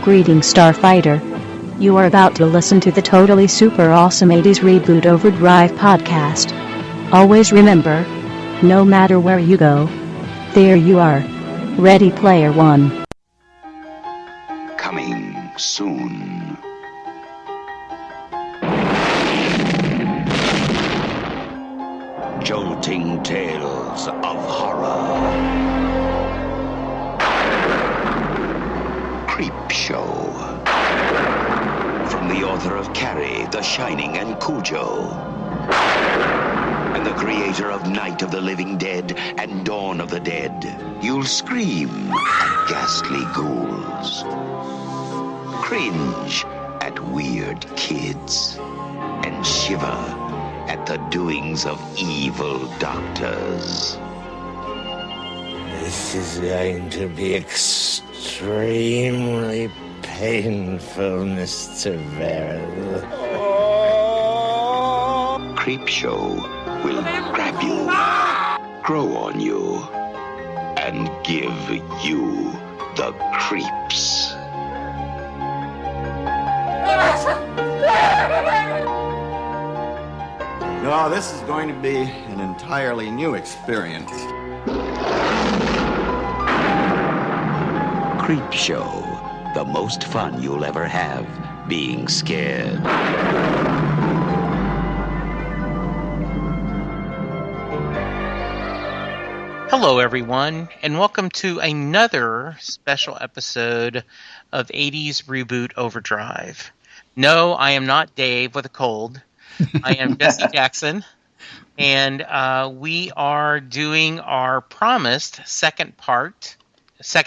Greetings, Starfighter. You are about to listen to the totally super awesome 80's Reboot Overdrive podcast. Always remember, no matter where you go, there you are. Ready Player One. Coming soon. Jolting tales of horror. Creep Show. From the author of Carrie, The Shining, and Cujo. And the creator of Night of the Living Dead and Dawn of the Dead. You'll scream at ghastly ghouls. Cringe at weird kids. And shiver at the doings of evil doctors. This is going to be extremely painful, Mr. Verrill. Creep Show will grab you, grow on you, and give you the creeps. No, this is going to be an entirely new experience. Creep Show, the most fun you'll ever have being scared. Hello, everyone, and welcome to another special episode of 80's Reboot Overdrive. No, I am not Dave with a cold. I am Jesse Jackson, and we are doing our promised second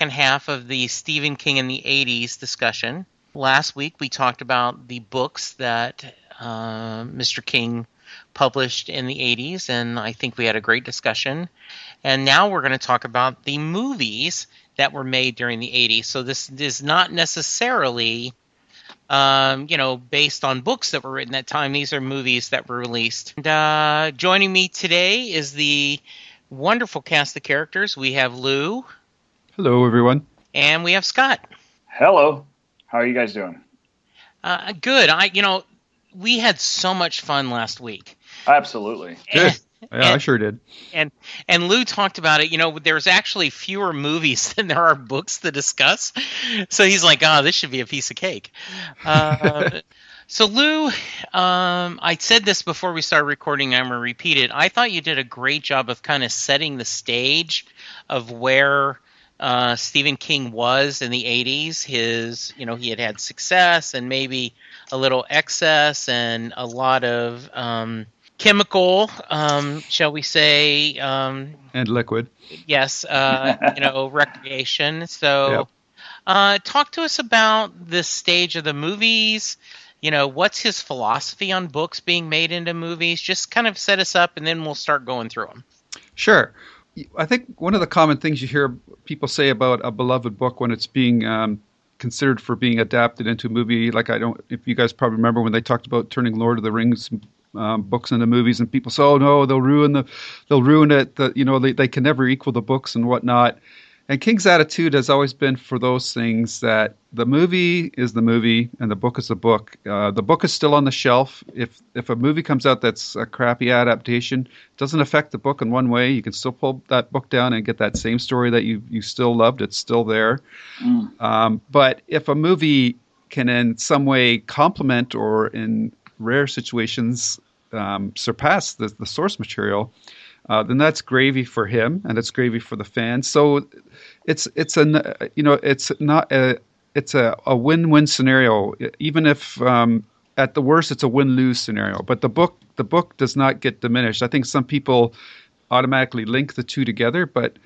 half of the Stephen King in the 80s discussion. Last week, we talked about the books that Mr. King published in the 80s, and I think we had a great discussion. And now we're going to talk about the movies that were made during the 80s. So this is not necessarily based on books that were written at that time. These are movies that were released. And, joining me today is the wonderful cast of characters. We have Lou. Hello, everyone. And we have Scott. Hello. How are you guys doing? Good. We had so much fun last week. Absolutely. Good. Yeah, I sure did. And Lou talked about it. There's actually fewer movies than there are books to discuss. So he's like, this should be a piece of cake. So Lou, I said this before we started recording. I'm going to repeat it. I thought you did a great job of kind of setting the stage of where Stephen King was in the 80s. He had success and maybe a little excess and a lot of chemical, shall we say, and liquid. Yes, recreation. So, talk to us about this stage of the movies. What's his philosophy on books being made into movies? Just kind of set us up, and then we'll start going through them. Sure. I think one of the common things you hear people say about a beloved book when it's being considered for being adapted into a movie, if you guys probably remember when they talked about turning Lord of the Rings books into movies, and people say, "Oh no, they'll ruin it. They can never equal the books and whatnot." And King's attitude has always been for those things that the movie is the movie and the book is the book. The book is still on the shelf. If a movie comes out that's a crappy adaptation, it doesn't affect the book in one way. You can still pull that book down and get that same story that you still loved. It's still there. But if a movie can in some way complement or in rare situations surpass the source material, then that's gravy for him and it's gravy for the fans. So it's a win-win scenario, even if at the worst it's a win-lose scenario. But the book does not get diminished. I think some people automatically link the two together, but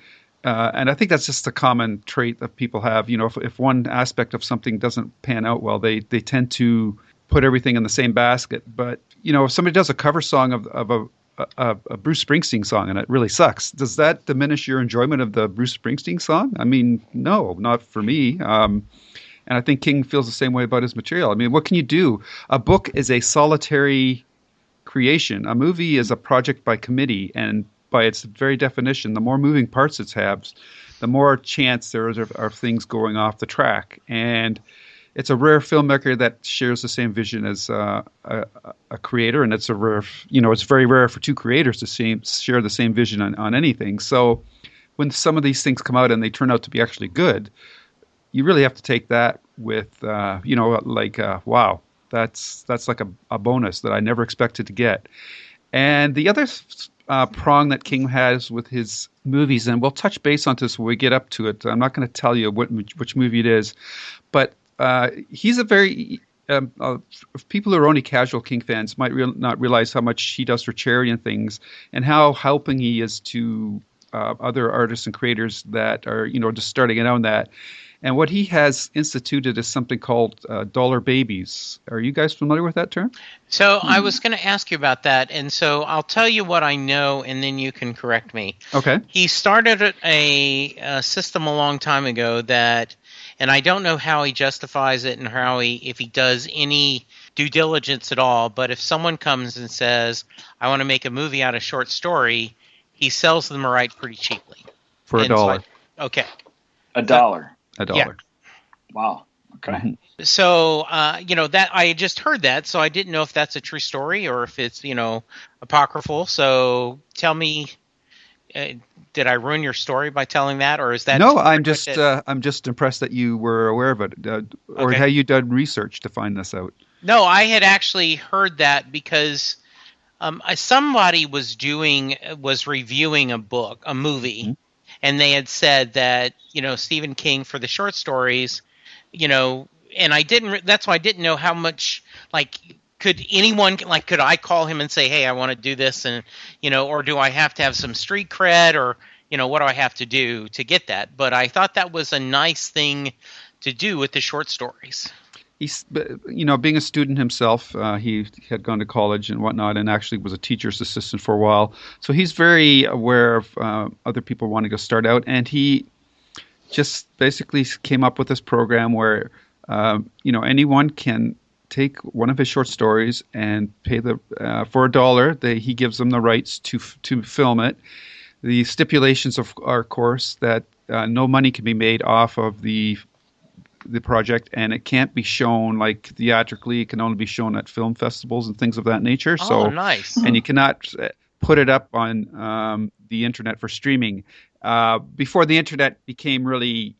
and I think that's just a common trait that people have. If one aspect of something doesn't pan out well, they tend to put everything in the same basket. But if somebody does a cover song of a Bruce Springsteen song and it really sucks, does that diminish your enjoyment of the Bruce Springsteen song? I mean, no, not for me. And I think King feels the same way about his material. I mean, what can you do? A book is a solitary creation. A movie is a project by committee, and by its very definition, the more moving parts it has, the more chance there is of things going off the track. And it's a rare filmmaker that shares the same vision as a creator, and it's a rare, it's very rare for two creators to share the same vision on anything. So when some of these things come out and they turn out to be actually good, you really have to take that with, wow, that's like a bonus that I never expected to get. And the other prong that King has with his movies, and we'll touch base on this when we get up to it. I'm not going to tell you which movie it is, but he's a very people who are only casual King fans might not realize how much he does for charity and things, and how helping he is to other artists and creators that are just starting out on that. And what he has instituted is something called dollar babies. Are you guys familiar with that term? So I was going to ask you about that, and so I'll tell you what I know, and then you can correct me. Okay. He started a system a long time ago that, and I don't know how he justifies it and if he does any due diligence at all, but if someone comes and says, I want to make a movie out of short story, he sells them a right pretty cheaply. For $1. Okay. $1. $1. Yeah. Wow. Okay. Mm-hmm. So, that I just heard that, so I didn't know if that's a true story or if it's, apocryphal. So tell me, did I ruin your story by telling that, or is that? No, I'm just impressed that you were aware of it, or Okay. have you done research to find this out? No, I had actually heard that because somebody was reviewing a movie, Mm-hmm. and they had said that Stephen King for the short stories, and I didn't. That's why I didn't know how much could anyone could I call him and say, hey, I want to do this, and or do I have to have some street cred, or what do I have to do to get that? But I thought that was a nice thing to do with the short stories. He's, being a student himself, he had gone to college and whatnot, and actually was a teacher's assistant for a while. So he's very aware of other people wanting to start out, and he just basically came up with this program where, anyone can take one of his short stories and pay for $1. He gives them the rights to film it. The stipulations are, of course, that no money can be made off of the project, and it can't be shown theatrically. It can only be shown at film festivals and things of that nature. Oh, nice. And you cannot put it up on the internet for streaming. Before the internet became really,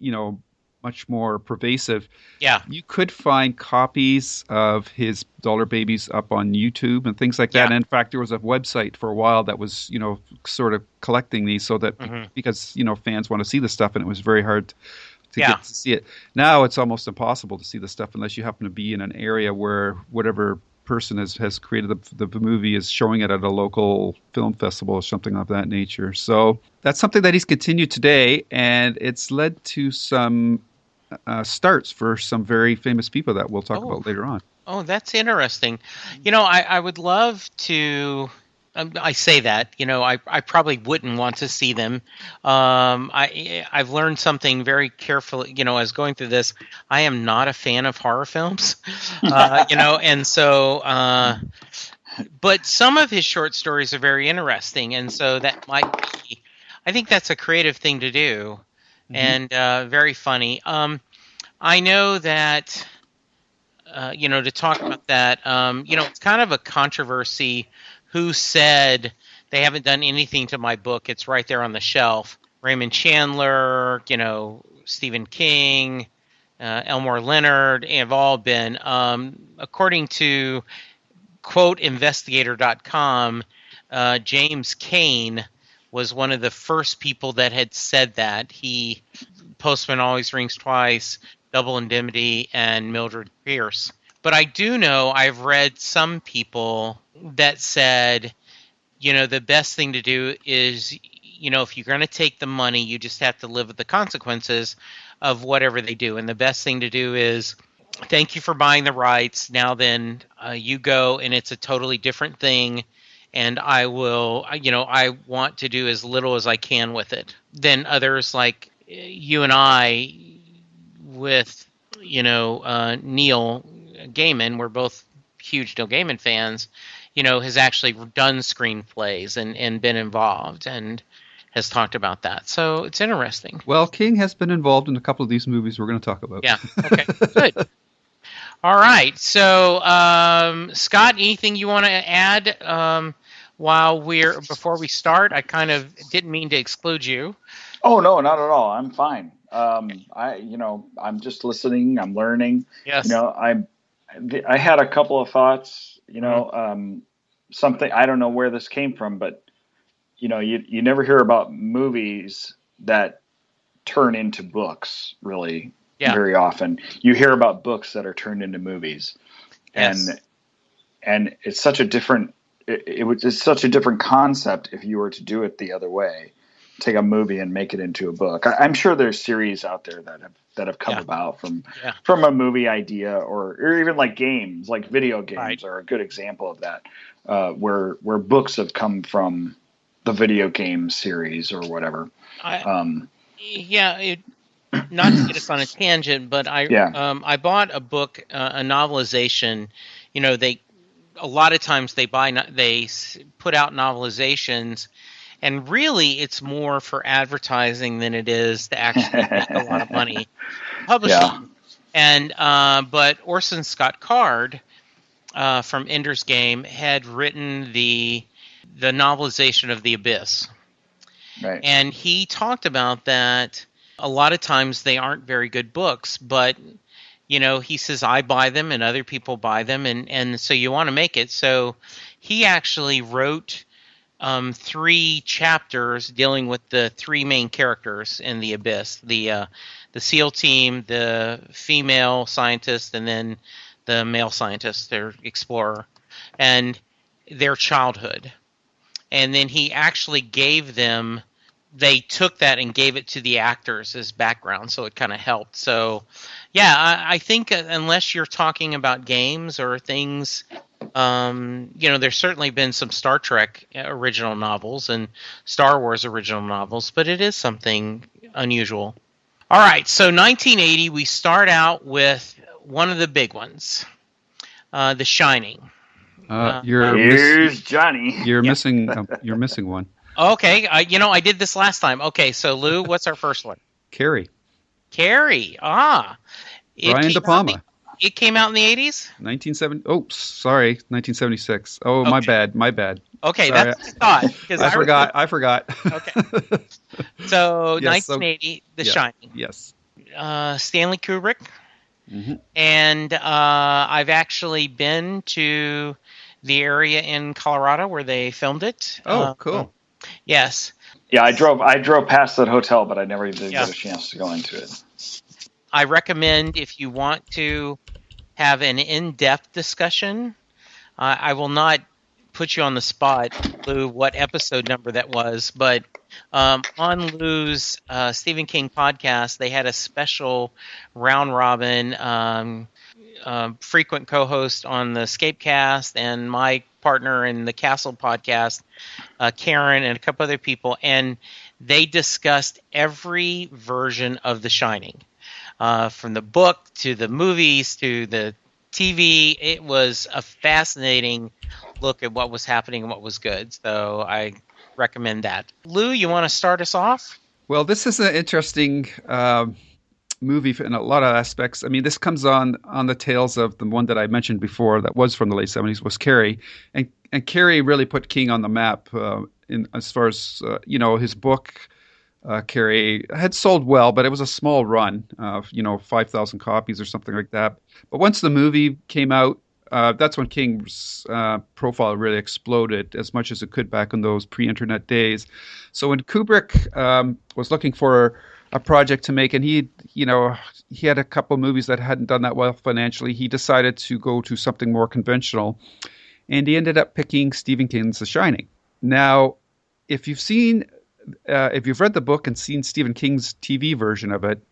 much more pervasive, yeah, you could find copies of his Dollar Babies up on YouTube and things like that. Yeah. And in fact, there was a website for a while that was, sort of collecting these so that because, fans want to see the stuff, and it was very hard to get to see it. Now it's almost impossible to see the stuff unless you happen to be in an area where whatever person has created the movie is showing it at a local film festival or something of that nature. So that's something that he's continued today, and it's led to some starts for some very famous people that we'll talk about later on. Oh, that's interesting. I would love to. I say that, I probably wouldn't want to see them. I've learned something very carefully, as going through this. I am not a fan of horror films, and so, but some of his short stories are very interesting, and so that might be, I think that's a creative thing to do, and very funny. I know that, to talk about that, it's kind of a controversy. Who said they haven't done anything to my book? It's right there on the shelf. Raymond Chandler, Stephen King, Elmore Leonard have all been. According to quoteinvestigator.com, James Cain was one of the first people that had said that. Postman Always Rings Twice, Double Indemnity, and Mildred Pierce. But I do know I've read some people that said, the best thing to do is, if you're going to take the money, you just have to live with the consequences of whatever they do. And the best thing to do is, thank you for buying the rights. Now then, you go, and it's a totally different thing. And I will, I want to do as little as I can with it. Then others like you and I with, Neil Gaiman, we're both huge Neil Gaiman fans, has actually done screenplays and been involved and has talked about that. So it's interesting. Well, King has been involved in a couple of these movies we're going to talk about. Yeah. Okay. Good. All right. So, Scott, anything you want to add before we start? I kind of didn't mean to exclude you. Oh no, not at all. I'm fine. I'm just listening. I'm learning. Yes. I had a couple of thoughts. Something I don't know where this came from, but you never hear about movies that turn into books really very often. You hear about books that are turned into movies, Yes. and it's such a different. It's such a different concept if you were to do it the other way. Take a movie and make it into a book. I'm sure there's series out there that have come about from a movie idea, or even like games, like video games are a good example of that, where books have come from the video game series or whatever. Not to get us on a tangent, but I bought a book, a novelization. A lot of times they put out novelizations. And really, it's more for advertising than it is to actually make a lot of money publishing. And but Orson Scott Card from Ender's Game had written the novelization of The Abyss, right? And he talked about that. A lot of times they aren't very good books, but he says I buy them and other people buy them, and so you want to make it. So he actually wrote 3 chapters dealing with the 3 main characters in The Abyss: the SEAL team, the female scientist, and then the male scientist, their explorer, and their childhood. And then he actually gave them. They took that and gave it to the actors as background, so it kind of helped. So, I think unless you're talking about games or things. There's certainly been some Star Trek original novels and Star Wars original novels, but it is something unusual. All right, so 1980, we start out with one of the big ones, The Shining. Here's Johnny. You're missing. You're missing one. Okay, I did this last time. Okay, so Lou, what's our first one? Carrie. Brian De Palma. It came out in the 80s? 1970. Oh, sorry, 1976. Oh, okay. My bad. Okay, sorry. That's what I thought. I forgot. Okay. So, yes, 1980, The Shining. Yes. Stanley Kubrick. Mm-hmm. And I've actually been to the area in Colorado where they filmed it. Oh, cool. Yes. Yeah, I drove past that hotel, but I never did get a chance to go into it. I recommend, if you want to have an in-depth discussion, I will not put you on the spot, Lou, what episode number that was, but on Lou's Stephen King podcast, they had a special round robin frequent co-host on the Scapecast, and my partner in the Castle podcast, Karen, and a couple other people, and they discussed every version of The Shining. From the book to the movies to the TV, it was a fascinating look at what was happening and what was good. So I recommend that. Lou, you want to start us off? Well, this is an interesting movie in a lot of aspects. I mean, this comes on the tails of the one that I mentioned before that was from the late 70s, was Carrie. And Carrie really put King on the map in as far as, his book. Carrie had sold well, but it was a small run, 5,000 copies or something like that. But once the movie came out, that's when King's profile really exploded as much as it could back in those pre-internet days. So when Kubrick was looking for a project to make, and he had a couple of movies that hadn't done that well financially, he decided to go to something more conventional, and he ended up picking Stephen King's The Shining. Now, if you've read the book and seen Stephen King's TV version of it,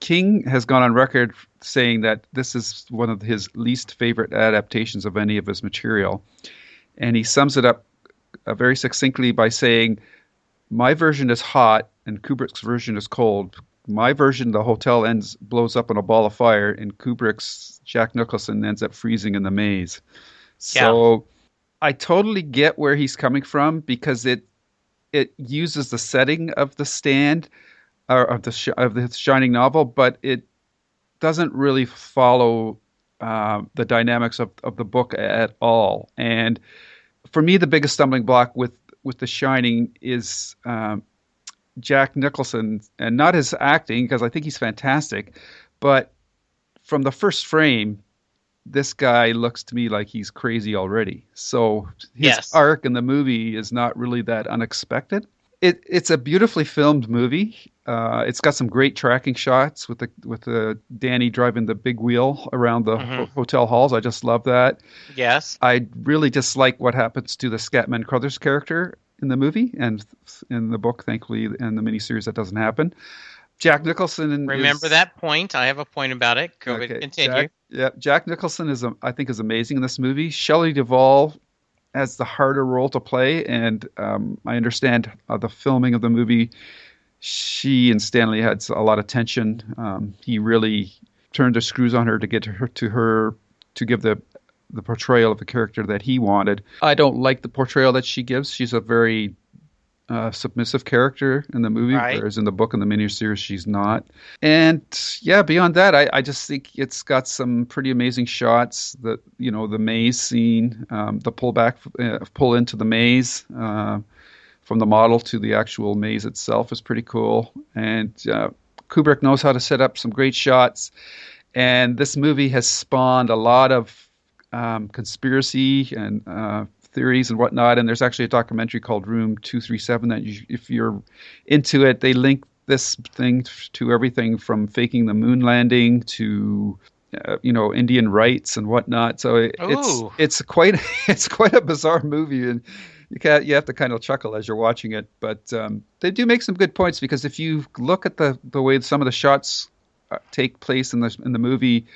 King has gone on record saying that this is one of his least favorite adaptations of any of his material. And he sums it up very succinctly by saying, my version is hot and Kubrick's version is cold. My version, the hotel blows up in a ball of fire, and Kubrick's Jack Nicholson ends up freezing in the maze. So I totally get where he's coming from, because it uses the setting of The Stand, or of the Shining novel, but it doesn't really follow the dynamics of the book at all. And for me, the biggest stumbling block with The Shining is Jack Nicholson, and not his acting, because I think he's fantastic, but from the first frame, this guy looks to me like he's crazy already. So his arc in the movie is not really that unexpected. It's a beautifully filmed movie. It's got some great tracking shots with the Danny driving the big wheel around the hotel halls. I just love that. Yes. I really dislike what happens to the Scatman Crothers character in the movie, and in the book, thankfully, in the miniseries, that doesn't happen. Jack Nicholson. Remember that point. I have a point about it. Continue. Jack Nicholson I think is amazing in this movie. Shelley Duvall has the harder role to play, and I understand the filming of the movie. She and Stanley had a lot of tension. He really turned the screws on her to get her to give the portrayal of the character that he wanted. I don't like the portrayal that she gives. She's a very submissive character in the movie, whereas in the book and the miniseries, she's not. And yeah, beyond that, I just think it's got some pretty amazing shots. The maze scene, the pull into the maze from the model to the actual maze itself is pretty cool. And Kubrick knows how to set up some great shots. And this movie has spawned a lot of conspiracy and theories and whatnot. And there's actually a documentary called Room 237 that if you're into it, they link this thing to everything from faking the moon landing to Indian rights and whatnot. So it's quite a bizarre movie, and you have to kind of chuckle as you're watching it. But they do make some good points, because if you look at the way some of the shots take place in the movie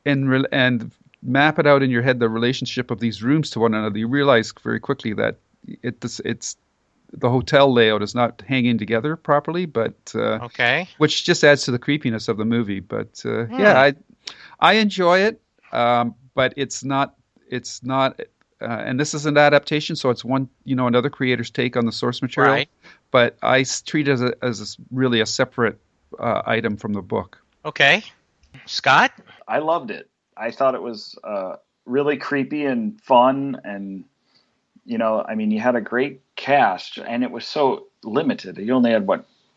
and map it out in your head, the relationship of these rooms to one another, you realize very quickly that it's the hotel layout is not hanging together properly, but which just adds to the creepiness of the movie. But I enjoy it, but it's not and this is an adaptation, so it's another creator's take on the source material. Right. But I treat it as really a separate item from the book. Okay, Scott? I loved it. I thought it was really creepy and fun, and you had a great cast, and it was so limited. You only had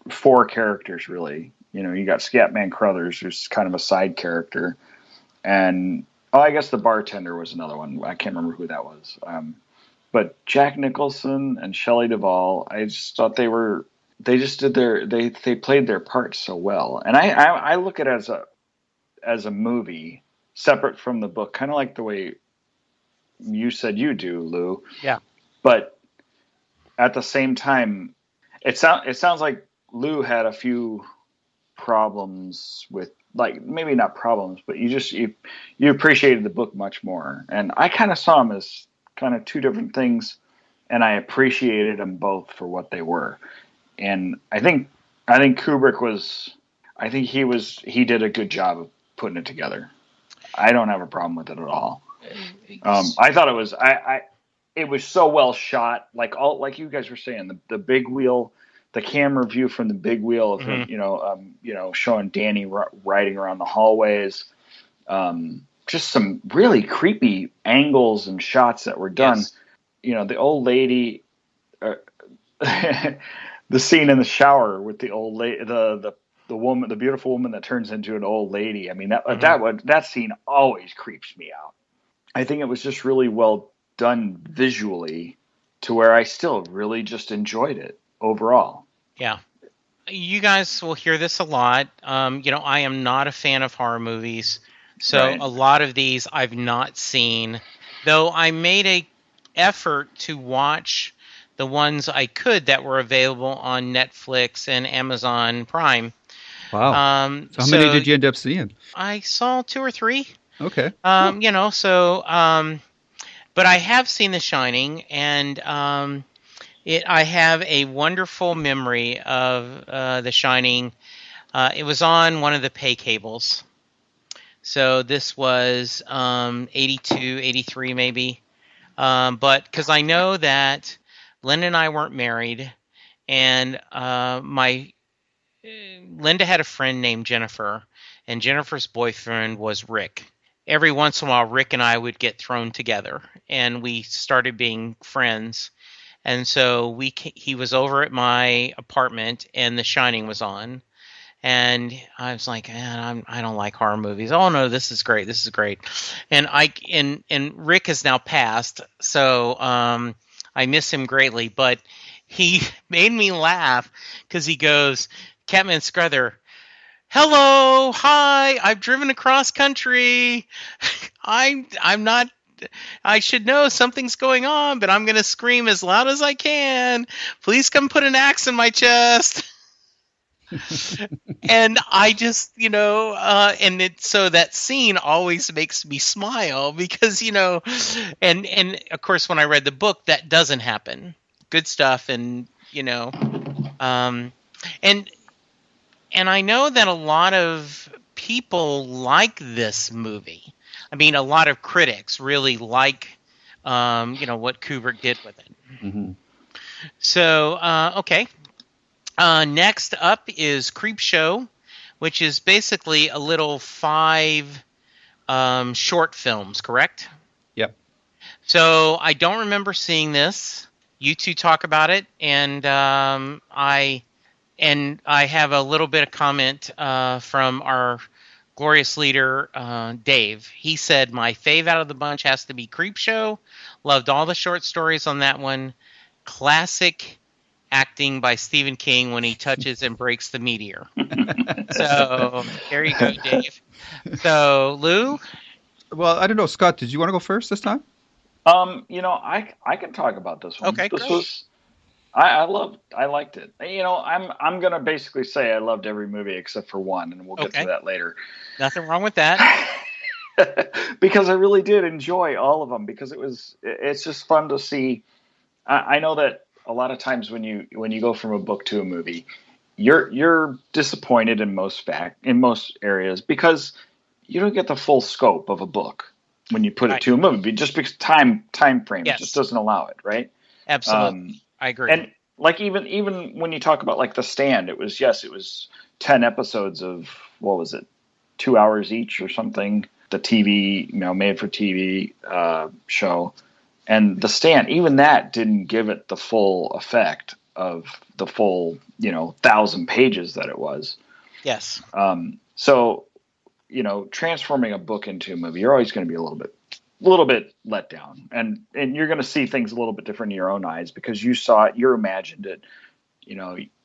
4 characters really. You got Scatman Crothers, who's kind of a side character, and I guess the bartender was another one. I can't remember who that was. But Jack Nicholson and Shelley Duvall, I just thought they played their parts so well, and I look at it as a movie separate from the book, kind of like the way you said you do, Lou. Yeah. But at the same time, it sounds like Lou had a few problems with, like, maybe not problems, but you appreciated the book much more. And I kind of saw them as kind of two different things, and I appreciated them both for what they were. And I think Kubrick he did a good job of putting it together. I don't have a problem with it at all. I thought it was so well shot, like you guys were saying, the big wheel, the camera view from the big wheel of him, showing Danny riding around the hallways, just some really creepy angles and shots that were done. Yes. The old lady, the scene in the shower with the old lady, the woman, the beautiful woman that turns into an old lady. I mean, that scene always creeps me out. I think it was just really well done visually, to where I still really just enjoyed it overall. Yeah. You guys will hear this a lot. I am not a fan of horror movies. So a lot of these I've not seen, though I made a effort to watch the ones I could that were available on Netflix and Amazon Prime. Wow. So how many did you end up seeing? I saw 2 or 3. Okay. But I have seen The Shining, and I have a wonderful memory of The Shining. It was on one of the pay cables. So this was 82, 83 maybe. But because I know that Linda and I weren't married, and Linda had a friend named Jennifer, and Jennifer's boyfriend was Rick. every once in a while, Rick and I would get thrown together, and we started being friends. And so he was over at my apartment, and The Shining was on. And I was like, man, I don't like horror movies. Oh no, this is great. This is great. And Rick has now passed, so I miss him greatly. But he made me laugh because he goes, Catman Scruther, hello, hi, I've driven across country. I'm not. I should know something's going on, but I'm going to scream as loud as I can. Please come put an axe in my chest. And I just, so that scene always makes me smile because, and of course, when I read the book, that doesn't happen. Good stuff. And, and I know that a lot of people like this movie. I mean, a lot of critics really like, what Kubrick did with it. Mm-hmm. So, okay. Next up is Creepshow, which is basically a little 5 short films, correct? Yep. So I don't remember seeing this. You two talk about it, and I have a little bit of comment from our glorious leader, Dave. He said, my fave out of the bunch has to be Creepshow. Loved all the short stories on that one. Classic acting by Stephen King when he touches and breaks the meteor. So there you go, Dave. So Lou? Well, I don't know, Scott, did you want to go first this time? I can talk about this one. Okay, this great. was I liked it. I'm gonna basically say I loved every movie except for one, and we'll get to that later. Nothing wrong with that. Because I really did enjoy all of them because it's just fun to see. I know that a lot of times when you go from a book to a movie, you're disappointed in most areas because you don't get the full scope of a book when you put it to a movie, just because time frame just doesn't allow it, right? Absolutely, I agree. And like even when you talk about like The Stand, it was 10 episodes of, what was it, 2 hours each or something. The TV, made for TV show. And The Stand, even that didn't give it the full effect of the full, 1,000 pages that it was. Yes. So, transforming a book into a movie, you're always going to be a little bit let down, and you're going to see things a little bit different in your own eyes because you saw it, you imagined it.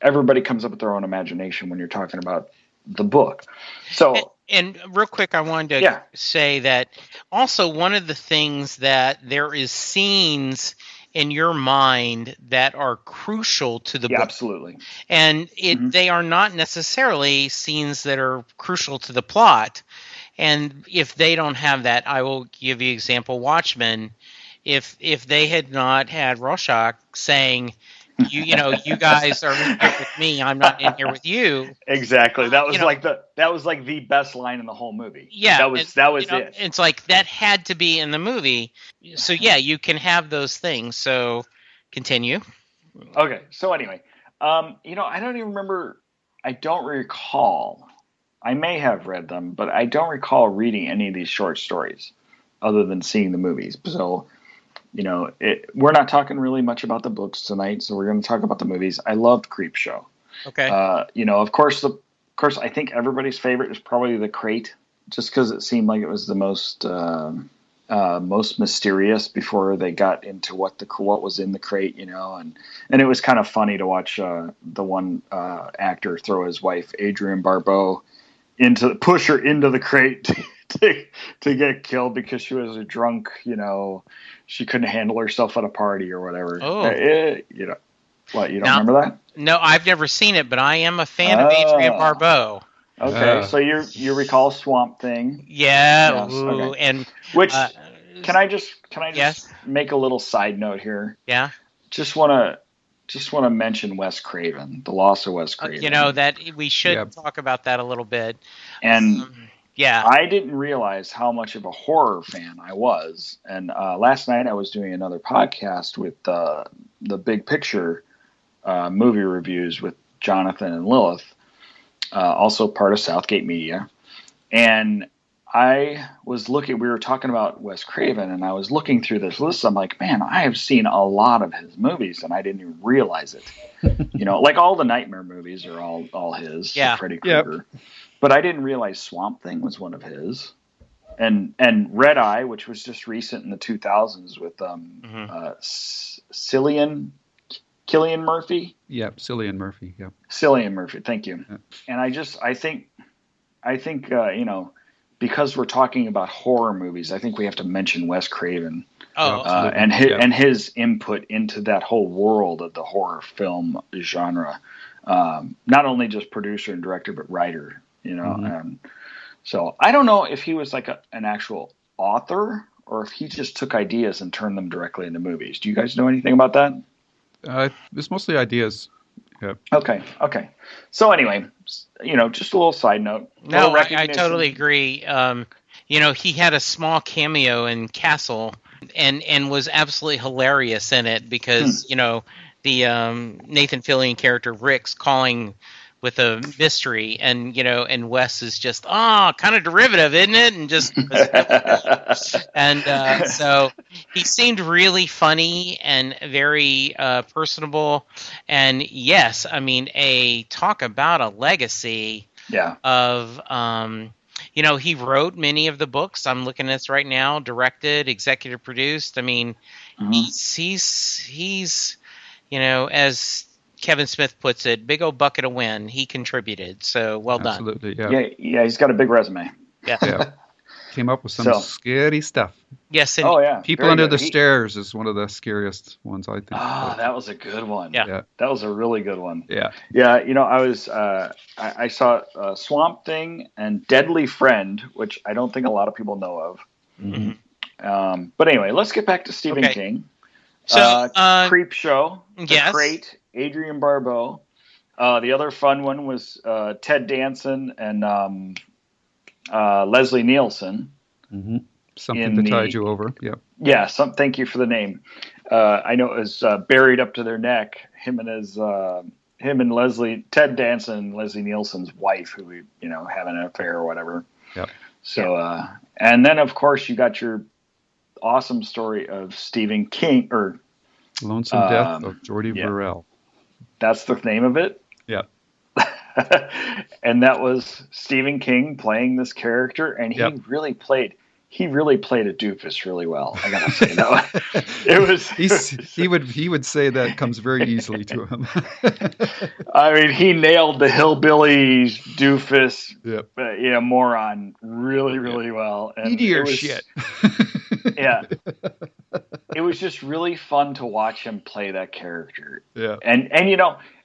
Everybody comes up with their own imagination when you're talking about the book. So. And real quick, I wanted to say that also one of the things that there is scenes in your mind that are crucial to the book. Absolutely. And they are not necessarily scenes that are crucial to the plot. And if they don't have that, I will give you example, Watchmen. If they had not had Rorschach saying, you guys are in here with me, I'm not in here with you. Exactly. That was like the best line in the whole movie. Yeah. That was it. It's like that had to be in the movie. So yeah, you can have those things. So continue. Okay. So anyway, I don't even remember. I don't recall. I may have read them, but I don't recall reading any of these short stories other than seeing the movies. So, we're not talking really much about the books tonight, so we're going to talk about the movies. I loved Creepshow. Okay. Of course, I think everybody's favorite is probably The Crate, just because it seemed like it was the most mysterious before they got into what was in the crate, and it was kind of funny to watch the one actor throw his wife, Adrienne Barbeau, push her into the crate to get killed because she was a drunk, she couldn't handle herself at a party or whatever. Oh. What, you don't remember that? No, I've never seen it, but I am a fan of Adrienne Barbeau. Okay, so you recall Swamp Thing? Yeah, yes, okay. And which can I just yes? make a little side note here? Yeah. Just want to mention Wes Craven, the loss of Wes Craven. That we should talk about that a little bit. And I didn't realize how much of a horror fan I was. And last night I was doing another podcast with the Big Picture movie reviews with Jonathan and Lilith, also part of Southgate Media. And I was looking, we were talking about Wes Craven, and I was looking through this list. I'm like, man, I have seen a lot of his movies, and I didn't even realize it. Like all the Nightmare movies are all his, Yeah. Freddy Krueger. Yep. But I didn't realize Swamp Thing was one of his. And Red Eye, which was just recent in the 2000s with Cillian Murphy. Yeah, Cillian Murphy. Yeah, Cillian Murphy. Thank you. Yeah. And I think because we're talking about horror movies, I think we have to mention Wes Craven. And his input into that whole world of the horror film genre. Not only just producer and director, but writer. So I don't know if he was like an actual author or if he just took ideas and turned them directly into movies. Do you guys know anything about that? It's mostly ideas. Yeah. Okay. So anyway, just a little side note. No, I totally agree. He had a small cameo in Castle and was absolutely hilarious in it because, the Nathan Fillion character Rick's calling with a mystery, and Wes is just kind of derivative, isn't it? And just and so he seemed really funny and very personable. And yes, I mean, talk about a legacy. Yeah. Of he wrote many of the books. I'm looking at this right now. Directed, executive produced. I mean, he's as Kevin Smith puts it, big old bucket of wind. He contributed, so well done. Absolutely, yeah. Yeah, he's got a big resume. Yeah. Came up with some scary stuff. Yes, and People Under the Stairs is one of the scariest ones, I think. That was a good one. Yeah. That was a really good one. Yeah. Yeah, I saw Swamp Thing and Deadly Friend, which I don't think a lot of people know of. Mm-hmm. But anyway, let's get back to Stephen King. So, Creep Show, yes. The Crate, Adrienne Barbeau. The other fun one was Ted Danson and Leslie Nielsen. Mm-hmm. Something to tide you over. Yep. Yeah. Thank you for the name. I know it was Buried Up to Their Neck. Him and Leslie, Ted Danson and Leslie Nielsen's wife, who have an affair or whatever. Yep. So, and then of course you got your awesome story of Stephen King or Lonesome Death of Jordy Verrill. That's the name of it. Yeah. And that was Stephen King playing this character, and he really played a doofus really well. I gotta say that. He would say that comes very easily to him. I mean, he nailed the hillbilly doofus, moron really well. And eat your shit. Yeah. It was just really fun to watch him play that character. Yeah. And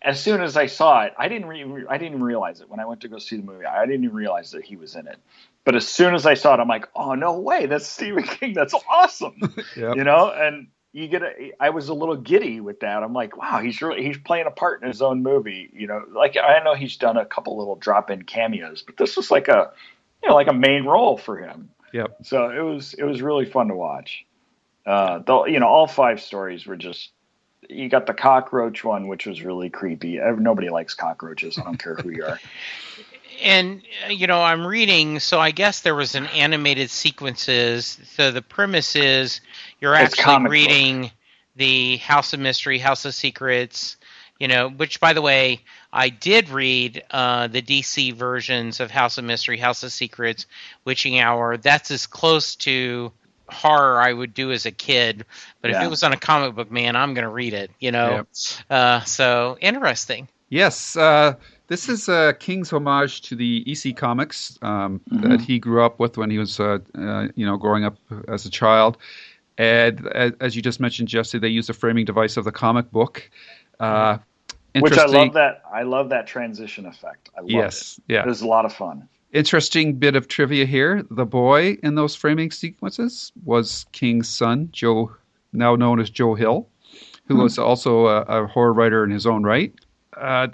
as soon as I saw it, I didn't realize it when I went to go see the movie. I didn't even realize that he was in it. But as soon as I saw it, I'm like, oh no way, that's Stephen King. That's awesome. Yep. And I was a little giddy with that. I'm like, wow, he's playing a part in his own movie. Like I know he's done a couple little drop-in cameos, but this was like a main role for him. Yep. So it was really fun to watch. All 5 stories were just. You got the cockroach one, which was really creepy. Nobody likes cockroaches. I don't care who you are. And I'm reading. So I guess there was an animated sequences. So the premise is you're actually reading the House of Mystery, House of Secrets. Which by the way, I did read the DC versions of House of Mystery, House of Secrets, Witching Hour. That's as close to horror I would do as a kid, but if it was on a comic book, man, I'm going to read it, so interesting. Yes. This is King's homage to the EC Comics that he grew up with when he was, growing up as a child. And as you just mentioned, Jesse, they used the framing device of the comic book. Which I love that. I love that transition effect. I love it. Yeah. It was a lot of fun. Interesting bit of trivia here. The boy in those framing sequences was King's son, Joe, now known as Joe Hill, who was also a horror writer in his own right.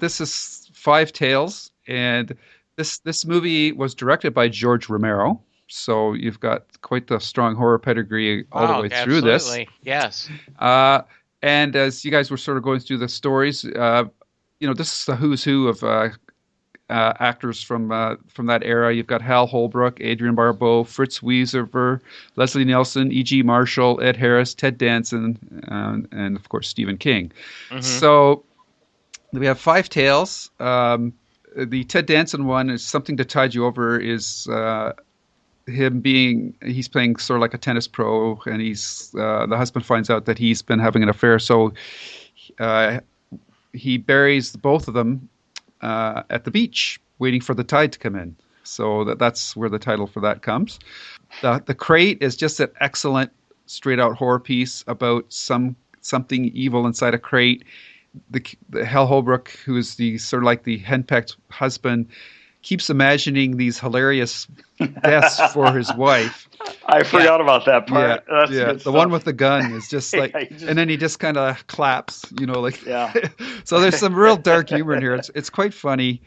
This is 5 Tales, and this movie was directed by George Romero. So you've got quite the strong horror pedigree all the way through this. Yes. And as you guys were sort of going through the stories, this is the who's who of actors from that era. You've got Hal Holbrook, Adrian Barbeau, Fritz Wieser, Leslie Nielsen, E.G. Marshall, Ed Harris, Ted Danson, and of course Stephen King. Mm-hmm. So we have 5 tales. The Ted Danson one is Something to Tide You Over. Is he's playing sort of like a tennis pro, and the husband finds out that he's been having an affair, so he buries both of them at the beach, waiting for the tide to come in. So that's where the title for that comes. The Crate is just an excellent straight out horror piece about something evil inside a crate. The Hal Holbrook, who is the sort of like the henpecked husband, keeps imagining these hilarious deaths for his wife. I forgot about that part. Yeah, That's yeah. good The stuff. one with the gun is just like, Yeah, and then he just kind of claps, like. Yeah. So there's some real dark humor in here. It's quite funny.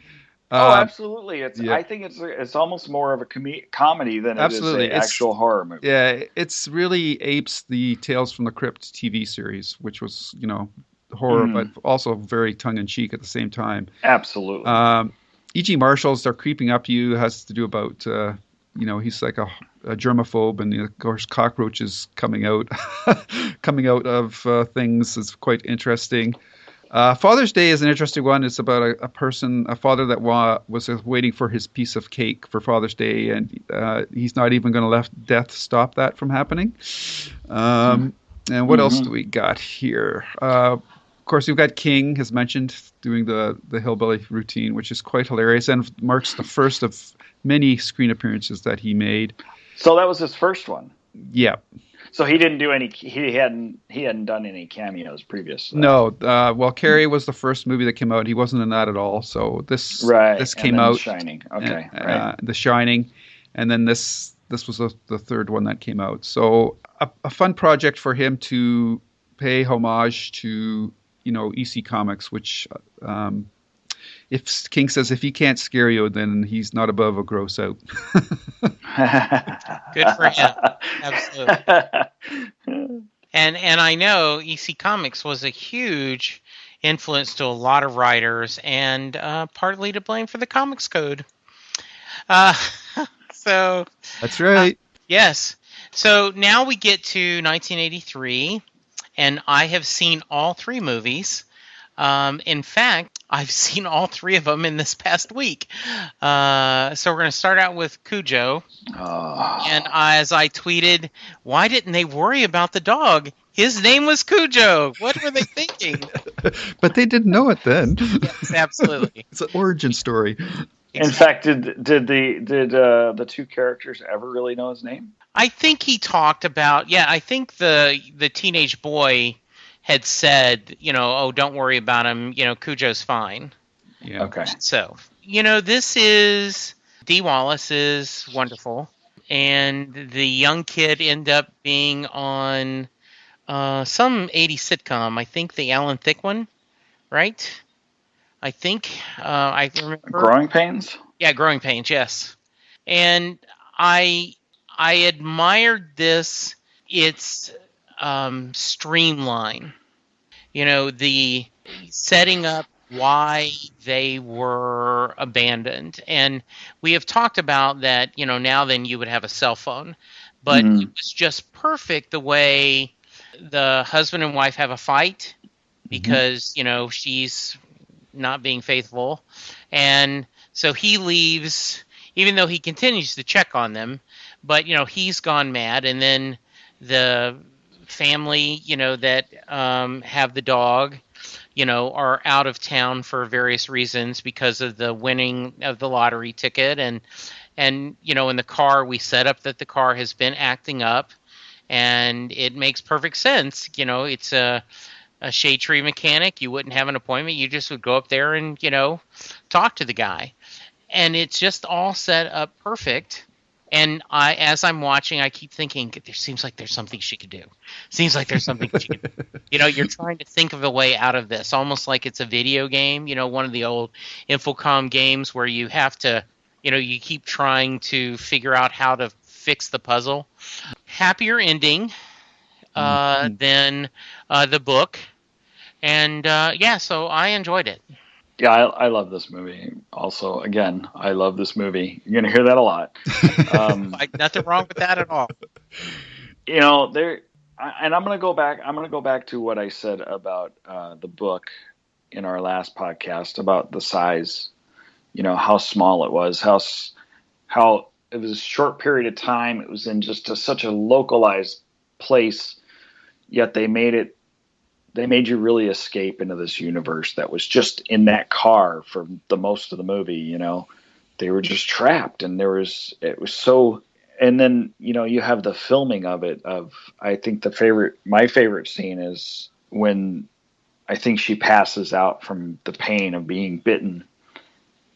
Oh, absolutely. yeah. I think it's almost more of a comedy than it Absolutely. is an actual horror movie. Yeah, it's really apes the Tales from the Crypt TV series, which was, horror, but also very tongue-in-cheek at the same time. Absolutely. E.G. Marshall's They're Creeping Up You has to do about, he's like a germaphobe, and of course cockroaches coming out of things is quite interesting. Father's Day is an interesting one. It's about a father that was waiting for his piece of cake for Father's Day, and he's not even going to let death stop that from happening. And what else do we got here? Of course, we've got King, as mentioned, doing the hillbilly routine, which is quite hilarious and marks the first of many screen appearances that he made. So that was his first one. Yeah. So he didn't do any. He hadn't done any cameos previously. No. Well, Carrie was the first movie that came out. He wasn't in that at all. So this came out. Shining. Okay. Right. The Shining, and then this was the third one that came out. So a fun project for him to pay homage to EC Comics, which if King says if he can't scare you, then he's not above a gross out. Good for him. Absolutely. And I know EC Comics was a huge influence to a lot of writers, and partly to blame for the Comics Code. So that's right. Yes. So now we get to 1983, and I have seen all 3 movies. In fact, I've seen all 3 of them in this past week. So we're going to start out with Cujo. And as I tweeted, why didn't they worry about the dog? His name was Cujo. What were they thinking? But they didn't know it then. Yes, absolutely. It's an origin story. In fact, did the 2 characters ever really know his name? I think he talked about. Yeah, I think the teenage boy had said, oh, don't worry about him. Cujo's fine. Yeah. Okay. So, this is Dee Wallace is wonderful, and the young kid ended up being on some 80s sitcom. I think the Alan Thicke one, right? I think I remember. Growing Pains? Yeah, Growing Pains. Yes, and I admired this. It's streamline. The setting up why they were abandoned. And we have talked about that, now then you would have a cell phone. But it was just perfect the way the husband and wife have a fight because, she's not being faithful. And so he leaves, even though he continues to check on them. But, he's gone mad. And then the family, that have the dog, are out of town for various reasons because of the winning of the lottery ticket. And in the car, we set up that the car has been acting up. And it makes perfect sense. It's a shade tree mechanic. You wouldn't have an appointment. You just would go up there and, talk to the guy. And it's just all set up perfect. And as I'm watching, I keep thinking, there seems like there's something she could do. Seems like there's something she could do. You're trying to think of a way out of this, almost like it's a video game, one of the old Infocom games where you have to, you keep trying to figure out how to fix the puzzle. Happier ending than the book. And, so I enjoyed it. Yeah, I love this movie. Also, again, I love this movie. You're gonna hear that a lot. Like nothing wrong with that at all. You know, and I'm gonna go back. I'm gonna go back to what I said about the book in our last podcast about the size. You know how small it was. How it was a short period of time. It was in just such a localized place. Yet they made you really escape into this universe that was just in that car for the most of the movie. You know, they were just trapped, and it was so. And then, you know, you have the filming of it. I think my favorite scene is when I think she passes out from the pain of being bitten,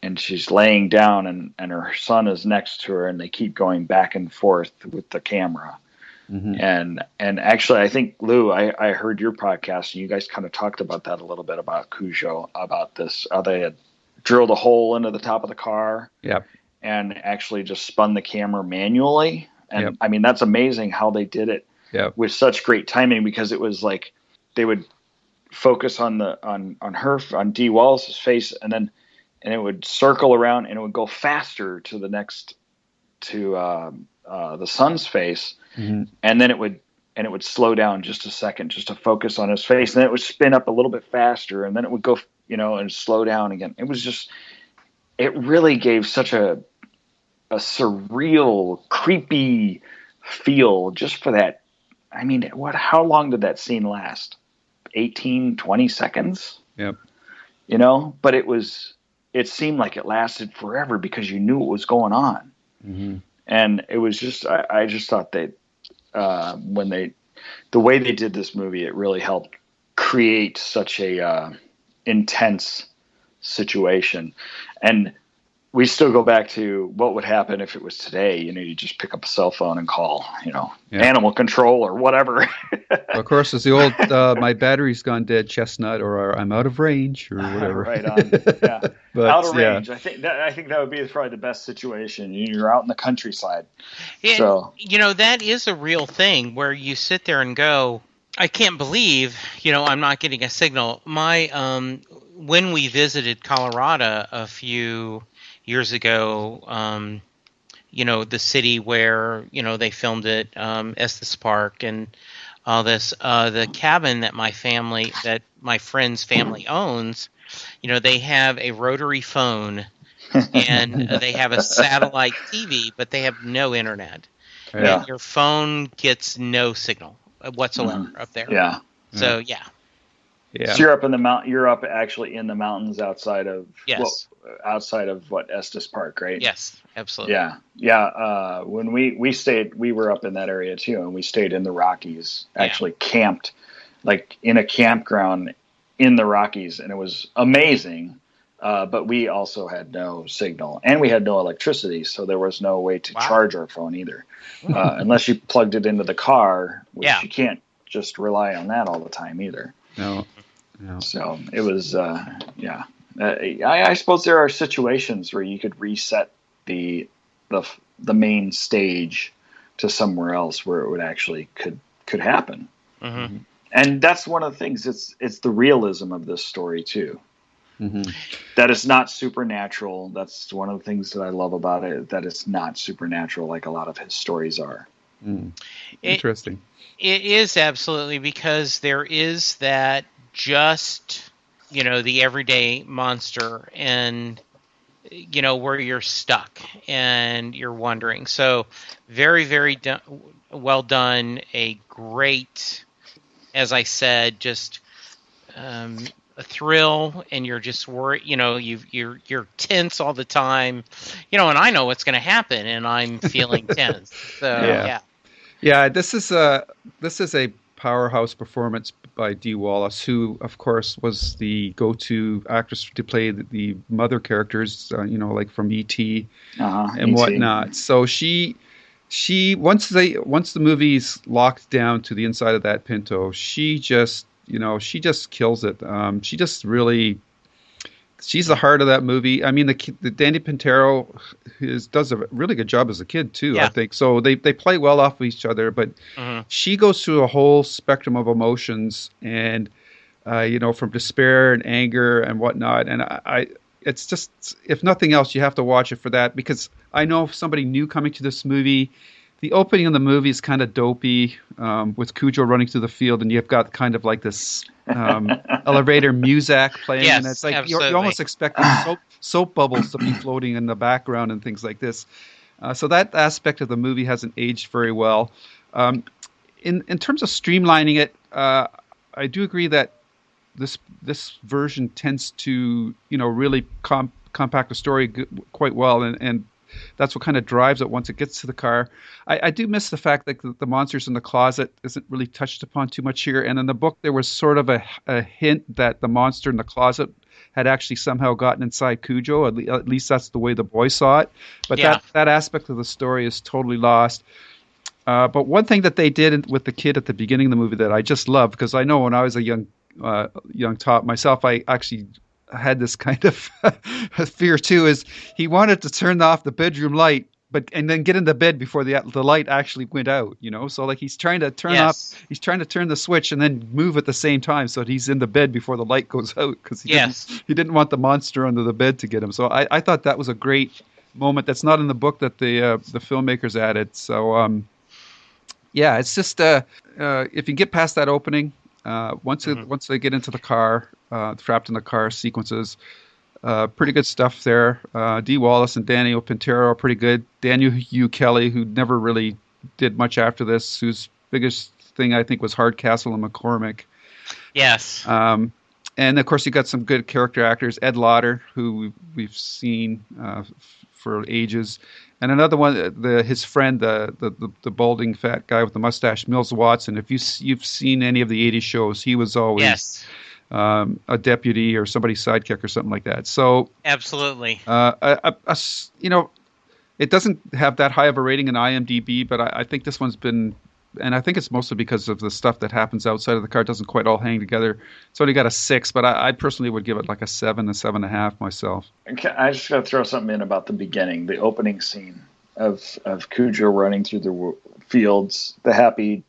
and she's laying down, and her son is next to her, and they keep going back and forth with the camera. Mm-hmm. And actually, I think, Lou, I heard your podcast, and you guys kind of talked about that a little bit about Cujo, about this. They had drilled a hole into the top of the car. Yep. And actually just spun the camera manually. And yep. I mean, that's amazing how they did it with such great timing, because it was like they would focus on Dee Wallace's face, and it would circle around, and it would go faster to the next, to the son's face. Mm-hmm. And then it would slow down just a second, just to focus on his face. And then it would spin up a little bit faster, and then it would go, you know, and slow down again. It really gave such a surreal, creepy feel just for that. I mean, how long did that scene last? 18, 20 seconds? Yep. You know, but it seemed like it lasted forever because you knew what was going on. Mm-hmm. And it was just, I just thought that the way they did this movie, it really helped create such a intense situation. And we still go back to what would happen if it was today. You know, you just pick up a cell phone and call, you know, animal control or whatever. Of course, it's the old my battery's gone dead chestnut, or I'm out of range, or whatever. Right on. Yeah. But, out of range. I think that would be probably the best situation. You're out in the countryside. And, so, you know, that is a real thing where you sit there and go, I can't believe, you know, I'm not getting a signal. When we visited Colorado a few years ago, you know, the city where, you know, they filmed it, Estes Park and all this, the cabin that my friend's family owns, you know, they have a rotary phone and they have a satellite TV, but they have no internet. Yeah. And your phone gets no signal whatsoever up there. Yeah. So, yeah. So you're up in the you're up actually in the mountains outside of Estes Park, right? Yes, absolutely. Yeah. When we stayed, we were up in that area too, and we stayed in the Rockies. Actually, camped like in a campground in the Rockies, and it was amazing. But we also had no signal, and we had no electricity, so there was no way to charge our phone either, unless you plugged it into the car, which you can't just rely on that all the time either. No. So it was, I suppose there are situations where you could reset the main stage to somewhere else where it would actually could happen. Mm-hmm. And that's one of the things. It's the realism of this story too. Mm-hmm. That it's not supernatural. That's one of the things that I love about it. That it's not supernatural like a lot of his stories are. Mm. Interesting. It is absolutely, because there is that just, you know, the everyday monster, and, you know, where you're stuck and you're wondering. So very, very well done. A great, as I said, just a thrill, and you're just worried, you know, you're tense all the time, you know, and I know what's going to happen, and I'm feeling tense. So yeah. This is a powerhouse performance by Dee Wallace, who, of course, was the go-to actress to play the mother characters, you know, like from E.T. And whatnot. So she once the movie's locked down to the inside of that Pinto, she just kills it. She just really. She's the heart of that movie. I mean, the Danny Pintero does a really good job as a kid too. I think so. They play well off of each other, but she goes through a whole spectrum of emotions, and from despair and anger and whatnot. And it's just, if nothing else, you have to watch it for that, because I know if somebody new coming to this movie, the opening of the movie is kind of dopey, with Cujo running through the field, and you've got kind of like this elevator music playing, Yes, and it's like absolutely. you're almost expecting soap bubbles to be floating in the background and things like this. So that aspect of the movie hasn't aged very well. In terms of streamlining it, I do agree that this version tends to really compact the story quite well, and that's what kind of drives it once it gets to the car. I do miss the fact that the monsters in the closet isn't really touched upon too much here. And in the book, there was sort of a hint that the monster in the closet had actually somehow gotten inside Cujo. At least that's the way the boy saw it. But that aspect of the story is totally lost. But one thing that they did with the kid at the beginning of the movie that I just love, because I know when I was a young tot myself, I actually had this kind of fear too, is he wanted to turn off the bedroom light and then get into bed before the light actually went out, so like he's trying to turn the switch and then move at the same time so that he's in the bed before the light goes out, because he didn't want the monster under the bed to get him. So I thought that was a great moment that's not in the book that the filmmakers added. So it's just if you get past that opening, once they get into the car, trapped in the car sequences, pretty good stuff there. Dee Wallace and Daniel Pintero are pretty good. Daniel Hugh Kelly, who never really did much after this, whose biggest thing I think was Hardcastle and McCormick. Yes. And of course you got some good character actors. Ed Lauder, who we've seen for ages. And another one, his friend, the balding fat guy with the mustache, Mills Watson. If you've seen any of the 80s shows, he was always a deputy or somebody's sidekick or something like that. So absolutely, it doesn't have that high of a rating in IMDb, but I think this one's been, and I think it's mostly because of the stuff that happens outside of the car. It doesn't quite all hang together. It's only got a 6, but I personally would give it like a 7, a 7.5 myself. I just got to throw something in about the beginning, the opening scene of Cujo running through the fields, the happy,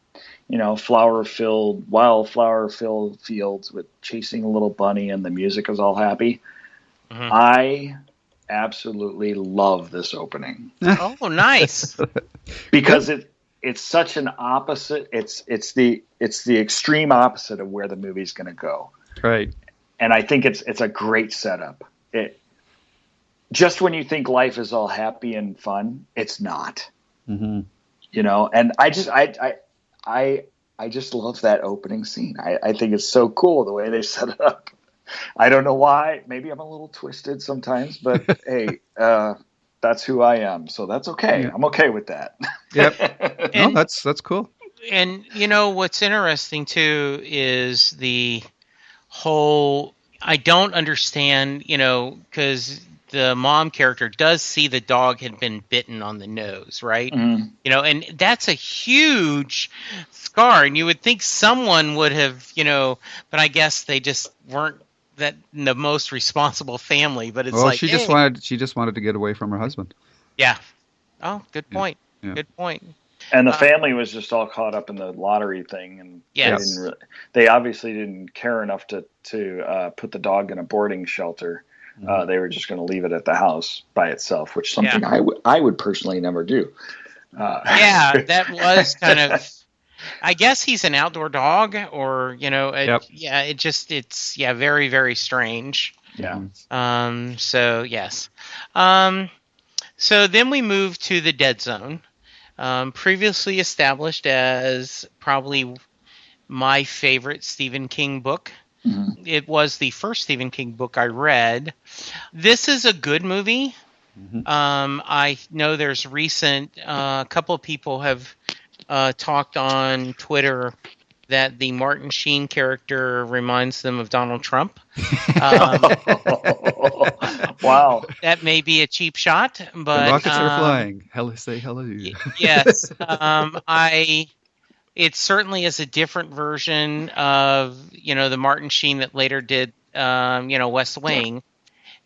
wildflower-filled fields with chasing a little bunny, and the music is all happy. Mm-hmm. I absolutely love this opening. Oh, nice! Because it's such an opposite. It's the extreme opposite of where the movie's going to go. Right. And I think it's a great setup. Just when you think life is all happy and fun, it's not. Mm-hmm. And I just love that opening scene. I think it's so cool the way they set it up. I don't know why. Maybe I'm a little twisted sometimes, but hey, that's who I am, so that's okay. Yeah. I'm okay with that. Yep. No, that's cool. And what's interesting too is the whole. I don't understand, because the mom character does see the dog had been bitten on the nose, right? Mm-hmm. And that's a huge scar, and you would think someone would have, but I guess they just weren't the most responsible family. But it's she just wanted to get away from her husband. Yeah. Oh, good point. Yeah. Good point. And the family was just all caught up in the lottery thing, and they obviously didn't care enough to put the dog in a boarding shelter. Mm-hmm. They were just going to leave it at the house by itself, which is something I would personally never do. That was kind of. I guess he's an outdoor dog, or it's very, very strange. Yeah. So yes. So then we move to the Dead Zone, previously established as probably my favorite Stephen King book. Mm-hmm. It was the first Stephen King book I read. This is a good movie. Mm-hmm. I know there's a couple of people have talked on Twitter that the Martin Sheen character reminds them of Donald Trump. Wow. That may be a cheap shot, but the rockets are flying. Say hello. Yes. It certainly is a different version of, the Martin Sheen that later did, West Wing.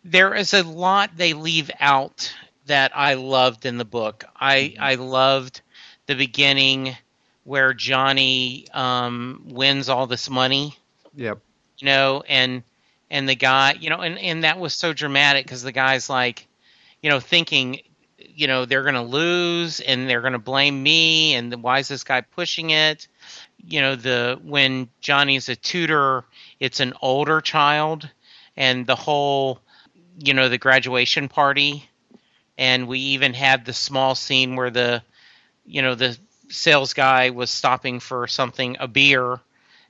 There is a lot they leave out that I loved in the book. I loved the beginning where Johnny wins all this money. Yep. and the guy, and that was so dramatic because the guy's like, thinking, they're going to lose and they're going to blame me, and why is this guy pushing it? When Johnny's a tutor, it's an older child, and the whole, the graduation party, and we even had the small scene where the sales guy was stopping for something, a beer,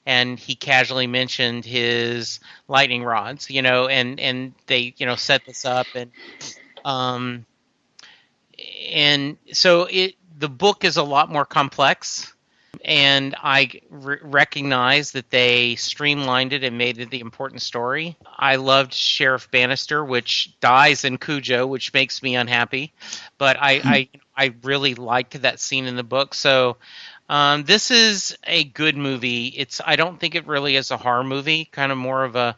and he casually mentioned his lightning rods, and they, set this up, and so the book is a lot more complex, and I recognize that they streamlined it and made it the important story. I loved Sheriff Bannister, which dies in Cujo, which makes me unhappy, but I really liked that scene in the book. So this is a good movie. I don't think it really is a horror movie, kind of more of a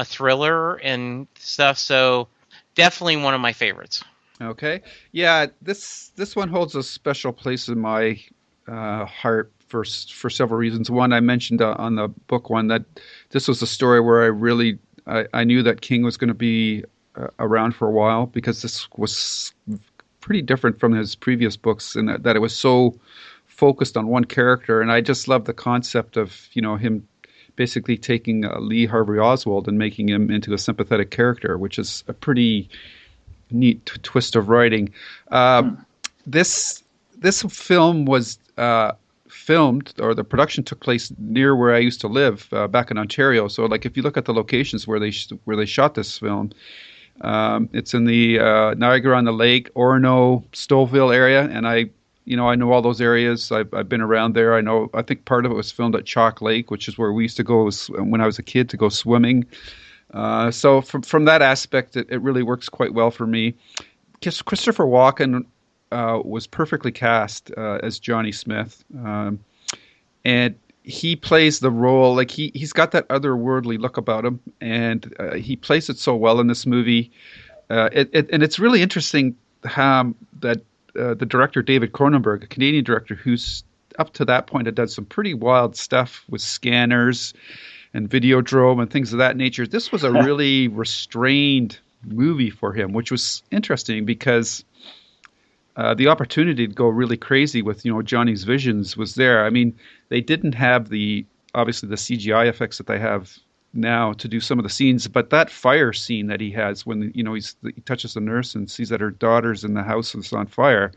thriller and stuff. So definitely one of my favorites. Okay. Yeah, this one holds a special place in my heart for several reasons. One, I mentioned on the book one that this was a story where I knew that King was going to be around for a while, because this was pretty different from his previous books in that it was so focused on one character. And I just love the concept of, him basically taking Lee Harvey Oswald and making him into a sympathetic character, which is a pretty neat twist of writing. This film was filmed, or the production took place near where I used to live back in Ontario. So, like, if you look at the locations where they shot this film, it's in the Niagara-on-the-Lake, Orono, Stouffville area, and I know all those areas. I've been around there. I think part of it was filmed at Chalk Lake, which is where we used to go when I was a kid to go swimming. So from that aspect, it really works quite well for me. Christopher Walken was perfectly cast as Johnny Smith, and he plays the role like he's got that otherworldly look about him, and he plays it so well in this movie. And it's really interesting how that the director David Cronenberg, a Canadian director who's up to that point had done some pretty wild stuff with Scanners and Videodrome and things of that nature. This was a really restrained movie for him, which was interesting because the opportunity to go really crazy with, Johnny's visions was there. I mean, they didn't have obviously the CGI effects that they have now to do some of the scenes, but that fire scene that he has when, he touches the nurse and sees that her daughter's in the house and it's on fire.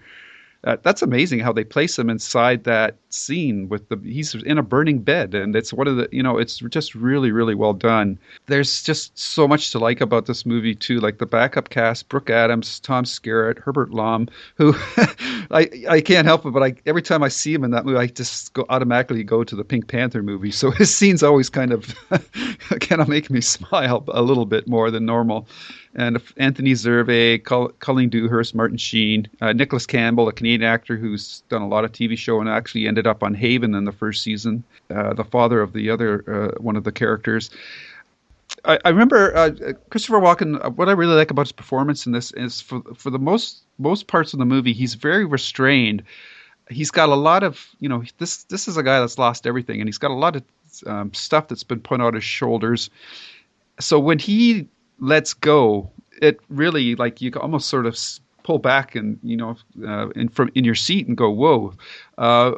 That's amazing how they place him inside that scene he's in a burning bed, and it's one of the, it's just really, really well done. There's just so much to like about this movie too, like the backup cast, Brooke Adams, Tom Skerritt, Herbert Lom, who I can't help it, but every time I see him in that movie, I just automatically go to the Pink Panther movie. So his scenes always kind of make me smile a little bit more than normal. And Anthony Zerbe, Colleen Dewhurst, Martin Sheen, Nicholas Campbell, a Canadian actor who's done a lot of TV show and actually ended up on Haven in the first season, the father of the other one of the characters. I remember Christopher Walken. What I really like about his performance in this is for the most parts of the movie, he's very restrained. He's got a lot of, this is a guy that's lost everything, and he's got a lot of stuff that's been put on his shoulders. So when he lets go, it really, like, you can almost sort of pull back and in your seat and go, whoa.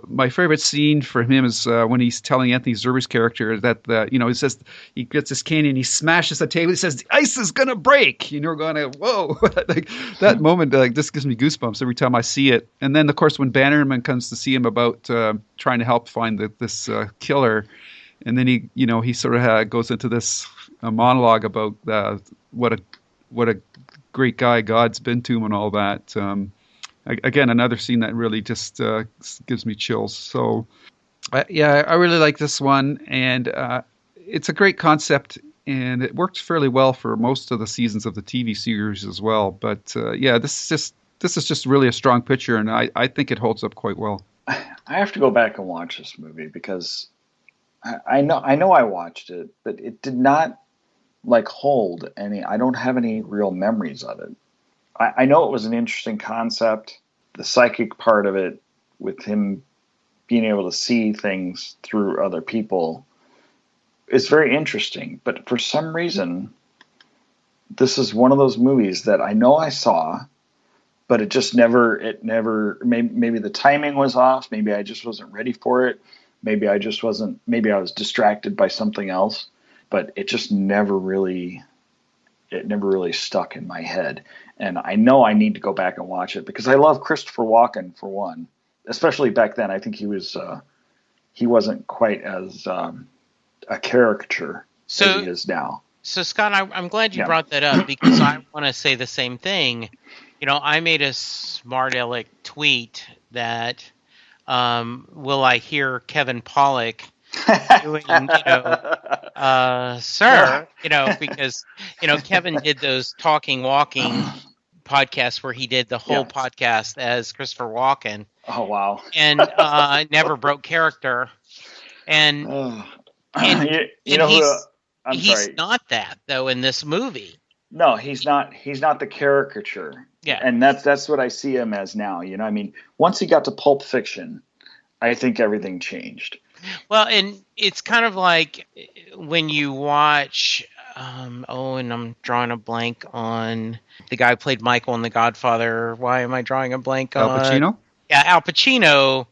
My favorite scene for him is when he's telling Anthony Zerbe's character that he says he gets this candy and he smashes the table. He says the ice is gonna break. You're going, whoa. Like that moment, this gives me goosebumps every time I see it. And then of course when Bannerman comes to see him about trying to help find this killer, and then he sort of goes into this monologue about what a great guy God's been to him and all that. Again, another scene that really just gives me chills. So, I really like this one, and it's a great concept, and it worked fairly well for most of the seasons of the TV series as well. But this is just really a strong picture, and I think it holds up quite well. I have to go back and watch this movie because I know I watched it, but it did not hold any. I don't have any real memories of it. I know it was an interesting concept, the psychic part of it, with him being able to see things through other people. it's very interesting. But for some reason, this is one of those movies that I know I saw, but it never, maybe the timing was off. Maybe I just wasn't ready for it. Maybe I was distracted by something else, but it just never really stuck in my head. And I know I need to go back and watch it because I love Christopher Walken, for one, especially back then. I think he wasn't quite as a caracature as he is now. So, Scott, I'm glad you brought that up because I want to say the same thing. I made a smart aleck tweet that will I hear Kevin Pollak doing, sir, because, Kevin did those walking podcasts where he did the whole podcast as Christopher Walken. Oh, wow. And never broke character. And, he's not that, though, in this movie. No, he's not. He's not the caricature. Yeah. And that's what I see him as now. Once he got to Pulp Fiction, I think everything changed. Well, and it's kind of like when you watch, and I'm drawing a blank on the guy who played Michael in The Godfather. Why am I drawing a blank on? Al Pacino? Yeah, Al Pacino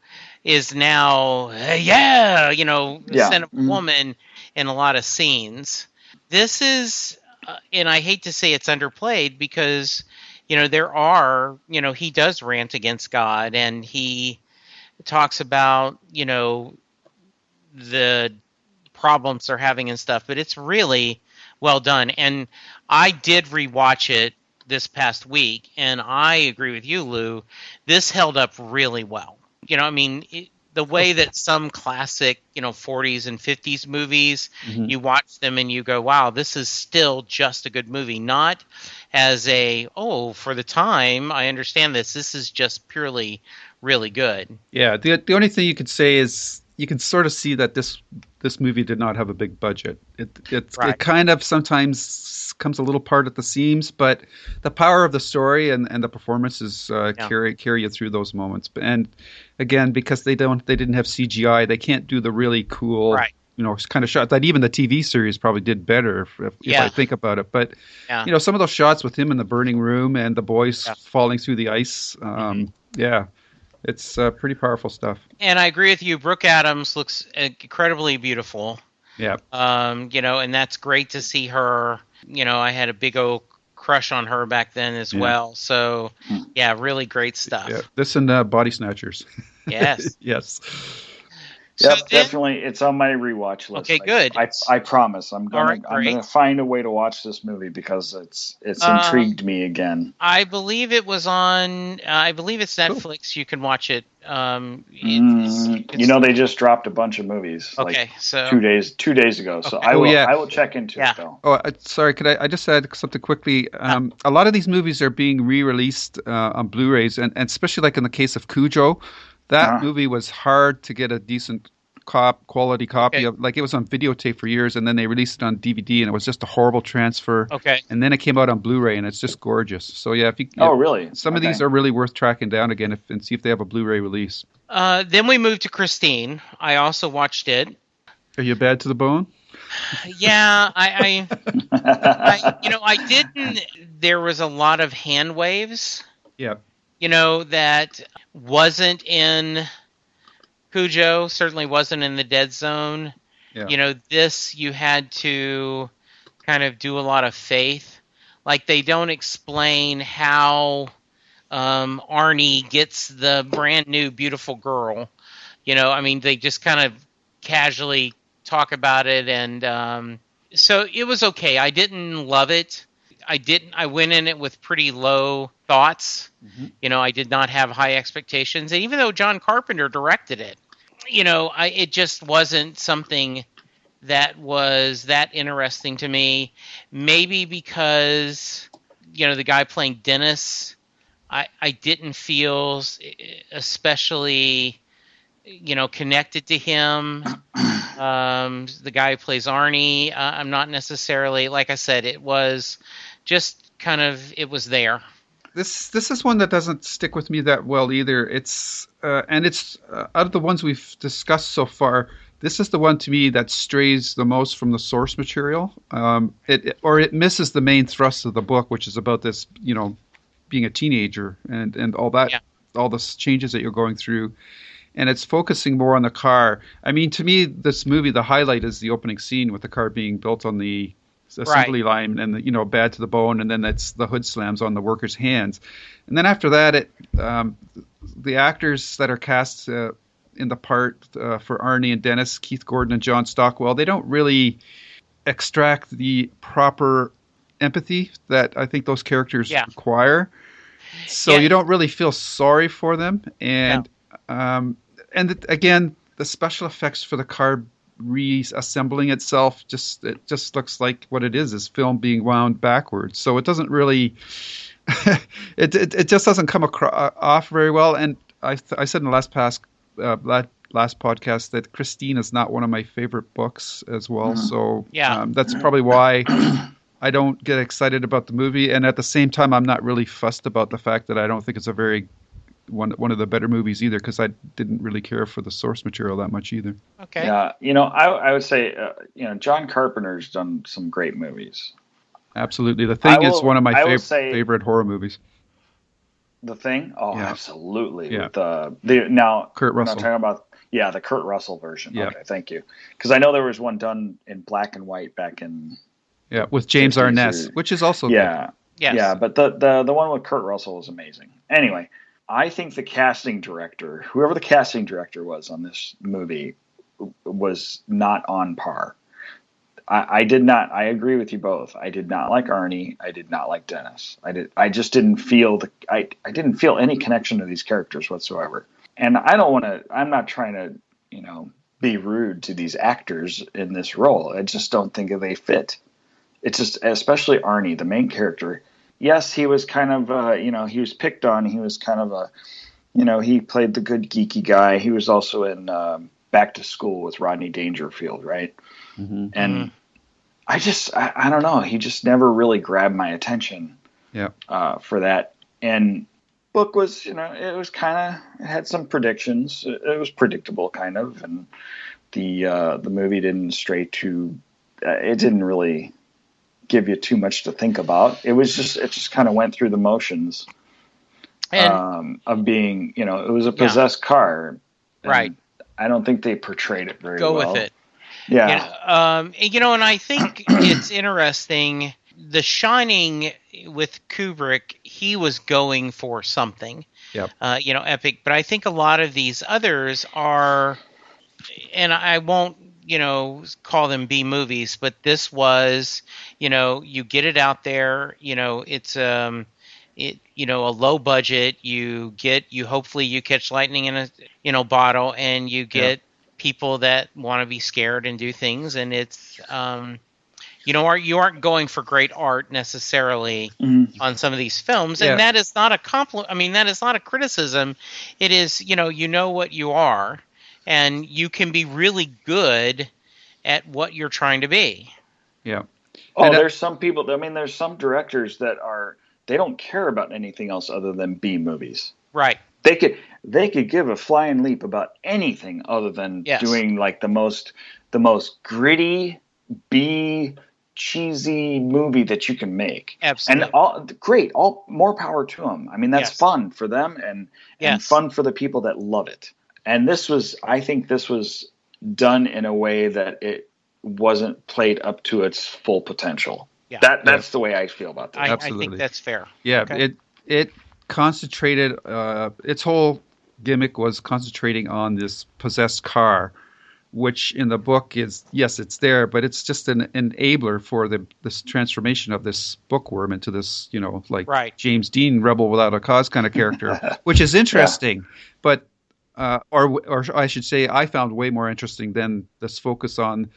is now, sent a woman in a lot of scenes. This is, and I hate to say it's underplayed because, there are, he does rant against God and he talks about, the problems they're having and stuff, but it's really well done. And I did rewatch it this past week, and I agree with you, Lou. This held up really well. The way that some classic, 40s and 50s movies, you watch them and you go, wow, this is still just a good movie. Not as for the time, I understand this. This is just purely really good. Yeah, the only thing you could say is you can sort of see that this movie did not have a big budget. It kind of sometimes comes a little apart at the seams, but the power of the story and the performances carry you through those moments. And again, because they didn't have CGI, they can't do the really cool kind of shot that even the TV series probably did better if I think about it. But some of those shots with him in the burning room and the boys falling through the ice, it's pretty powerful stuff. And I agree with you. Brooke Adams looks incredibly beautiful. Yeah. And that's great to see her. I had a big old crush on her back then as well. So, really great stuff. Yeah. This and Body Snatchers. Yes. Yes. Yeah, definitely. It's on my rewatch list. Okay, good. I promise. I'm gonna find a way to watch this movie because it's intrigued me again. I believe it was on. I believe it's Netflix. Cool. You can watch it. They just dropped a bunch of movies. Okay, so 2 days ago. So I will check into it though. Oh, sorry. Could I just add something quickly? A lot of these movies are being re-released on Blu-rays, and especially like in the case of Cujo. That movie was hard to get a decent quality copy of. Like, it was on videotape for years, and then they released it on DVD, and it was just a horrible transfer. Okay. And then it came out on Blu-ray, and it's just gorgeous. So yeah, really? Some of these are really worth tracking down again and see if they have a Blu-ray release. Then we moved to Christine. I also watched it. Are you bad to the bone? Yeah, I didn't. There was a lot of hand waves. Yeah. That wasn't in Cujo, certainly wasn't in the Dead Zone. Yeah. This you had to kind of do a lot of faith. Like, they don't explain how Arnie gets the brand new beautiful girl. They just kind of casually talk about it, and so it was okay. I didn't love it. I went in it with pretty low thoughts. Mm-hmm. I did not have high expectations. And even though John Carpenter directed it, it just wasn't something that was that interesting to me. Maybe because, the guy playing Dennis, I didn't feel especially, connected to him. The guy who plays Arnie, I'm not necessarily, like I said, it was just kind of, it was there. This is one that doesn't stick with me that well either. It's out of the ones we've discussed so far, This is the one to me that strays the most from the source material. It misses the main thrust of the book, which is about this, being a teenager and all that, all the changes that you're going through. And it's focusing more on the car. I mean, to me, this movie, the highlight is the opening scene with the car being built on the assembly line and, bad to the bone. And then the hood slams on the worker's hands. And then after that, the actors that are cast in the part for Arnie and Dennis, Keith Gordon and John Stockwell, they don't really extract the proper empathy that I think those characters require. So you don't really feel sorry for them. And again, the special effects for the car reassembling itself it just looks like what it is film being wound backwards. So it doesn't really it just doesn't come off very well. And I said in the last podcast that Christine is not one of my favorite books as well. So that's probably why I don't get excited about the movie. And at the same time, I'm not really fussed about the fact that I don't think it's a very one of the better movies either, because I didn't really care for the source material that much either. Okay. Yeah, I would say, John Carpenter's done some great movies. Absolutely. The Thing is one of my favorite horror movies. The Thing? Oh, absolutely. Yeah. With now Kurt Russell. I'm talking about the Kurt Russell version. Yeah. Okay, thank you. Because I know there was one done in black and white back in with James Arness, which is also good. Yes. Yeah, but the one with Kurt Russell was amazing. Anyway, I think the casting director, whoever the casting director was on this movie, was not on par. I agree with you both. I did not like Arnie. I did not like Dennis. I just didn't feel I didn't feel any connection to these characters whatsoever. And I'm not trying to, be rude to these actors in this role. I just don't think they fit. It's just, especially Arnie, the main character. Yes, he was kind of, he was picked on. He was kind of he played the good geeky guy. He was also in Back to School with Rodney Dangerfield, right? Mm-hmm. And I don't know. He just never really grabbed my attention for that. And book was, it was kind of, it had some predictions. It was predictable kind of. And the movie didn't stray too, it didn't really give you too much to think about. It just kind of went through the motions of being, it was a possessed car. Right. I don't think they portrayed it very well. Go with it. Yeah. And I think it's interesting. The Shining with Kubrick, he was going for something, epic. But I think a lot of these others are, and I won't, call them B movies, but this was, you get it out there, it's a low budget. Hopefully you catch lightning in a bottle, and you get people that want to be scared and do things, and it's you aren't going for great art necessarily on some of these films, and that is not a compliment. I mean, that is not a criticism. It is, you know what you are, and you can be really good at what you're trying to be. Yeah. Oh, there's some people. I mean, there's some directors that they don't care about anything else other than B movies. Right. They could give a flying leap about anything other than doing like the most gritty B cheesy movie that you can make. Absolutely. And more power to them. I mean, that's fun for them and fun for the people that love it. And I think this was done in a way that it wasn't played up to its full potential. Yeah. That's the way I feel about this. I think that's fair. Yeah. Okay. It concentrated, its whole gimmick was concentrating on this possessed car, which in the book is, yes, it's there, but it's just an enabler for this transformation of this bookworm into this, James Dean rebel without a cause kind of character, which is interesting, but, or I should say, I found way more interesting than this focus on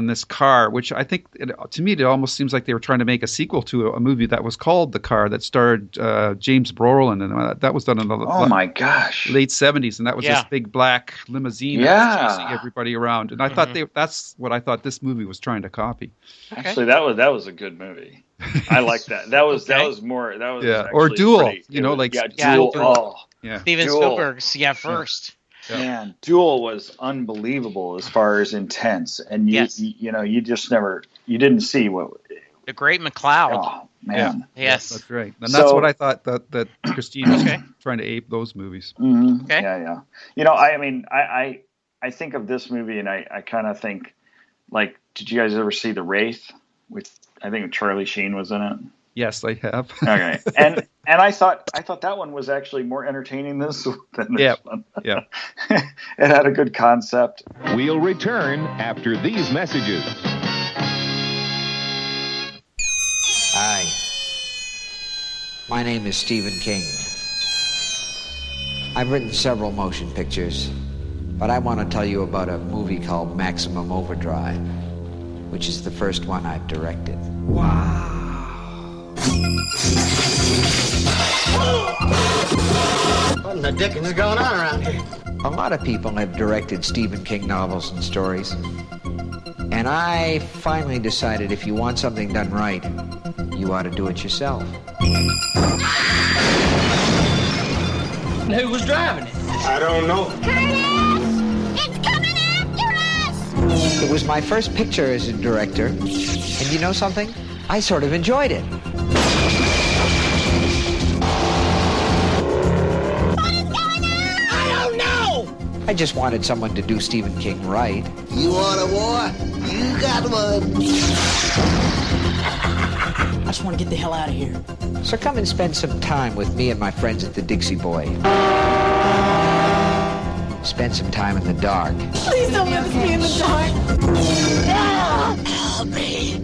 this car, which I think, to me, it almost seems like they were trying to make a sequel to a movie that was called The Car, that starred James Brolin, and that was done in the my gosh, late 70s, and that was this big black limousine that was chasing everybody around. And I thought that's what I thought this movie was trying to copy. Actually, that was a good movie. I like that. That was more. That was or Duel. pretty, Duel. Duel. Oh. Yeah. Steven Spielberg's first. Man, Duel was unbelievable as far as intense, and you just you didn't see what the Great McCloud. Oh man, Yes, that's right, and that's what I thought that Christine was trying to ape those movies. Mm-hmm. Okay. Yeah. I think of this movie, and I kind of think, like, did you guys ever see The Wraith? I think Charlie Sheen was in it. Yes, I have. Okay, and I thought that one was actually more entertaining than this one. Yeah. It had a good concept. We'll return after these messages. Hi. My name is Stephen King. I've written several motion pictures, but I want to tell you about a movie called Maximum Overdrive, which is the first one I've directed. Wow. What in the dickens is going on around here? A lot of people have directed Stephen King novels and stories. And I finally decided if you want something done right, you ought to do it yourself. Who was driving it? I don't know. Curtis! It's coming after us! It was my first picture as a director, and you know something? I sort of enjoyed it. I just wanted someone to do Stephen King right. You want a war? You got one. I just want to get the hell out of here. So come and spend some time with me and my friends at the Dixie Boy. Spend some time in the dark. Please don't let me in the dark. Help me.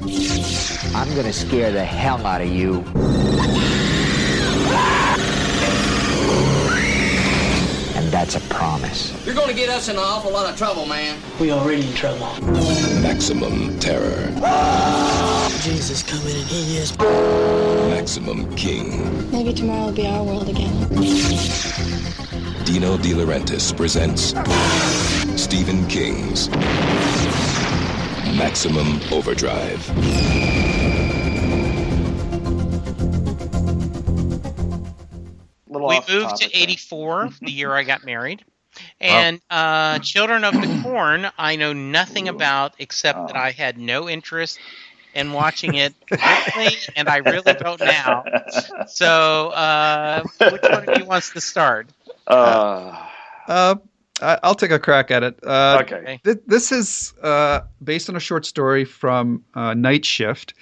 I'm gonna scare the hell out of you. And that's a promise. You're going to get us in an awful lot of trouble, man. We already in trouble. Maximum terror. Jesus coming and he is. Maximum King. Maybe tomorrow will be our world again. Dino De Laurentiis presents Stephen King's Maximum Overdrive. We moved to 84, the year I got married. And Children of the Corn, I know nothing about except that I had no interest in watching it originally, and I really don't now. So, which one of you wants to start? I'll take a crack at it. Okay. This is based on a short story from Night Shift,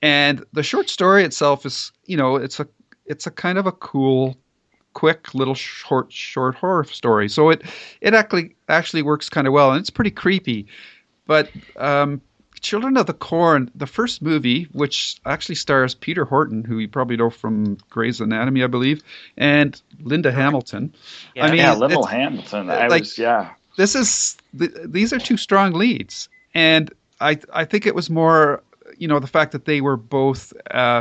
and the short story itself is, it's a kind of a cool, quick little short horror story. So it actually works kind of well, and it's pretty creepy. But Children of the Corn, the first movie, which actually stars Peter Horton, who you probably know from Grey's Anatomy, I believe, and Linda Hamilton. Yeah. I mean, Linda Hamilton. These are two strong leads, and I think it was more, the fact that they were both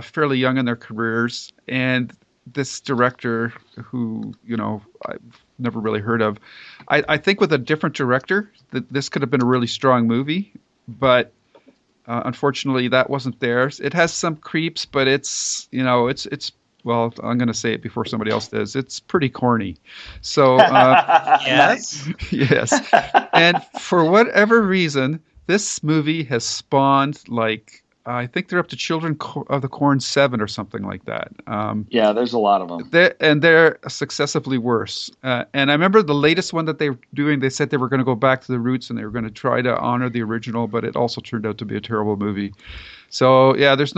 fairly young in their careers, and this director who, I've never really heard of. I think with a different director, this could have been a really strong movie, but unfortunately that wasn't theirs. It has some creeps, but it's well, I'm going to say it before somebody else does. It's pretty corny. So Yes. Yes. And for whatever reason, this movie has spawned, like, I think they're up to Children of the Corn 7 or something like that. Yeah, there's a lot of them. They're successively worse. And I remember the latest one that they were doing, they said they were going to go back to the roots and they were going to try to honor the original, but it also turned out to be a terrible movie. So, yeah, there's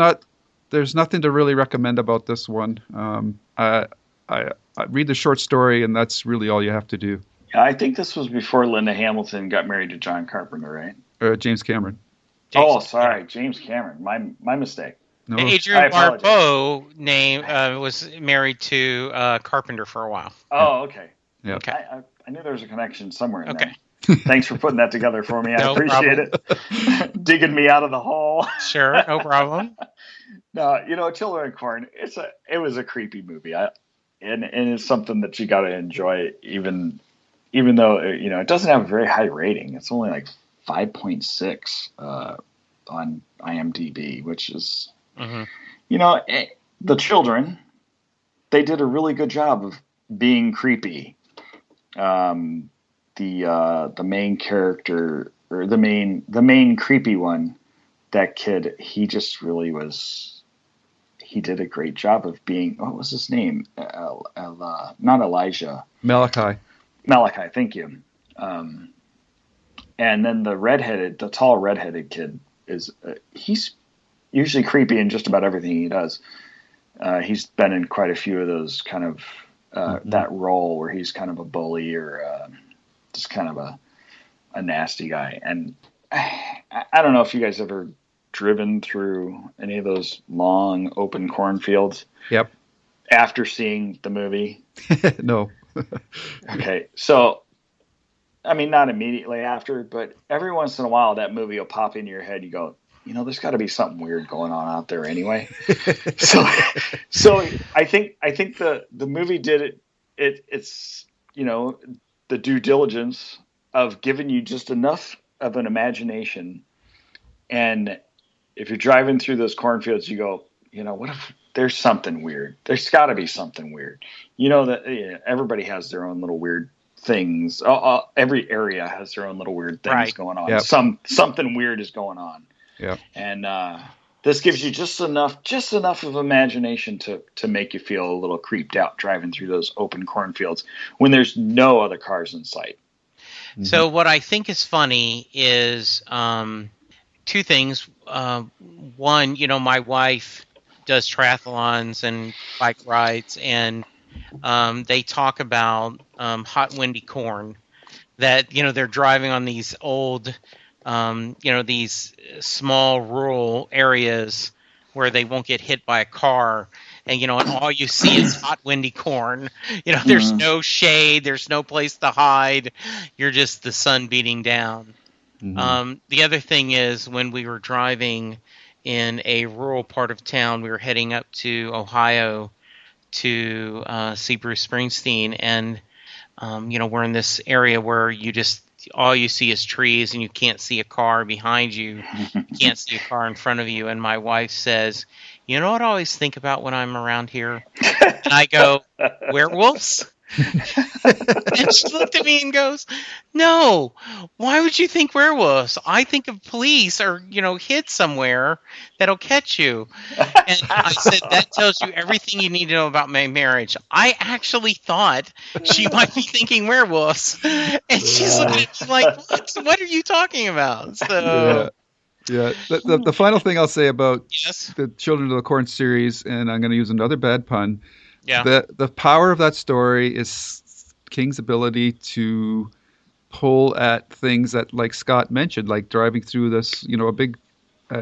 nothing to really recommend about this one. I read the short story, and that's really all you have to do. I think this was before Linda Hamilton got married to John Carpenter, right? James Cameron. James Cameron. My mistake. No. Adrian Barbeau was married to Carpenter for a while. Oh, okay. Yeah. Okay. I knew there was a connection somewhere in Okay. there. Thanks for putting that together for me. I No appreciate it. Digging me out of the hole. Sure, no problem. No, Children of the Corn, it was a creepy movie. And it's something that you got to enjoy, even though it doesn't have a very high rating. It's only like 5.6 on IMDb, which is, the children, they did a really good job of being creepy. the main character, or the main creepy one, that kid, he just really was. He did a great job of being. What was his name? Not Elijah. Malachi. Malachi. Thank you. And then the tall redheaded kid he's usually creepy in just about everything he does. He's been in quite a few of those kind of that role where he's kind of a bully or just kind of a nasty guy. And I don't know if you guys ever driven through any of those long open cornfields. Yep. After seeing the movie. No. Okay, so I mean, not immediately after, but every once in a while that movie will pop into your head. You go, there's got to be something weird going on out there anyway. so I think the movie did it. It's the due diligence of giving you just enough of an imagination, and if you're driving through those cornfields, you go, what if there's something weird? There's got to be something weird. That everybody has their own little weird things. Every area has their own little weird things going on. Yep. Something weird is going on. Yeah. And this gives you just enough of imagination to make you feel a little creeped out driving through those open cornfields when there's no other cars in sight. Mm-hmm. So what I think is funny is two things. One, my wife does triathlons and bike rides, and they talk about hot, windy corn. That they're driving on these old, these small rural areas where they won't get hit by a car, and all you see is hot, windy corn. There's no shade, there's no place to hide. You're just the sun beating down. Mm-hmm. The other thing is when we were driving in a rural part of town, we were heading up to Ohio to see Bruce Springsteen, and we're in this area where all you see is trees, and you can't see a car behind you, you can't see a car in front of you. And my wife says, "You know what I always think about when I'm around here?" And I go, "Werewolves?" And she looked at me and goes, "No, why would you think werewolves? I think of police or, hid somewhere that'll catch you." And I said, "That tells you everything you need to know about my marriage." I actually thought she might be thinking werewolves. And she's looking at me like, what are you talking about? So... Yeah. The final thing I'll say about Yes. the Children of the Corn series, and I'm going to use another bad pun. Yeah. The power of that story is King's ability to pull at things that, like Scott mentioned, like driving through this, a big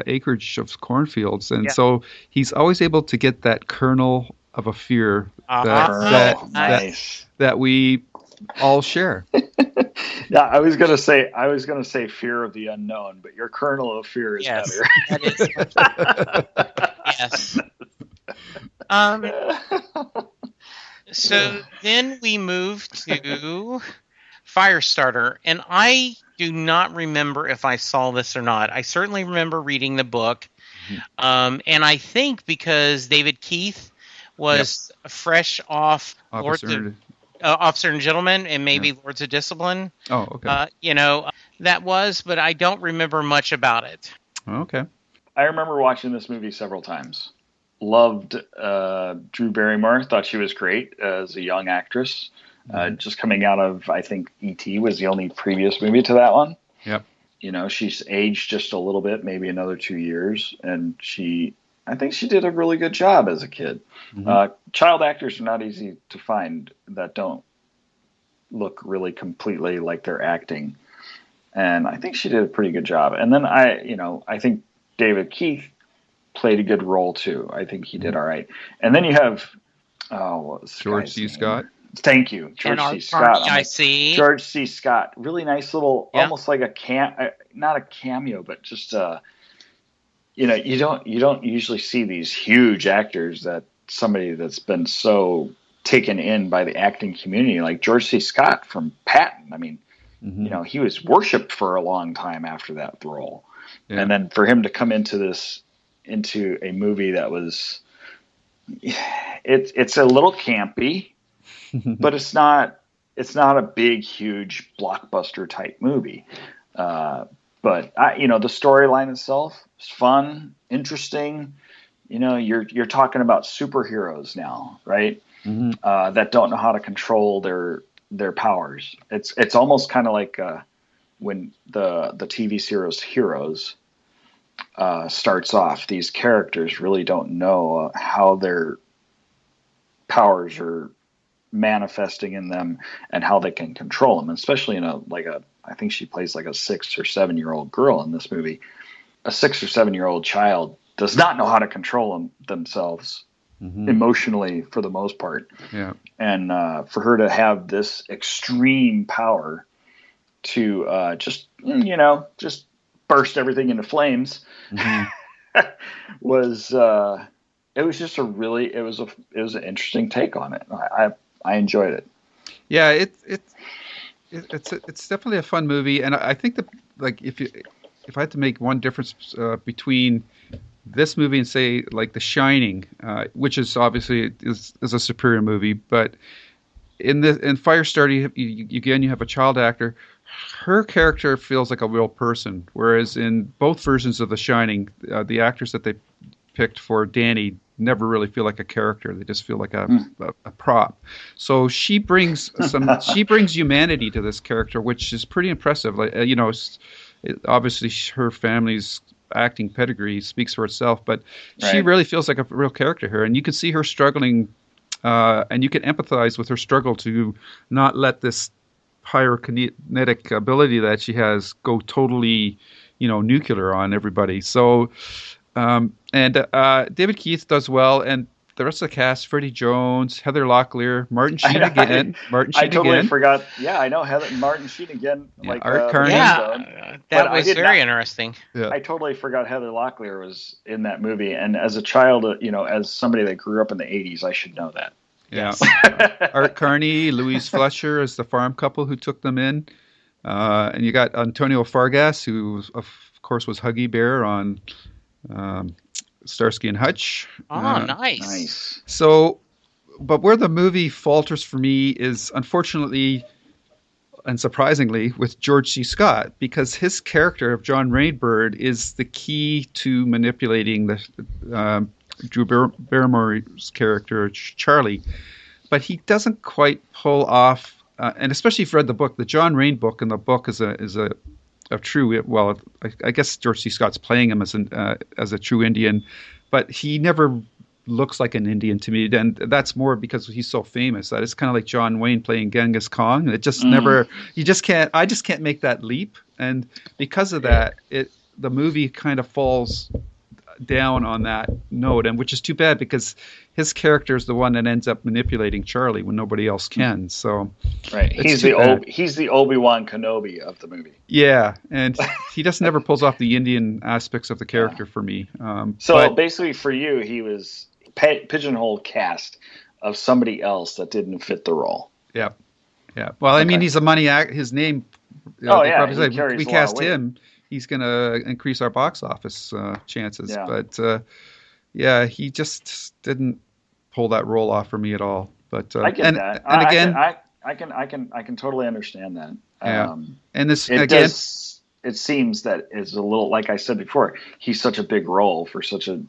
acreage of cornfields. And so he's always able to get that kernel of a fear that we all share. Yeah, I was gonna say fear of the unknown, but your kernel of fear is better. That is yes. So then we moved to Firestarter, and I do not remember if I saw this or not. I certainly remember reading the book, and I think because David Keith was fresh off Officer and Gentleman, and maybe Lords of Discipline. Oh, okay. That was, but I don't remember much about it. Okay. I remember watching this movie several times. Loved Drew Barrymore. Thought she was great as a young actress. Just coming out of, I think, E.T. was the only previous movie to that one. Yep. She's aged just a little bit, maybe another 2 years, and I think she did a really good job as a kid. Mm-hmm. Child actors are not easy to find that don't look really completely like they're acting. And I think she did a pretty good job. And then I think David Keith played a good role too. I think he did all right. And then you have, what was George C. Scott. Thank you. George C. Scott. George C. Scott. Really nice little, almost like not a cameo, but just you don't usually see these huge actors, that somebody that's been so taken in by the acting community, like George C. Scott from Patton. I mean, he was worshipped for a long time after that role. Yeah. And then for him to come into a movie that was, it's a little campy, but it's not it's not a big, huge blockbuster type movie. But the storyline itself is fun, interesting. You're talking about superheroes now, right? Mm-hmm. That don't know how to control their powers. It's almost kind of like when the TV series Heroes starts off. These characters really don't know how their powers are manifesting in them and how they can control them, especially I think she plays like a 6 or 7 year old girl in this movie. A 6 or 7 year old child does not know how to control themselves emotionally for the most part. Yeah. And for her to have this extreme power to just burst everything into flames was it was just it was an interesting take on it. I enjoyed it. Yeah, it's definitely a fun movie, and I think that if I had to make one difference between this movie and say like The Shining, which is obviously is a superior movie, but in Firestarter, you have a child actor. Her character feels like a real person, whereas in both versions of The Shining, the actors that they picked for Danny never really feel like a character. They just feel like a prop. So she brings humanity to this character, which is pretty impressive. Like obviously her family's acting pedigree speaks for itself, but she really feels like a real character here, and you can see her struggling, and you can empathize with her struggle to not let this pyrokinetic ability that she has go totally, nuclear on everybody. So. And David Keith does well, and the rest of the cast: Freddie Jones, Heather Locklear, Martin Sheen again. I totally forgot. Yeah, I know Martin Sheen again. Yeah, Art Carney. That was very interesting. Yeah. I totally forgot Heather Locklear was in that movie, and as a child, as somebody that grew up in the 80s, I should know that. Yeah, Art Carney, Louise Fletcher as the farm couple who took them in, and you got Antonio Fargas, who of course was Huggy Bear on. Starsky and Hutch. Oh, nice. So, but where the movie falters for me is unfortunately and surprisingly with George C. Scott, because his character of John Rainbird is the key to manipulating the Drew Barrymore's character Charlie, but he doesn't quite pull off. And especially if you read the book, the John Rain book, and the book is a true, well, I guess George C. Scott's playing him as a true Indian, but he never looks like an Indian to me, and that's more because he's so famous that it's kind of like John Wayne playing Genghis Khan. It just I just can't make that leap, and because of that, the movie kind of falls down on that note, and which is too bad because his character is the one that ends up manipulating Charlie when nobody else can. So he's the Obi-Wan Kenobi of the movie. Yeah, and he just never pulls off the Indian aspects of the character for me. So basically, for you, he was pigeonholed cast of somebody else that didn't fit the role. Yeah. Well, I mean, he's a money act. His name. We cast him. He's going to increase our box office chances. Yeah. But he just didn't pull that role off for me at all. But I get that. And again, I can totally understand that. Yeah. And this it seems that it's a little, like I said before, he's such a big role for such a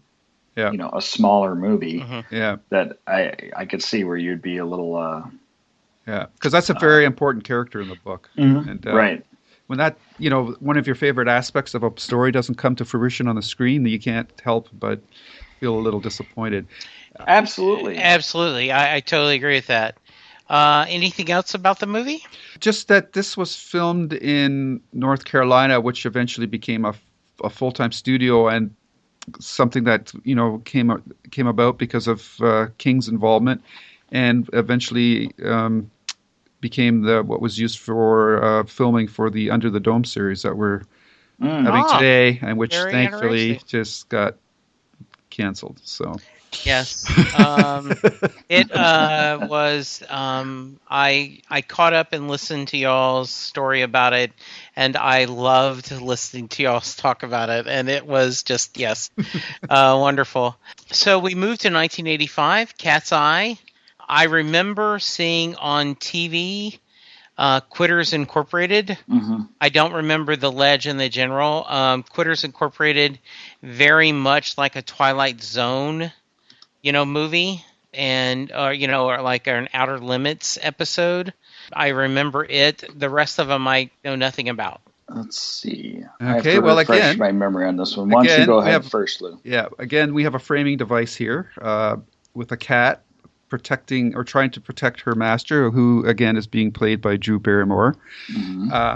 a smaller movie. Mm-hmm. Yeah. That I could see where you'd be a little because that's a very important character in the book. Mm-hmm. And, right. When that, one of your favorite aspects of a story doesn't come to fruition on the screen, you can't help but feel a little disappointed. Absolutely. I totally agree with that. Anything else about the movie? Just that this was filmed in North Carolina, which eventually became a full-time studio, and something that came about because of King's involvement, and eventually became what was used for filming for the Under the Dome series that we're having today, and which thankfully just got canceled. So yes, it was. I caught up and listened to y'all's story about it, and I loved listening to y'all's talk about it, and it was just wonderful. So we moved to 1985, Cat's Eye. I remember seeing on TV Quitters Incorporated. Mm-hmm. I don't remember the Ledge and the General. Quitters Incorporated, very much like a Twilight Zone, movie, and or like an Outer Limits episode. I remember it. The rest of them I know nothing about. Let's see. Okay, I have to refresh again, my memory on this one. Why don't you go ahead first, Lou? Yeah, again, we have a framing device here with a cat protecting or trying to protect her master, who again is being played by Drew Barrymore,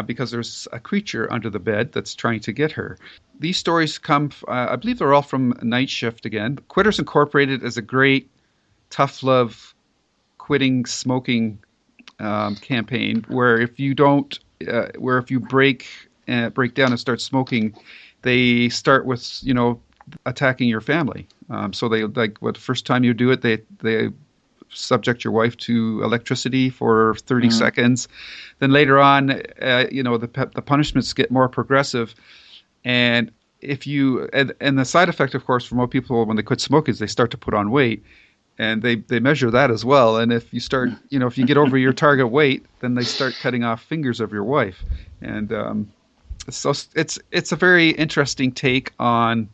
because there's a creature under the bed that's trying to get her. These stories come, I believe they're all from Night Shift again. Quitters Incorporated is a great tough love quitting smoking campaign where if you break down and start smoking, they start with attacking your family. So they first time you do it, they subject your wife to electricity for 30 seconds. Then later on, the punishments get more progressive. And and the side effect, of course, for most people when they quit smoking is they start to put on weight. And they measure that as well. And if you start, if you get over your target weight, then they start cutting off fingers of your wife. And so it's a very interesting take on,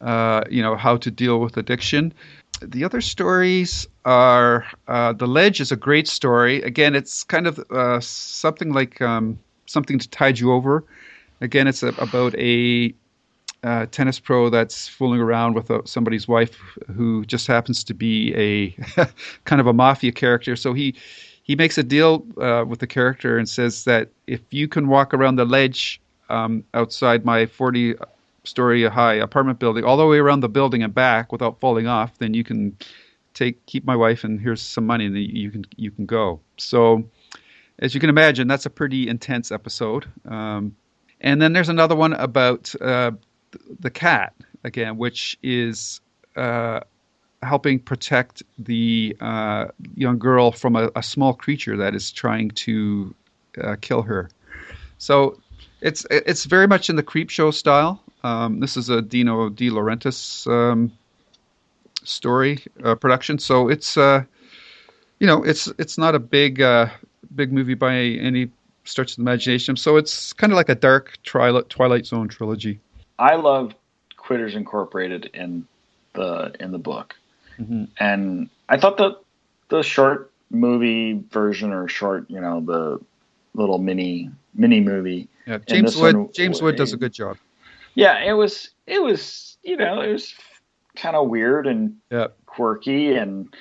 how to deal with addiction. The other stories are The Ledge is a great story. Again, it's kind of something like Something to Tide You Over. Again, it's about a tennis pro that's fooling around with somebody's wife who just happens to be a kind of a mafia character. So he makes a deal with the character and says that if you can walk around the ledge outside my 40-story high apartment building, all the way around the building and back without falling off, then you can keep my wife and here's some money and you can go. So as you can imagine, that's a pretty intense episode. And then there's another one about the cat, again, which is helping protect the young girl from a small creature that is trying to kill her. So it's very much in the Creepshow style. This is a Dino De Laurentiis story production. So it's it's not a big movie by any stretch of the imagination. So it's kind of like a dark Twilight Zone trilogy. I loved Quitters Incorporated in the book, and I thought the short movie version or short, the little mini movie. Yeah, James Wood does a good job. Yeah, it was kind of weird and quirky and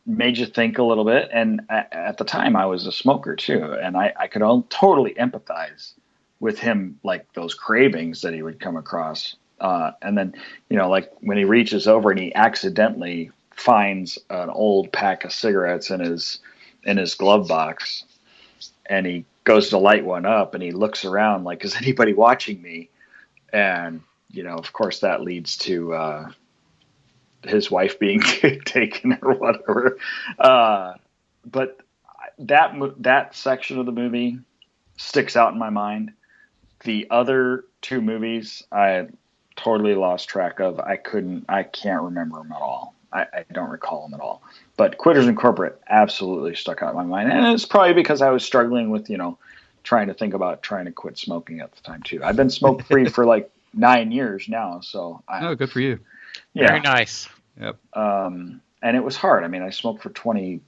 made you think a little bit. And at the time, I was a smoker too, and I could totally empathize with him, like those cravings that he would come across. And then, like when he reaches over and he accidentally finds an old pack of cigarettes in his glove box, and he goes to light one up and he looks around like, is anybody watching me? And, of course that leads to his wife being taken or whatever. But that section of the movie sticks out in my mind. The other two movies I totally lost track of. I can't remember them at all. I don't recall them at all. But Quitters Incorporated absolutely stuck out in my mind. And it's probably because I was struggling with, trying to think about trying to quit smoking at the time too. I've been smoke free for like 9 years now. So good for you. Yeah. Very nice. Yep. And it was hard. I mean, I smoked for a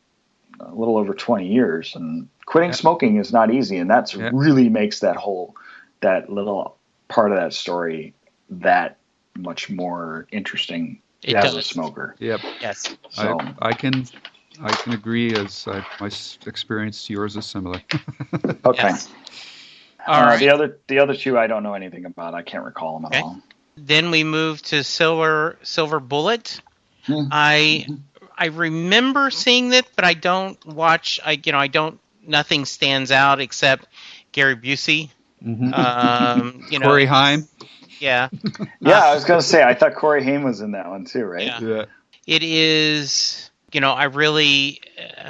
little over 20 years, and quitting smoking is not easy. And that's really makes that little part of that story that much more interesting as a smoker. Yep. Yes. So I can agree, as my experience to yours is similar. Okay. Yes. All right. The other two I don't know anything about. I can't recall them at all. Then we move to Silver Bullet. I remember seeing it, but I don't watch. Nothing stands out except Gary Busey. Corey Haim. Yeah. I was going to say, I thought Corey Haim was in that one too, right? Yeah. It is, I really,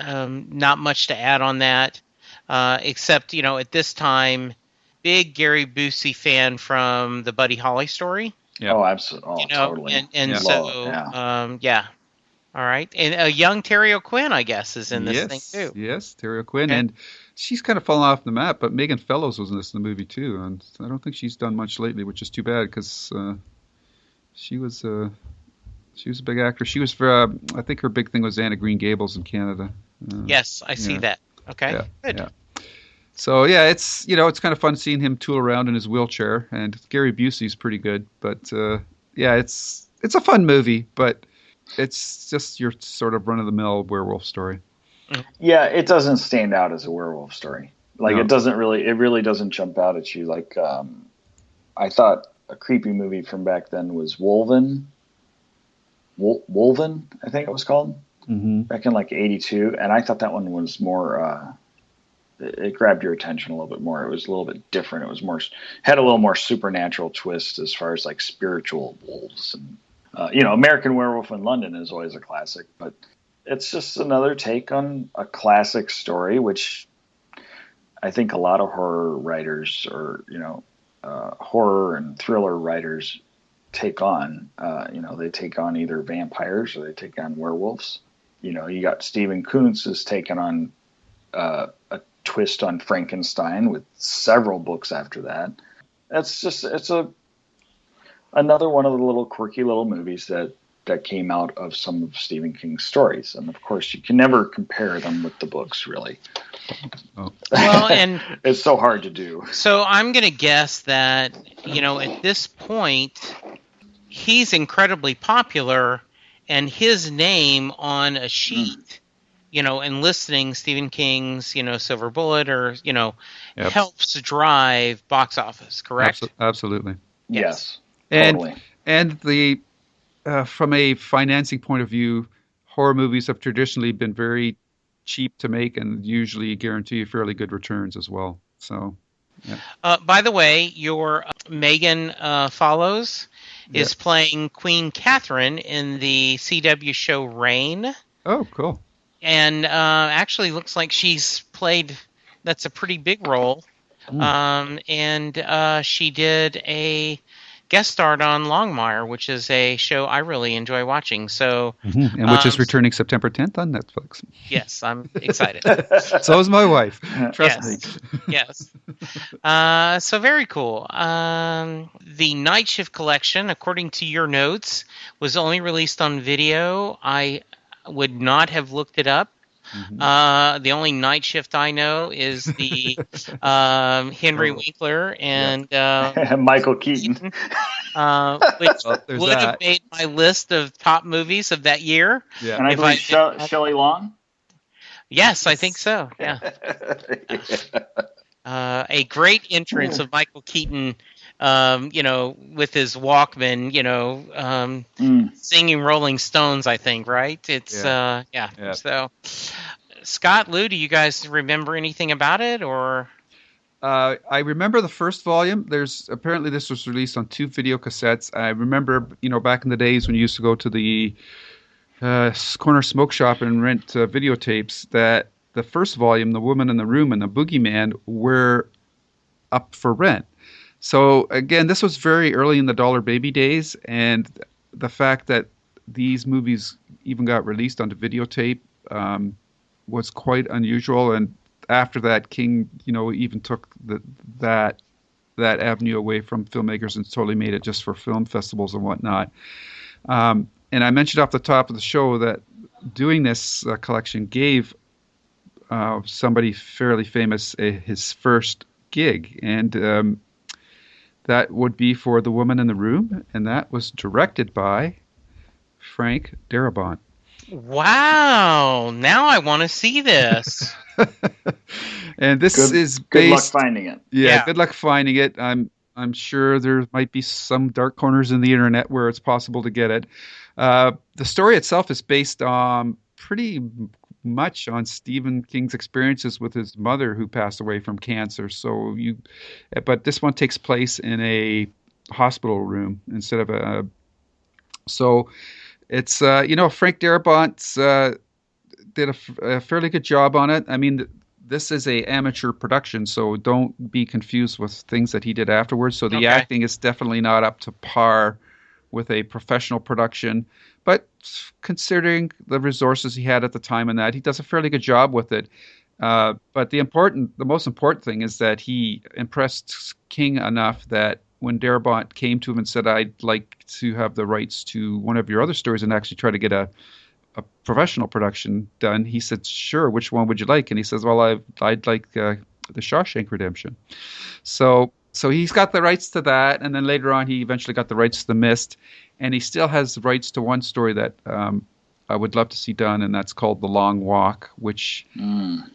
not much to add on that, except, at this time, big Gary Busey fan from the Buddy Holly story. Yeah. Oh, absolutely. Totally. And so, All right. And a young Terry O'Quinn, I guess, is in this thing too. Yes, Terry O'Quinn. And she's kind of fallen off the map, but Megan Fellows was in this in the movie too, and I don't think she's done much lately, which is too bad because she was a big actress. She was for I think her big thing was Anne of Green Gables in Canada. Yes, I see that. Okay, good. Yeah. So yeah, it's it's kind of fun seeing him tool around in his wheelchair, and Gary Busey's pretty good. But yeah, it's a fun movie, but it's just your sort of run-of-the-mill werewolf story. Yeah, it doesn't stand out as a werewolf story. Like No. it really doesn't jump out at you. Like I thought a creepy movie from back then was Wolven, I think it was called, back in like '82, and I thought that one was more. It grabbed your attention a little bit more. It was a little bit different. It was had a little more supernatural twist as far as like spiritual wolves and. American Werewolf in London is always a classic, but it's just another take on a classic story, which I think a lot of horror writers or, horror and thriller writers take on. They take on either vampires or they take on werewolves. You got Stephen Kuntz is taking on a twist on Frankenstein with several books after that. It's another one of the little quirky little movies that came out of some of Stephen King's stories. And of course, you can never compare them with the books, really. Oh. Well, and it's so hard to do. So I'm going to guess that, at this point, he's incredibly popular, and his name on a sheet, enlisting Stephen King's, Silver Bullet or, helps drive box office, correct? Absolutely. Yes. And the from a financing point of view, horror movies have traditionally been very cheap to make and usually guarantee fairly good returns as well. So, yeah. By the way, your Megan Follows is playing Queen Catherine in the CW show Reign. Oh, cool! And actually, looks like she's played. That's a pretty big role. And she did a guest starred on Longmire, which is a show I really enjoy watching. So, and which is returning September 10th on Netflix. Yes, I'm excited. So is my wife. Trust me. Yes. So very cool. The Night Shift collection, according to your notes, was only released on video. I would not have looked it up. The only Night Shift I know is the Henry Winkler and Michael Keaton, which would have made my list of top movies of that year. Yeah. And I believe Shelley Long. Yes, I think so. Yeah. A great entrance of Michael Keaton. With his Walkman, singing Rolling Stones, I think, right? It's, So, Scott, Lou, do you guys remember anything about it, or? I remember the first volume. Apparently this was released on 2 video cassettes. I remember, back in the days when you used to go to the corner smoke shop and rent videotapes, that the first volume, The Woman in the Room and The Boogeyman, were up for rent. So again, this was very early in the Dollar Baby days, and the fact that these movies even got released onto videotape was quite unusual. And after that, King, even took that avenue away from filmmakers and totally made it just for film festivals and whatnot. And I mentioned off the top of the show that doing this collection gave somebody fairly famous his first gig, and that would be for The Woman in the Room, and that was directed by Frank Darabont. Wow! Now I want to see this. And this is based. Good luck finding it. Yeah, good luck finding it. I'm sure there might be some dark corners in the internet where it's possible to get it. The story itself is based on pretty much on Stephen King's experiences with his mother, who passed away from cancer. But this one takes place in a hospital room instead of so it's Frank Darabont did a fairly good job on it. I mean, this is a amateur production, so don't be confused with things that he did afterwards. So the acting is definitely not up to par with a professional production. But considering the resources he had at the time and that, he does a fairly good job with it. But the most important thing is that he impressed King enough that when Darabont came to him and said, "I'd like to have the rights to one of your other stories and actually try to get a professional production done," he said, "Sure. Which one would you like?" And he says, "Well, I'd like the Shawshank Redemption." So he's got the rights to that, and then later on, he eventually got the rights to The Mist, and he still has the rights to one story that I would love to see done, and that's called The Long Walk, which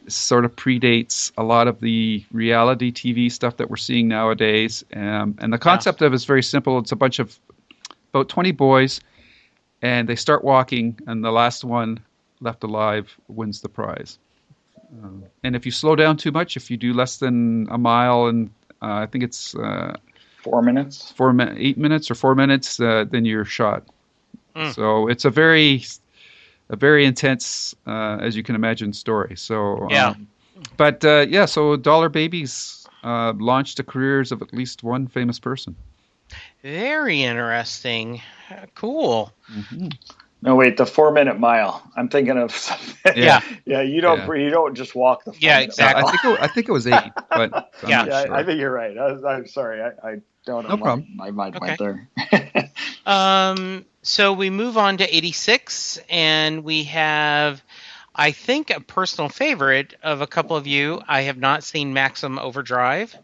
sort of predates a lot of the reality TV stuff that we're seeing nowadays. And the concept of it is very simple. It's a bunch of about 20 boys, and they start walking, and the last one left alive wins the prize. And if you slow down too much, if you do less than a mile, and I think it's 4 minutes, 8 minutes or 4 minutes, then you're shot. So it's a very intense, as you can imagine, story. So so Dollar Babies launched the careers of at least one famous person. Very interesting. Cool. Mm-hmm. No, wait, the 4 minute mile. I'm thinking of something. Yeah. You don't just walk the 4 minute exactly. mile. I think it was 8, but I'm not sure. I think you're right. I'm sorry. I don't know. No problem. My mind went there. So we move on to 86, and we have, I think, a personal favorite of a couple of you. I have not seen Maximum Overdrive,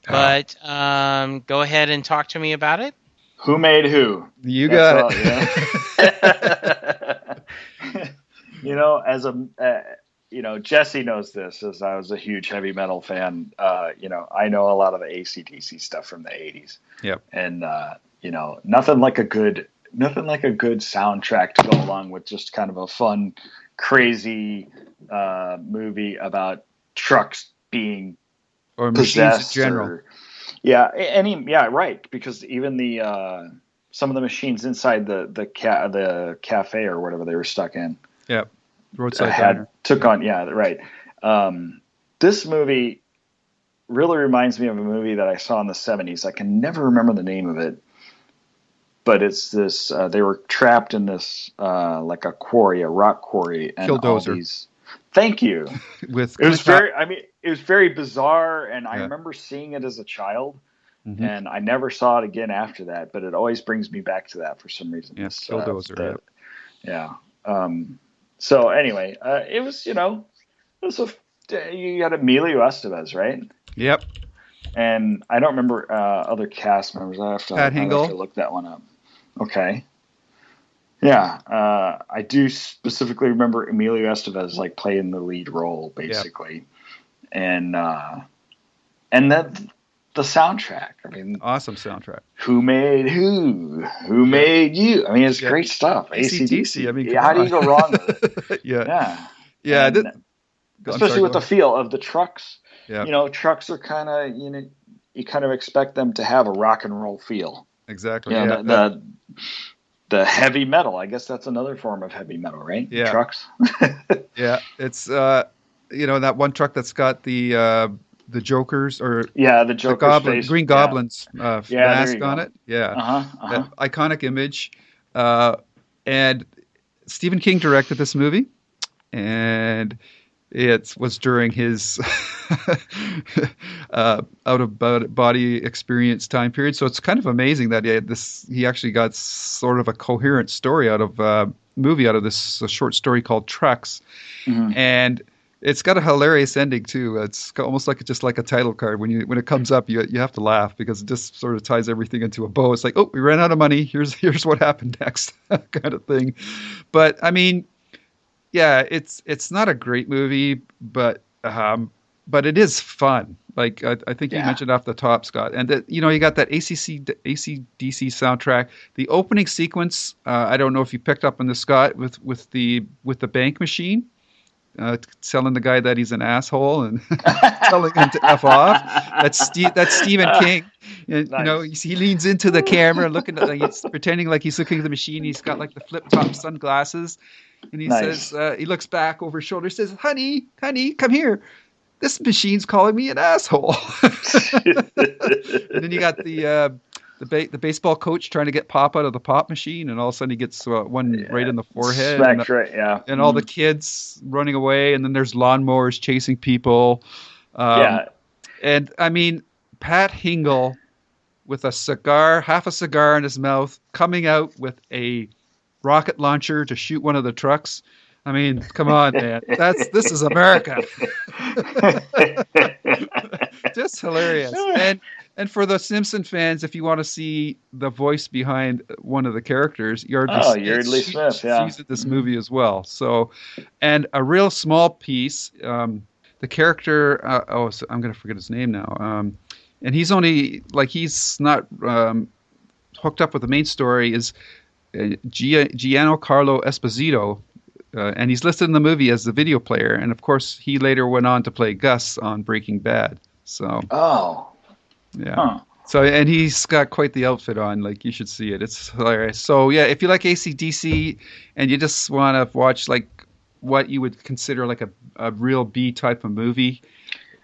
but go ahead and talk to me about it. Who made who? You got it. Jesse knows this, as I was a huge heavy metal fan. I know a lot of the AC/DC stuff from the 80s. Yep. And nothing like a good soundtrack to go along with just kind of a fun, crazy movie about trucks being or machines in general. Right. Because even the some of the machines inside the cafe or whatever they were stuck in. Yep. Roadside diner. Took on. Yeah. Right. This movie really reminds me of a movie that I saw in the 70s. I can never remember the name of it. But it's this. They were trapped in this like a rock quarry, and Killdozer. All these. Thank you. It was very bizarre, and I remember seeing it as a child, and I never saw it again after that. But it always brings me back to that for some reason. Yes, Killdozer. So anyway, it was you had Emilio Estevez, right? Yep. And I don't remember other cast members. I have to look that one up. Okay. Yeah, I do specifically remember Emilio Estevez playing the lead role, basically, and then the soundtrack. I mean, awesome soundtrack. Who made who? Who made you? I mean, it's great stuff. AC/DC. I mean, how do you go wrong with it? Yeah. Especially with the feel of the trucks. Yeah. Trucks are kind of you kind of expect them to have a rock and roll feel. Exactly. The heavy metal. I guess that's another form of heavy metal, right? Yeah. Trucks. Yeah, it's that one truck that's got the Jokers or the Joker's Green Goblin's mask on it. Yeah. That iconic image. And Stephen King directed this movie, and it was during his out-of-body experience time period. So it's kind of amazing that he actually got sort of a coherent story out of movie out of this short story called Trucks. Mm-hmm. And it's got a hilarious ending too. It's almost like a title card. When it comes up, you have to laugh because it just sort of ties everything into a bow. It's like, oh, we ran out of money. Here's what happened next, kind of thing. But I mean, yeah, it's not a great movie, but it is fun. Like I think you mentioned off the top, Scott, and that you got that AC/DC soundtrack. The opening sequence, I don't know if you picked up on this, Scott, with the bank machine, telling the guy that he's an asshole and telling him to F off. That's Stephen King. And, nice. He leans into the camera, he's pretending like he's looking at the machine. He's got like the flip top sunglasses. And he says, he looks back over his shoulder, says, honey, come here. This machine's calling me an asshole. And then you got the the baseball coach trying to get pop out of the pop machine, and all of a sudden he gets one right in the forehead. Smacked right, yeah. And all the kids running away, and then there's lawnmowers chasing people. And I mean, Pat Hingle with a cigar, half a cigar in his mouth, coming out with a rocket launcher to shoot one of the trucks. I mean, come on, man. This is America. Just hilarious. And for the Simpson fans, if you want to see the voice behind one of the characters, Yeardley Smith, yeah. She's in this movie as well. So, and a real small piece, the character, so I'm going to forget his name now. And he's not hooked up with the main story, is Giancarlo Esposito. And he's listed in the movie as the video player. And of course, he later went on to play Gus on Breaking Bad. So. Oh. Yeah. Huh. So, and he's got quite the outfit on. Like, you should see it. It's hilarious. So, yeah, if you like AC/DC and you just want to watch, like, what you would consider like a real B type of movie,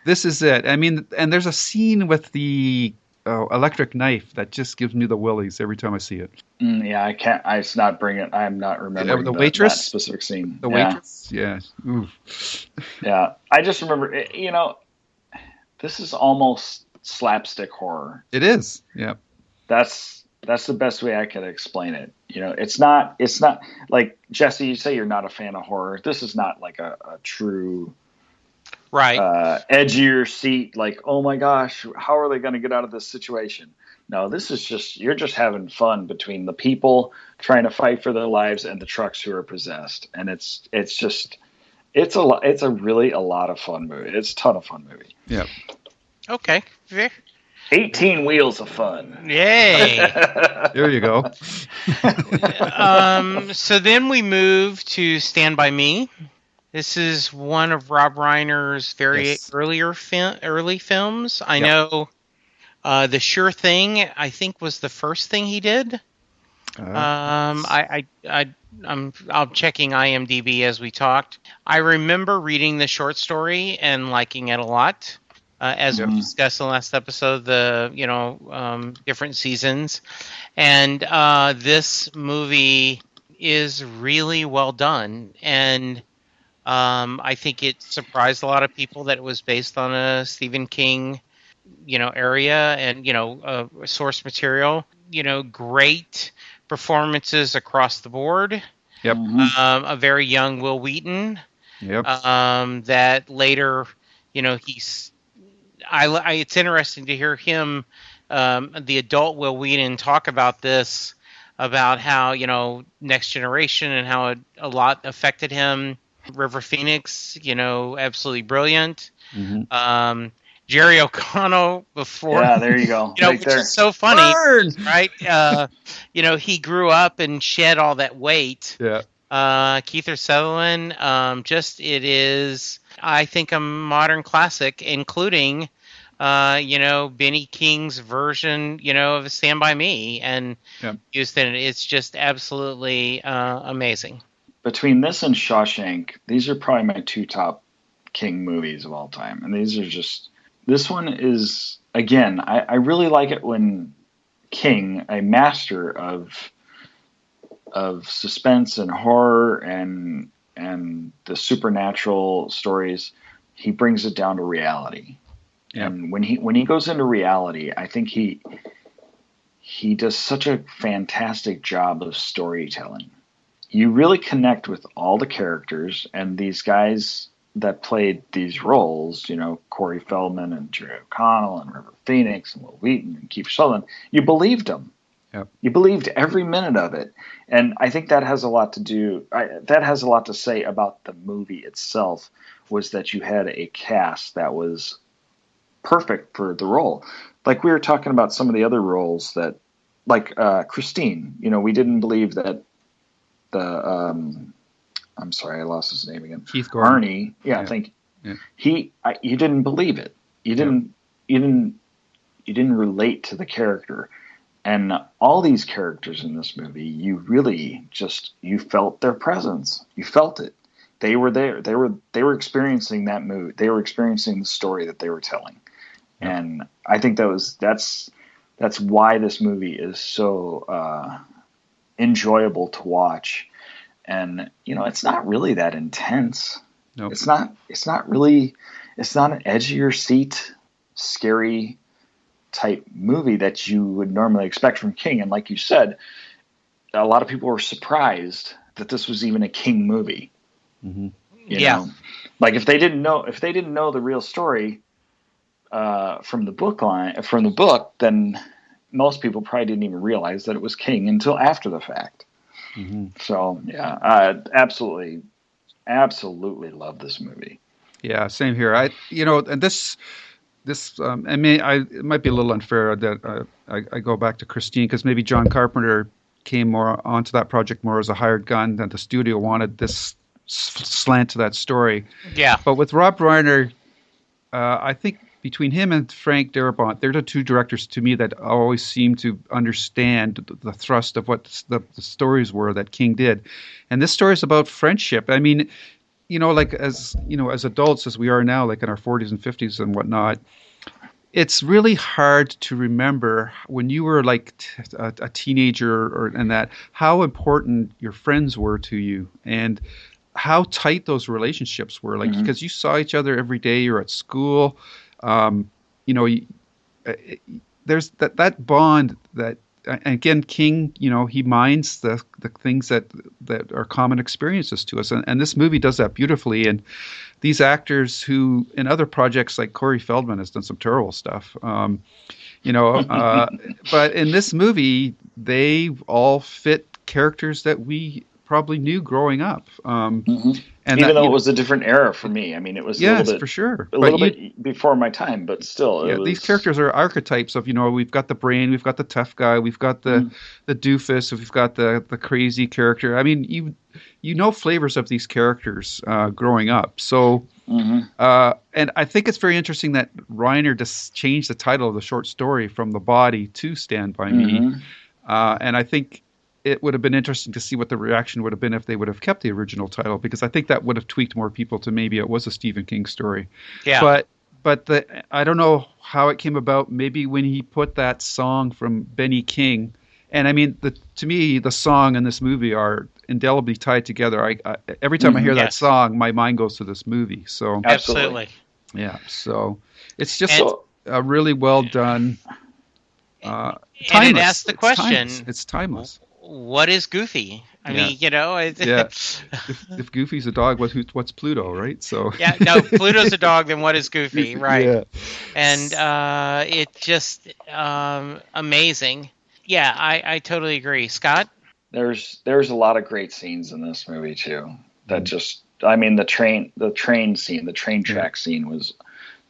this is it. I mean, and there's a scene with the electric knife that just gives me the willies every time I see it. Yeah, I can't. I'm not remembering the waitress, that specific scene. The waitress, yeah. Oof. Yeah, I just remember. This is almost slapstick horror. It is. Yeah. That's the best way I could explain it. It's not like, Jesse, you say you're not a fan of horror. This is not like a true edge of your seat, like, oh my gosh, how are they going to get out of this situation? No, this is just, you're just having fun between the people trying to fight for their lives and the trucks who are possessed. And it's really a lot of fun movie. It's a ton of fun movie. Yeah. Okay. 18 wheels of fun. Yay. There you go. So then we move to Stand By Me. This is one of Rob Reiner's early films. I know The Sure Thing, I think, was the first thing he did. I'm checking IMDb as we talked. I remember reading the short story and liking it a lot. As we discussed in the last episode, the different seasons, and this movie is really well done, and I think it surprised a lot of people that it was based on a Stephen King, area and source material. Great performances across the board. Yep. A very young Will Wheaton. Yep. That later, he's. It's interesting to hear him, the adult Will Wheaton, talk about this, about how, Next Generation and how a lot affected him. River Phoenix, absolutely brilliant. Mm-hmm. Jerry O'Connell before. Yeah, there you go. Which is so funny, right? He grew up and shed all that weight. Yeah. Kiefer Sutherland, it is, I think, a modern classic, including, Benny King's version, of Stand By Me, and used in it. It's just absolutely amazing. Between this and Shawshank, these are probably my two top King movies of all time. And this one is, again, I really like it when King, a master of suspense and horror and the supernatural stories, he brings it down to reality. Yeah. And when he goes into reality, I think he does such a fantastic job of storytelling. You really connect with all the characters, and these guys that played these roles, Corey Feldman and Jerry O'Connell and River Phoenix and Will Wheaton and Kiefer Sutherland, you believed them. Yep. You believed every minute of it. And I think that has a lot to say about the movie itself, was that you had a cast that was perfect for the role. Like we were talking about some of the other roles that, like Christine, we didn't believe that I'm sorry, I lost his name again. Keith Gordon. Arnie. Yeah, I think yeah. You didn't believe it. You didn't relate to the character. And all these characters in this movie, you really you felt their presence. You felt it. They were there. They were experiencing that movie. They were experiencing the story that they were telling. And I think that's that's why this movie is so enjoyable to watch. And it's not really that intense. Nope. It's not an edge of your seat, scary type movie that you would normally expect from King. And like you said, a lot of people were surprised that this was even a King movie. Mm-hmm. You know? Like if they didn't know the real story from the book, then most people probably didn't even realize that it was King until after the fact. Mm-hmm. So I absolutely love this movie. Yeah, same here. And this it might be a little unfair that I go back to Christine, because maybe John Carpenter came more onto that project more as a hired gun, and the studio wanted this slant to that story. Yeah. But with Rob Reiner, I think between him and Frank Darabont, they're the two directors to me that always seem to understand the thrust of what the stories were that King did. And this story is about friendship. I mean, like as adults as we are now, like in our 40s and 50s and whatnot, it's really hard to remember when you were like a teenager and that how important your friends were to you and how tight those relationships were. Like, because you saw each other every day, you're at school. There's that bond that, and again, King, he minds the things that are common experiences to us. And this movie does that beautifully. And these actors who, in other projects like Corey Feldman has done some terrible stuff, but in this movie, they all fit characters that we probably knew growing up. And even though it was a different era for me, I mean, it was a little bit, for sure, a little bit before my time, but still, these characters are archetypes of, we've got the brain, we've got the tough guy, we've got the doofus, we've got the crazy character. I mean, flavors of these characters growing up. So, and I think it's very interesting that Reiner just changed the title of the short story from The Body to Stand By Me, and I think it would have been interesting to see what the reaction would have been if they would have kept the original title, because I think that would have tweaked more people to maybe it was a Stephen King story. Yeah. But I don't know how it came about. Maybe when he put that song from Benny King, and I mean, to me, the song and this movie are indelibly tied together. I every time I hear that song, my mind goes to this movie. So absolutely. Yeah. So it's just a really well done. And it asks the question. It's timeless. What is Goofy? I mean, If Goofy's a dog, what's Pluto, right? So if Pluto's a dog, then what is Goofy, right? Yeah. And it just amazing. Yeah, I totally agree. Scott? There's a lot of great scenes in this movie too. That the train scene, the train track scene was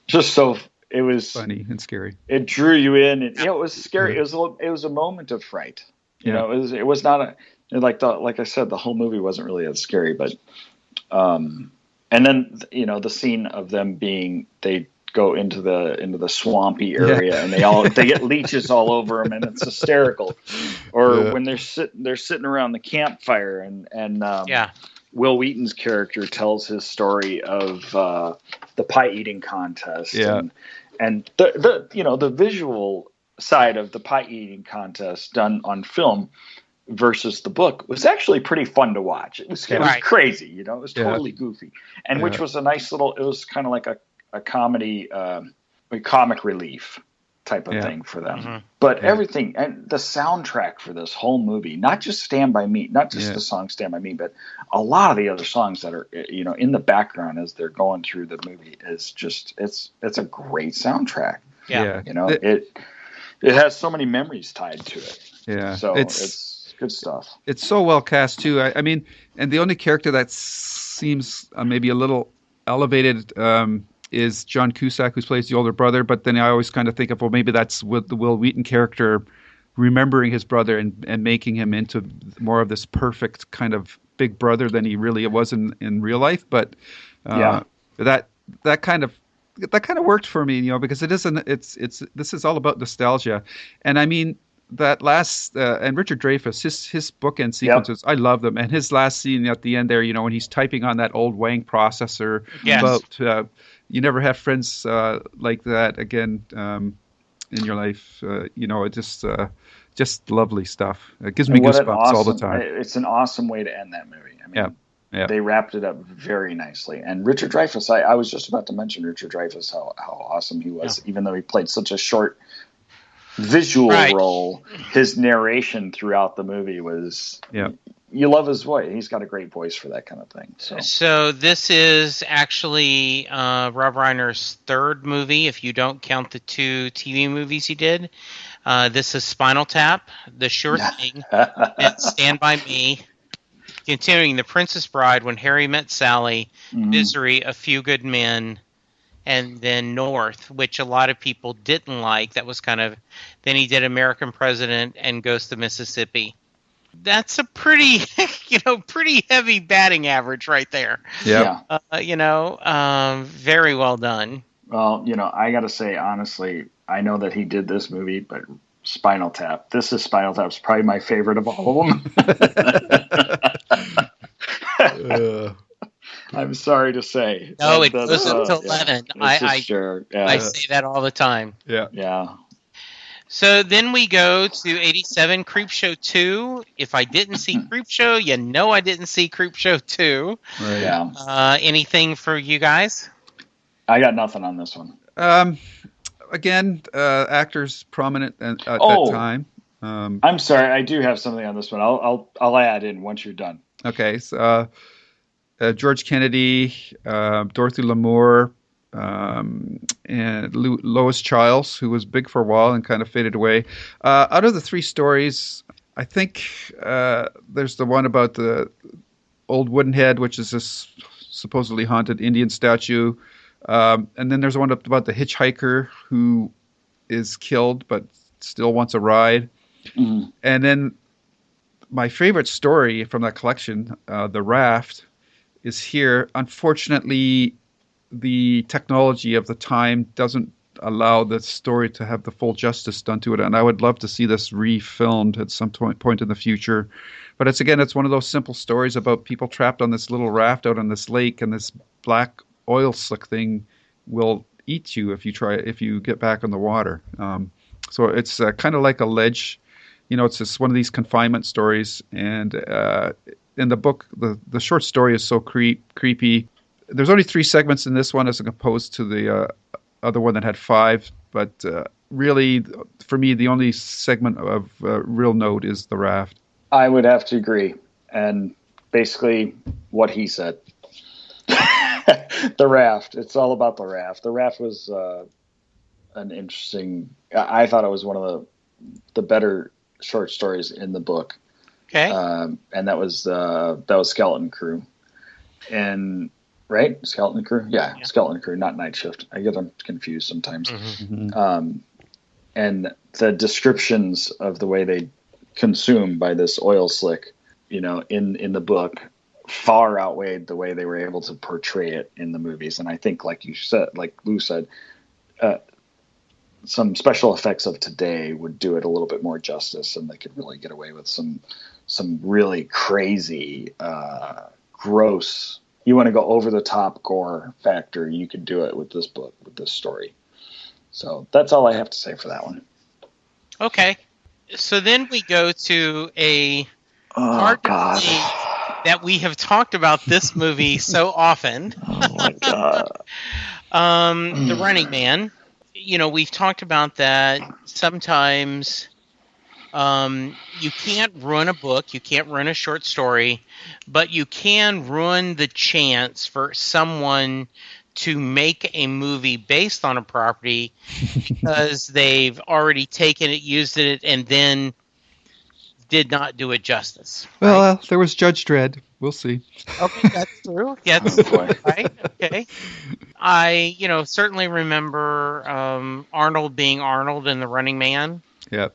just so. It was funny and scary. It drew you in. It was scary. It was a moment of fright. It was not like I said, the whole movie wasn't really that scary, but and then the scene of them they go into the swampy area and they get leeches all over them and it's hysterical. Or when they're sitting around the campfire and Will Wheaton's character tells his story of the pie eating contest and the visual side of the pie eating contest done on film versus the book was actually pretty fun to watch. It was crazy, it was totally goofy, and which was a nice little. It was kind of like a comedy, a comic relief type of thing for them. But everything and the soundtrack for this whole movie, not just Stand By Me, not just the song Stand By Me, but a lot of the other songs that are in the background as they're going through the movie is just it's a great soundtrack. It has so many memories tied to it. Yeah. So it's good stuff. It's so well cast too. I mean, and the only character that seems maybe a little elevated is John Cusack, who plays the older brother. But then I always kind of think of, well, maybe that's with the Will Wheaton character remembering his brother and making him into more of this perfect kind of big brother than he really was in real life. But that kind of worked for me, because this is all about nostalgia. And I mean, that last, and Richard Dreyfuss, his bookend sequences, I love them. And his last scene at the end there, when he's typing on that old Wang processor about, you never have friends like that again. in your life. It just lovely stuff. It gives me goosebumps all the time. It's an awesome way to end that movie. I mean, yeah. They wrapped it up very nicely. And Richard Dreyfuss, I was just about to mention Richard Dreyfuss, how awesome he was, even though he played such a short visual role. His narration throughout the movie was, you love his voice. He's got a great voice for that kind of thing. So this is actually Rob Reiner's third movie, if you don't count the 2 TV movies he did. This is Spinal Tap, The Sure Thing, and Stand By Me. Continuing The Princess Bride, When Harry Met Sally, Misery, A Few Good Men, and then North, which a lot of people didn't like. That was kind of... Then he did American President and Ghost of Mississippi. That's a pretty, pretty heavy batting average right there. Yeah. Very well done. Well, I got to say, honestly, I know that he did this movie, but Spinal Tap. This is Spinal Tap's probably my favorite of all of them. I'm sorry to say. No, it goes up to 11. I say that all the time. Yeah. So then we go to 87, Creepshow 2. If I didn't see Creepshow, I didn't see Creepshow 2. Right. Yeah. Anything for you guys? I got nothing on this one. Again, actors prominent at that time. I'm sorry, I do have something on this one. I'll add in once you're done. Okay, so George Kennedy, Dorothy Lamour, and Lois Chiles, who was big for a while and kind of faded away. Out of the 3 stories, I think there's the one about the old wooden head, which is this supposedly haunted Indian statue. And then there's one about the hitchhiker who is killed but still wants a ride. Mm-hmm. And then my favorite story from that collection, The Raft, is here. Unfortunately, the technology of the time doesn't allow the story to have the full justice done to it. And I would love to see this refilmed at some point in the future. But it's one of those simple stories about people trapped on this little raft out on this lake, and this black oil slick thing will eat you if you get back on the water. So it's kind of like a ledge. It's just one of these confinement stories. And in the book, the short story is so creepy. There's only 3 segments in this one as opposed to the other one that had 5. But really, for me, the only segment of real note is the raft. I would have to agree. And basically what he said. The raft. It's all about the raft. The raft was an interesting... I thought it was one of the better short stories in the book. Okay. And that was Skeleton Crew. And... Right? Skeleton Crew? Yeah, Skeleton Crew, not Night Shift. I get them confused sometimes. Mm-hmm. And the descriptions of the way they consume by this oil slick, in the book, far outweighed the way they were able to portray it in the movies. And I think, like Lou said, some special effects of today would do it a little bit more justice, and they could really get away with some really crazy, gross. You want to go over the top gore factor, you could do it with this book, with this story. So that's all I have to say for that one. Okay. So then we go to a hard to believe that we have talked about this movie so often. Oh my God. The Running Man. We've talked about that. Sometimes you can't ruin a book, you can't ruin a short story, but you can ruin the chance for someone to make a movie based on a property because they've already taken it, used it, and then did not do it justice. Right? Well, there was Judge Dredd. We'll see. Okay, that's true. Yes, right. Okay. I, certainly remember Arnold being Arnold in The Running Man. Yep.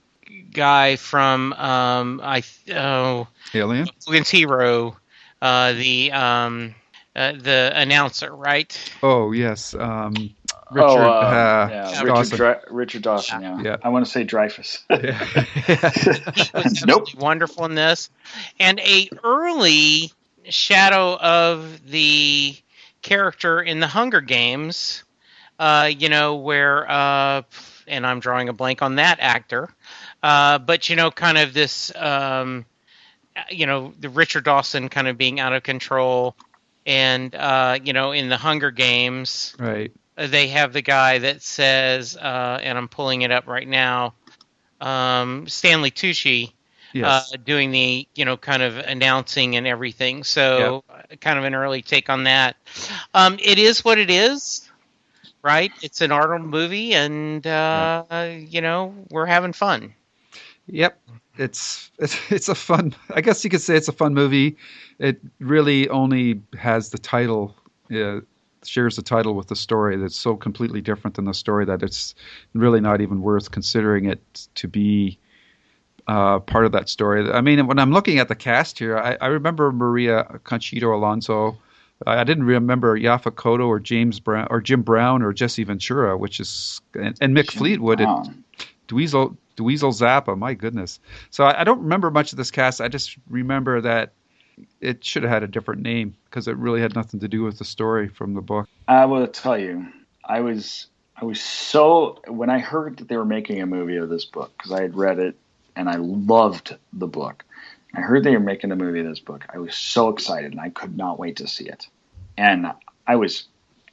Guy from Alien. Logan's Hero, the announcer, right? Oh yes, Richard Dawson. Dawson. Yeah. I want to say Dreyfuss. He was absolutely wonderful in this, and a early shadow of the character in the Hunger Games. Where and I'm drawing a blank on that actor. But kind of this, the Richard Dawson kind of being out of control, and in the Hunger Games, Right. They have the guy that says, and I'm pulling it up right now, Stanley Tucci. Yes. Doing the, kind of announcing and everything. So kind of an early take on that. It is what it is, right? It's an Arnold movie, and, we're having fun. Yep. It's a fun, I guess you could say it's a fun movie. It really only has the title, shares the title with the story that's so completely different than the story that it's really not even worth considering it to be part of that story. I mean, when I'm looking at the cast here, I remember Maria Conchita Alonso. I didn't remember Yaphet Kotto or James Brown or Jim Brown or Jesse Ventura, which is and Mick Fleetwood and Dweezil Zappa. My goodness. So I don't remember much of this cast. I just remember that it should have had a different name because it really had nothing to do with the story from the book. I will tell you, I was so, when I heard that they were making a movie of this book, because I had read it and I loved the book. I heard they were making a movie of this book. I was so excited, and I could not wait to see it. And I was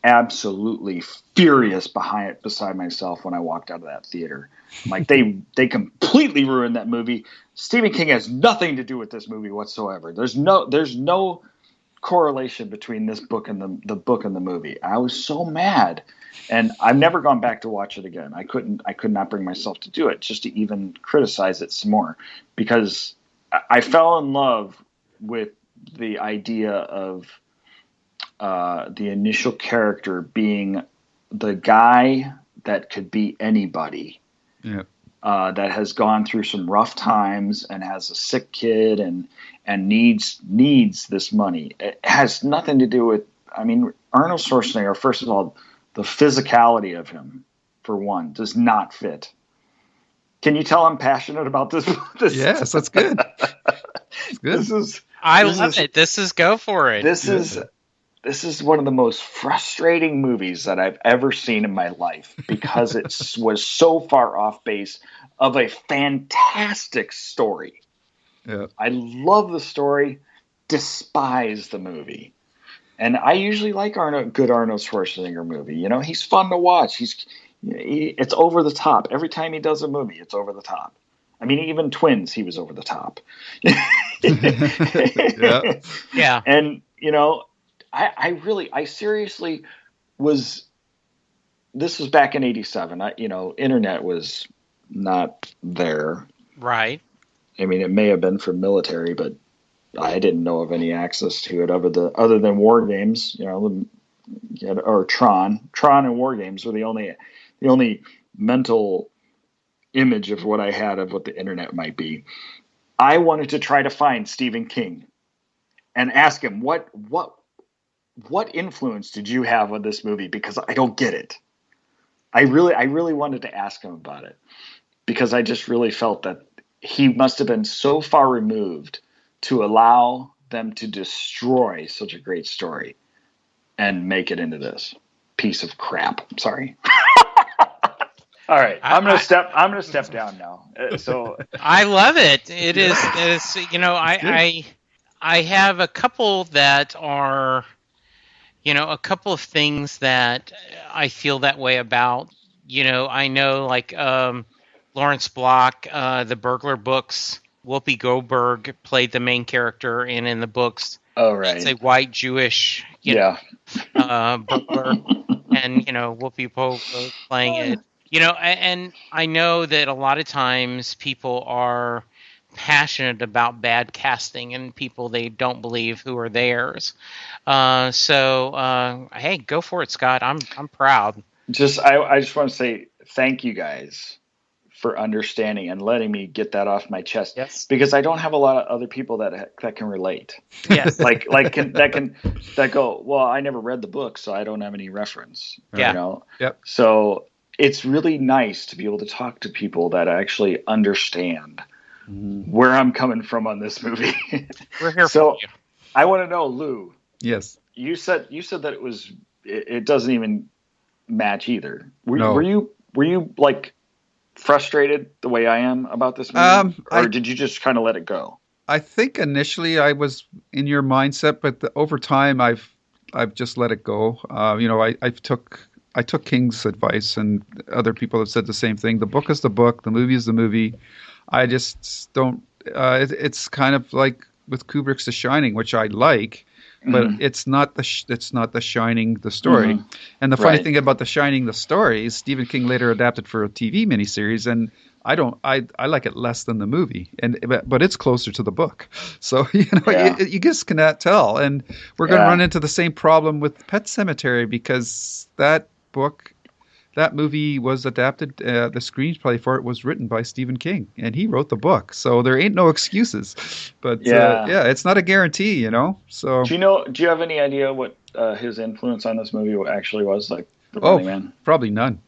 absolutely furious beside myself when I walked out of that theater. I'm like, they completely ruined that movie. Stephen King has nothing to do with this movie whatsoever. There's no correlation between this book and the book and the movie. I was so mad. And I've never gone back to watch it again. I could not bring myself to do it, just to even criticize it some more, because I fell in love with the idea of the initial character being the guy that could be anybody. Yeah. That has gone through some rough times and has a sick kid and needs this money. It has nothing to do with, Arnold Schwarzenegger, first of all, the physicality of him, for one, does not fit. Can you tell I'm passionate about this? Yes, that's good. That's good. I love it. This is go for it. This is one of the most frustrating movies that I've ever seen in my life, because it was so far off base of a fantastic story. Yeah. I love the story, despise the movie. And I usually like good Arnold Schwarzenegger movie. He's fun to watch. It's over the top. Every time he does a movie, it's over the top. Even Twins, he was over the top. Yeah. And, I seriously was, this was back in 87. Internet was not there. Right. It may have been for military, but I didn't know of any access to it other than War Games, or Tron. Tron and War Games were the only mental image of what I had of what the internet might be. I wanted to try to find Stephen King and ask him what influence did you have on this movie, because I don't get it. I really wanted to ask him about it, because I just really felt that he must have been so far removed to allow them to destroy such a great story and make it into this piece of crap. I'm sorry. All right, I'm gonna step down now. So I love it. It is. I have a couple that are, a couple of things that I feel that way about. I know, like Lawrence Block, the Burglar books. Whoopi Goldberg played the main character, and in the books, oh right, it's a white Jewish, burglar, and Whoopi Goldberg playing it. And I know that a lot of times people are passionate about bad casting and people they don't believe who are theirs. So hey, go for it, Scott. I'm proud. I just want to say thank you guys for understanding and letting me get that off my chest. Yes. Because I don't have a lot of other people that can relate. Yes. that go, well, I never read the book, so I don't have any reference. Yeah. Yep. So it's really nice to be able to talk to people that actually understand where I'm coming from on this movie. We're here so for you. I want to know, Lou. Yes. You said that it doesn't even match either. No. Were you like frustrated the way I am about this movie, or did you just kind of let it go? I think initially I was in your mindset, but over time I've just let it go. I took King's advice, and other people have said the same thing. The book is the book, the movie is the movie. I just don't. It's kind of like with Kubrick's The Shining, which I like, but it's not the Shining, the story. And the funny thing about The Shining, the story, is Stephen King later adapted for a TV miniseries, and I like it less than the movie, but it's closer to the book. So you just cannot tell, and we're going to run into the same problem with Pet Sematary, because that movie was adapted. The screenplay for it was written by Stephen King, and he wrote the book. So there ain't no excuses. But it's not a guarantee, So do you have any idea what his influence on this movie actually was? Like the Running Man? Probably none.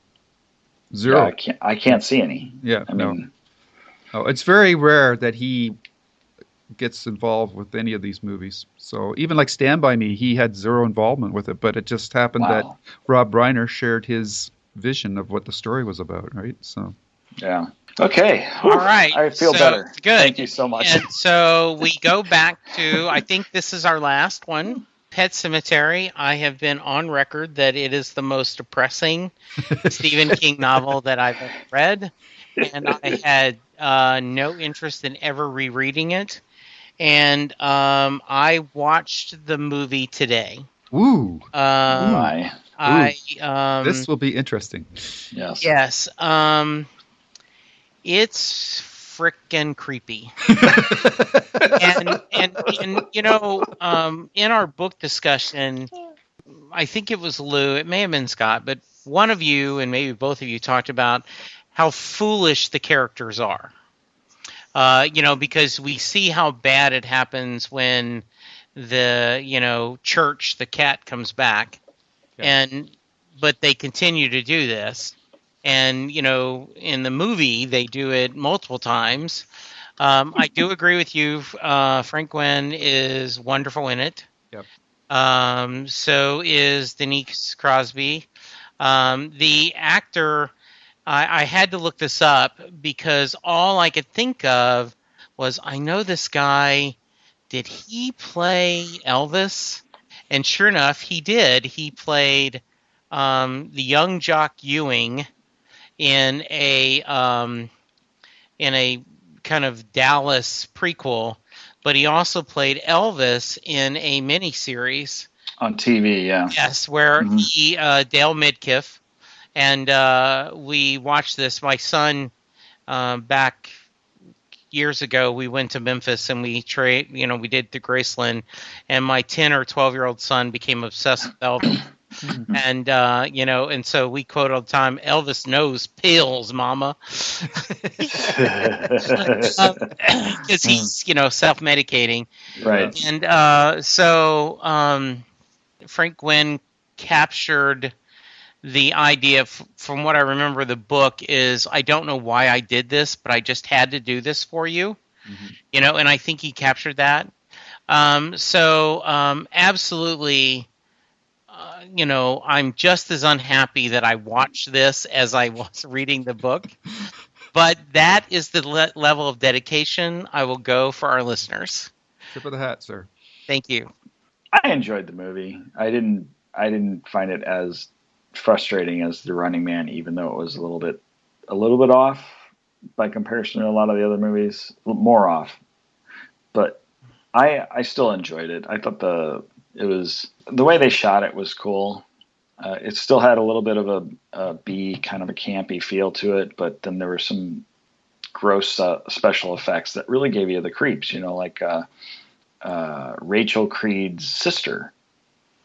Zero. Yeah, I can't see any. Yeah, I mean, it's very rare that he gets involved with any of these movies. So even like Stand By Me, he had zero involvement with it, but it just happened that Rob Reiner shared his vision of what the story was about, right? So yeah. Okay. All right. I feel better. Good. Thank you so much. And so we go back to, I think this is our last one. Pet Sematary. I have been on record that it is the most depressing Stephen King novel that I've ever read, and I had no interest in ever rereading it. And I watched the movie today. Ooh. This will be interesting. Yes. Yes. It's frickin' creepy. and in our book discussion, I think it was Lou, it may have been Scott, but one of you and maybe both of you talked about how foolish the characters are. Because we see how bad it happens when the, Church, the cat, comes back. But they continue to do this. And, in the movie, they do it multiple times. I do agree with you. Frank Gwen is wonderful in it. Yep. So is Denise Crosby. The actor, I had to look this up because all I could think of was, I know this guy. Did he play Elvis? And sure enough, he did. He played the young Jock Ewing in a kind of Dallas prequel, but he also played Elvis in a miniseries on TV. Yeah. Yes, where he Dale Midkiff, and we watched this. My son back years ago, we went to Memphis and we we did the Graceland, and my 10 or 12-year-old son became obsessed with Elvis. And and so we quote all the time, "Elvis knows pills, Mama," because he's self-medicating, right? And so Frank Gwynne captured the idea. From what I remember, the book is, I don't know why I did this, but I just had to do this for you, and I think he captured that. Absolutely. I'm just as unhappy that I watched this as I was reading the book. But that is the level of dedication I will go for our listeners. Tip of the hat, sir. Thank you. I enjoyed the movie. I didn't find it as frustrating as The Running Man, even though it was a little bit off by comparison to a lot of the other movies, more off. But I still enjoyed it. I thought the way they shot it was cool. It still had a little bit of a B, kind of a campy feel to it, but then there were some gross special effects that really gave you the creeps, like Rachel Creed's sister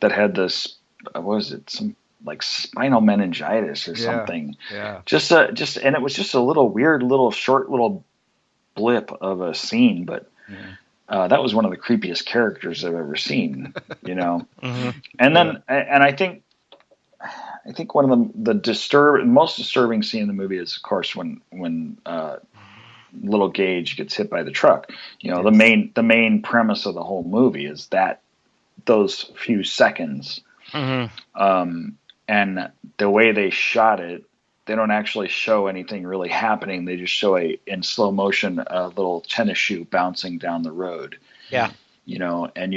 that had this, what was it, some like spinal meningitis or something. Yeah. And it was just a little weird, short blip of a scene, but that was one of the creepiest characters I've ever seen, And then, and I think one of the most disturbing scene in the movie is, of course, when little Gage gets hit by the truck. The main premise of the whole movie is that those few seconds, and the way they shot it, actually show anything really happening. They just show in slow motion a little tennis shoe bouncing down the road. Yeah. And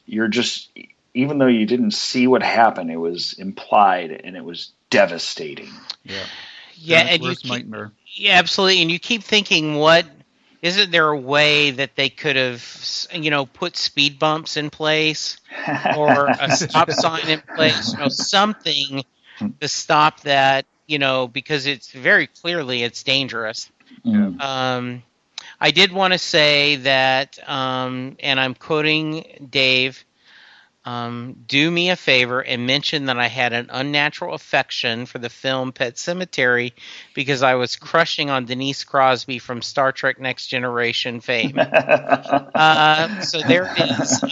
you're just, even though you didn't see what happened, it was implied and it was devastating. Yeah. Yeah, and nightmare. Yeah, absolutely. And you keep thinking, isn't there a way that they could have, put speed bumps in place or a stop sign in place, something to stop that, because it's very clearly it's dangerous. Mm. I did want to say that, and I'm quoting Dave, do me a favor and mention that I had an unnatural affection for the film Pet Sematary because I was crushing on Denise Crosby from Star Trek Next Generation fame. So there it is.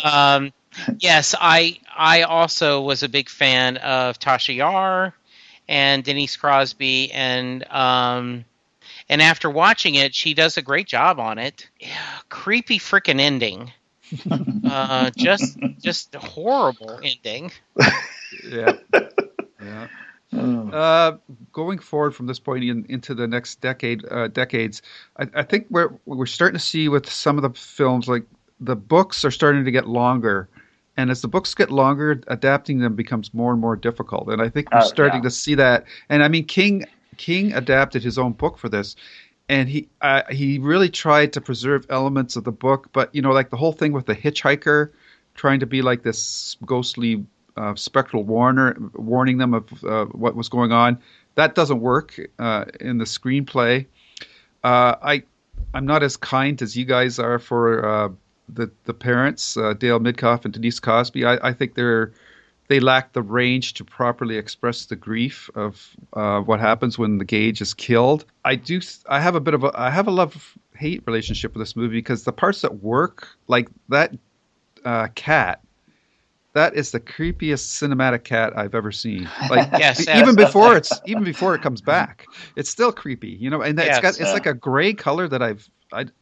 Yes, I also was a big fan of Tasha Yar and Denise Crosby, and after watching it, she does a great job on it. Yeah, creepy freaking ending. Just a horrible ending. Yeah. Going forward from this point into the next decades, I think we're starting to see with some of the films, like the books are starting to get longer, and as the books get longer, adapting them becomes more and more difficult. And I think we're starting to see that. And I mean, King adapted his own book for this. And he really tried to preserve elements of the book, but like the whole thing with the hitchhiker trying to be like this ghostly spectral warning them of what was going on, that doesn't work in the screenplay. I'm not as kind as you guys are for the parents, Dale Midcoff and Denise Crosby. I think they lack the range to properly express the grief of what happens when the Gage is killed. I have a love-hate relationship with this movie because the parts that work, like that cat, that is the creepiest cinematic cat I've ever seen. Like even before it comes back, it's still creepy, and it's like a gray color that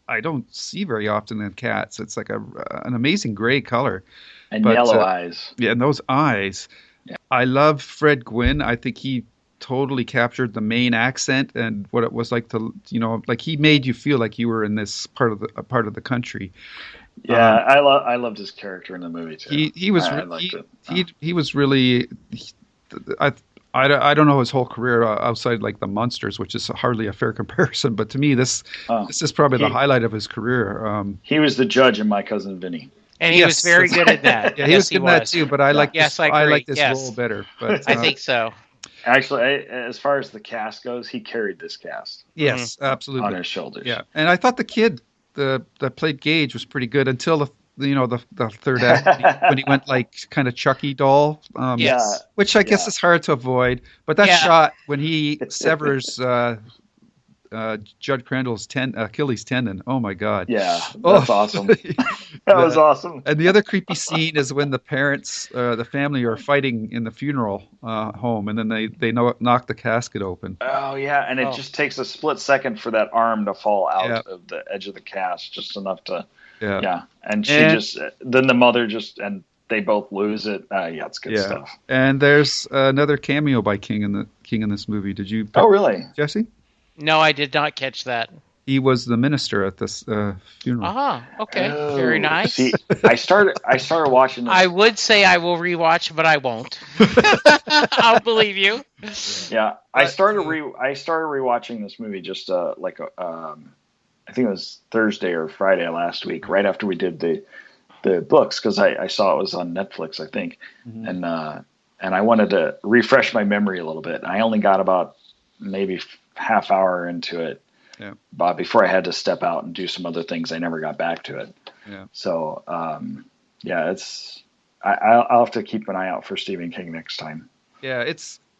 I don't see very often in cats. It's like an amazing gray color. And yellow eyes. Yeah, and those eyes. Yeah. I love Fred Gwynn. I think he totally captured the Maine accent and what it was like to, like he made you feel like you were in this part of the country. Yeah, I loved his character in the movie too. He was really. I don't know his whole career outside like The Munsters, which is hardly a fair comparison. But to me, this is probably the highlight of his career. He was the judge in My Cousin Vinny. And he was very good at that. Yeah, he was good at that too. But I like this role better. But I think so. Actually, as far as the cast goes, he carried this cast. Yes, absolutely on his shoulders. Yeah, and I thought the kid that played Gage was pretty good until the third act when he went like kind of Chucky doll. Which I guess is hard to avoid. But that shot when he severs Judd Crandall's Achilles tendon. Oh my God! Yeah, that's awesome. That was awesome. And the other creepy scene is when the parents, the family, are fighting in the funeral home, and then they knock the casket open. Oh yeah, and it just takes a split second for that arm to fall out of the edge of the cast, just enough to. Yeah, and then the mother and they both lose it. It's good stuff. And there's another cameo by King in this movie. Did you? Oh really, Jesse? No, I did not catch that. He was the minister at this funeral. Okay. Very nice. See, I started watching this. I would say I will rewatch, but I won't. I'll believe you. Yeah, I started rewatching this movie just I think it was Thursday or Friday last week, right after we did the books, because I saw it was on Netflix, I think, and I wanted to refresh my memory a little bit. I only got about maybe half hour into it. Yeah. But before I had to step out and do some other things, I never got back to it. Yeah. So, I'll have to keep an eye out for Stephen King next time. Yeah,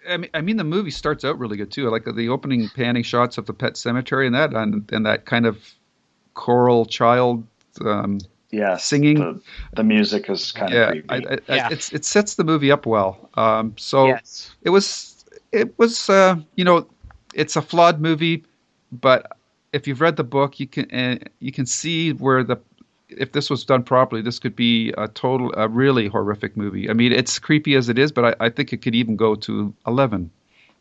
I mean, the movie starts out really good too. Like the opening panning shots of the pet cemetery and that kind of choral child singing. The music is kind of creepy. It sets the movie up well. It was it's a flawed movie. But if you've read the book, you can see where if this was done properly, this could be a really horrific movie. I mean, it's creepy as it is, but I think it could even go to 11.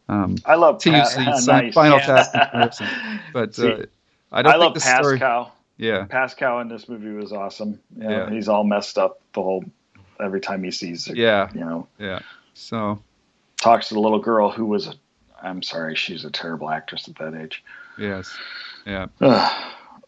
I love to use the nice. Final Task comparison. But I don't think love the Pascal. story. Yeah, Pascal in this movie was awesome. He's all messed up every time he sees it. Yeah. Yeah. So talks to the little girl who was I'm sorry, she's a terrible actress at that age. Yes. Yeah.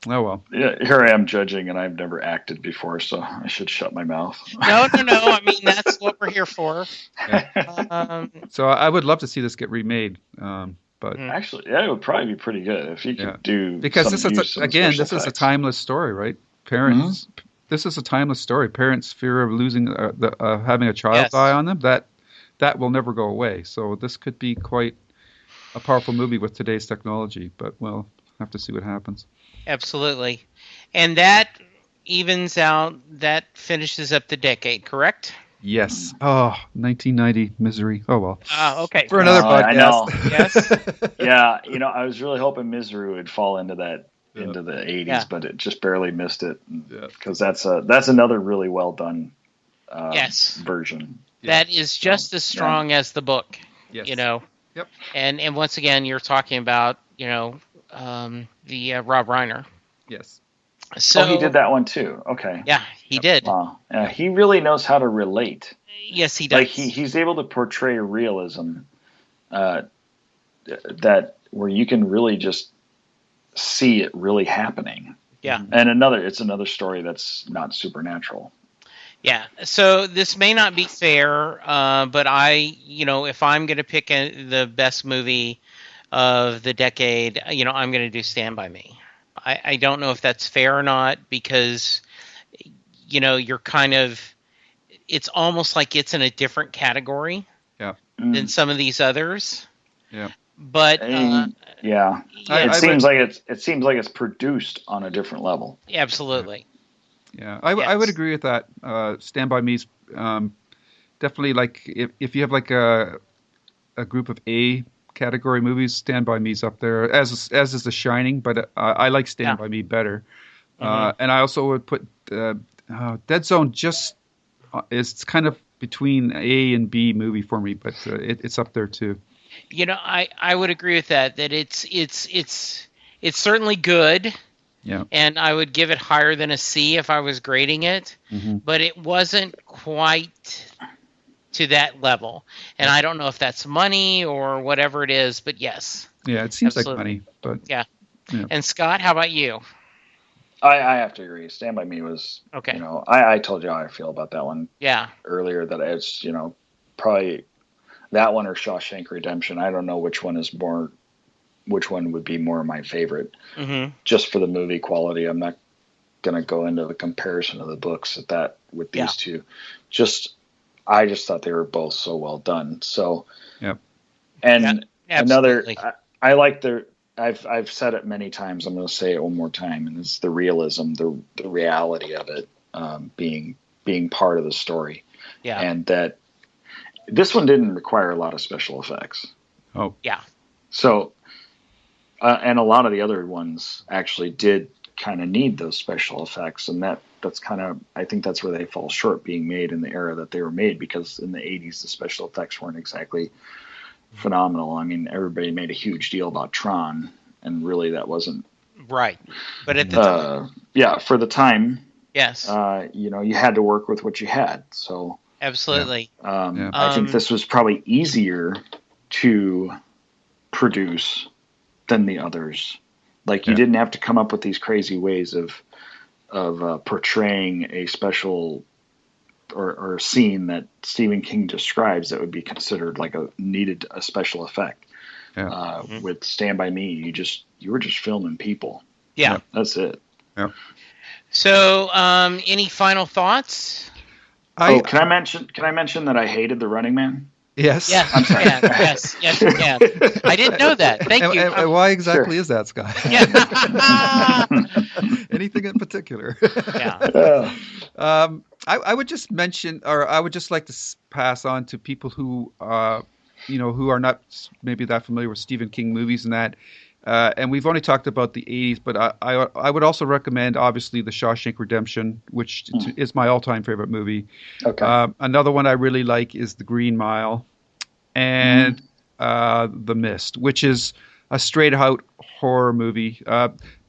Oh well. Yeah, here I am judging, and I've never acted before, so I should shut my mouth. No. I mean, that's what we're here for. Yeah. So I would love to see this get remade. But actually, it would probably be pretty good if you could do, because this is a timeless story, right? Parents, this is a timeless story. Parents' fear of losing having a child die on them, that will never go away. So this could be quite a powerful movie with today's technology, but we'll have to see what happens. Absolutely. And that evens out, that finishes up the decade, correct? Yes. Oh, 1990 Misery. Oh, well. Okay. For another podcast. I know. Yes. Yeah, I was really hoping Misery would fall into the 80s, but it just barely missed it. Because that's another really well done version. That is just as strong as the book. Yes. Yep. And once again, you're talking about, the Rob Reiner. Yes. So he did that one too. Okay. Yeah, he did. Wow. He really knows how to relate. Yes, he does. Like he's able to portray realism that where you can really just see it really happening. Yeah. And it's another story that's not supernatural. Yeah. So this may not be fair, but if I'm going to pick the best movie of the decade, I'm going to do Stand By Me. I don't know if that's fair or not, because, you're kind of, it's almost like it's in a different category than some of these others. Yeah. But it seems like it's produced on a different level. Absolutely. Yeah, I would agree with that. Stand By Me's definitely, like, if you have like a group of A category movies, Stand By Me's up there, as is The Shining, but I like Stand By Me better. And I also would put Dead Zone just is kind of between A and B movie for me, but it's up there too. I would agree with that it's certainly good. Yeah. And I would give it higher than a C if I was grading it, but it wasn't quite to that level. And I don't know if that's money or whatever it is, but yes. Yeah, it seems absolutely. like money, but yeah. And Scott, how about you? I have to agree. Stand By Me was okay. I told you how I feel about that one. Yeah. Earlier, that it's probably that one or Shawshank Redemption. I don't know which one would be more my favorite. Just for the movie quality. I'm not going to go into the comparison of the books with these two. I just thought they were both so well done. So, and another, I like I've said it many times. I'm going to say it one more time, and it's the realism, the reality of it being part of the story. Yeah, and that this one didn't require a lot of special effects. Oh, yeah. So, and a lot of the other ones actually did kind of need those special effects, and that's kind of, I think that's where they fall short being made in the era that they were made, because in the 80s the special effects weren't exactly phenomenal. I mean, everybody made a huge deal about Tron, and really that wasn't right. But at the time, for the time, yes, you had to work with what you had. So absolutely, I think this was probably easier to produce than the others. Like you didn't have to come up with these crazy ways of portraying a special or scene that Stephen King describes that would be considered like needed a special effect. With Stand By Me, you were just filming people. Yeah, that's it. Yeah. So, any final thoughts? Can I mention that I hated The Running Man? Yes. Yes. I'm sorry. Yes, you can. I didn't know that. Thank you. And why exactly is that, Scott? Yeah. Anything in particular? Yeah. I would just mention, or I would just like to pass on to people who, who are not maybe that familiar with Stephen King movies and that. And we've only talked about the 80s, but I would also recommend, obviously, The Shawshank Redemption, which is my all-time favorite movie. Okay. Another one I really like is The Green Mile. And The Mist, which is a straight-out horror movie.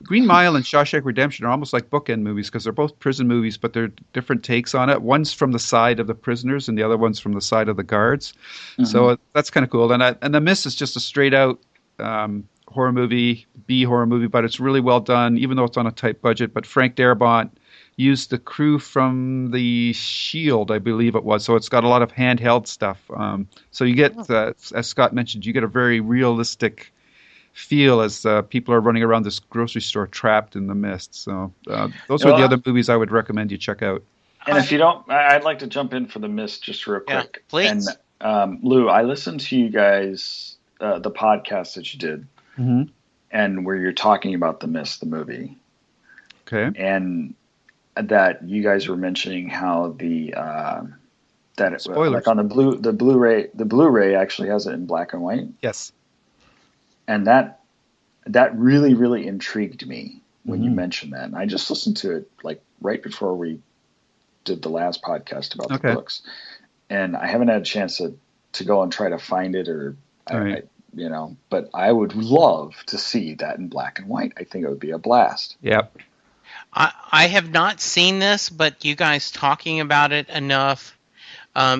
Green Mile and Shawshank Redemption are almost like bookend movies because they're both prison movies, but they're different takes on it. One's from the side of the prisoners, and the other one's from the side of the guards. Mm-hmm. So that's kind of cool. And The Mist is just a straight-out horror movie, B-horror movie, but it's really well done, even though it's on a tight budget. But Frank Darabont used the crew from The Shield, I believe it was. So it's got a lot of handheld stuff. So you get, as Scott mentioned, you get a very realistic feel as people are running around this grocery store trapped in the mist. So those are the other movies I would recommend you check out. And if you don't, I'd like to jump in for The Mist just real quick. Yeah, please. And Lou, I listened to you guys, the podcast that you did, and where you're talking about The Mist, the movie. Okay. And that you guys were mentioning how Spoilers. like on the Blu-ray actually has it in black and white. Yes. And that really, really intrigued me when you mentioned that. And I just listened to it like right before we did the last podcast about the books. And I haven't had a chance to go and try to find it but I would love to see that in black and white. I think it would be a blast. Yep. I have not seen this, but you guys talking about it enough.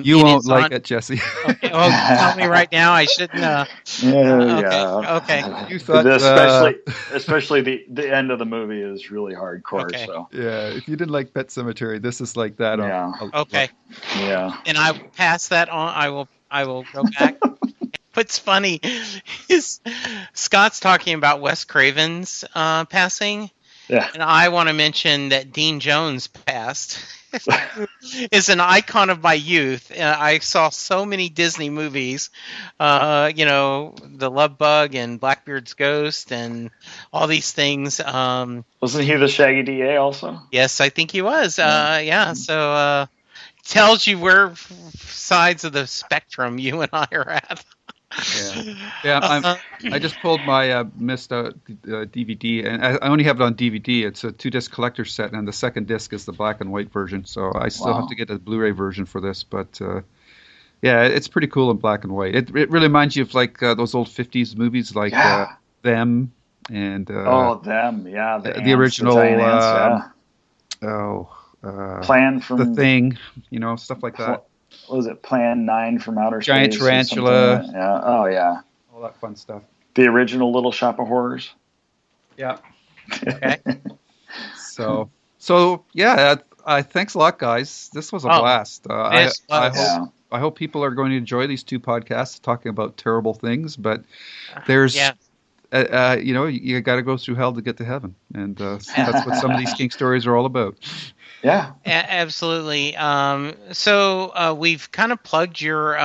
You won't like it, Jesse. Okay. Oh, tell me right now. I shouldn't. Okay. You thought, especially the end of the movie is really hardcore. Okay. So yeah, if you didn't like Pet Sematary, this is like that. Okay. Yeah. And I will pass that on. I will go back. What's funny is Scott's talking about Wes Craven's passing. Yeah. And I want to mention that Dean Jones passed. Is an icon of my youth. I saw so many Disney movies, The Love Bug and Blackbeard's Ghost and all these things. Wasn't he the Shaggy DA also? Yes, I think he was. So tells you where sides of the spectrum you and I are at. I just pulled my Mist DVD, and I only have it on DVD. It's a 2-disc collector set, and the second disc is the black and white version. So I still have to get a Blu-ray version for this, but it's pretty cool in black and white. It really reminds you of like those old 50s movies, like Them and Them, yeah, the original. Plan from The Thing, stuff like that. What was it? Plan 9 from Outer Space? Giant Tarantula. Yeah. Oh, yeah. All that fun stuff. The original Little Shop of Horrors. Yeah. Okay. So thanks a lot, guys. This was a blast. I hope people are going to enjoy these 2 podcasts talking about terrible things, but there's, you got to go through hell to get to heaven. And that's what some of these King stories are all about. Yeah, absolutely. So we've kind of plugged your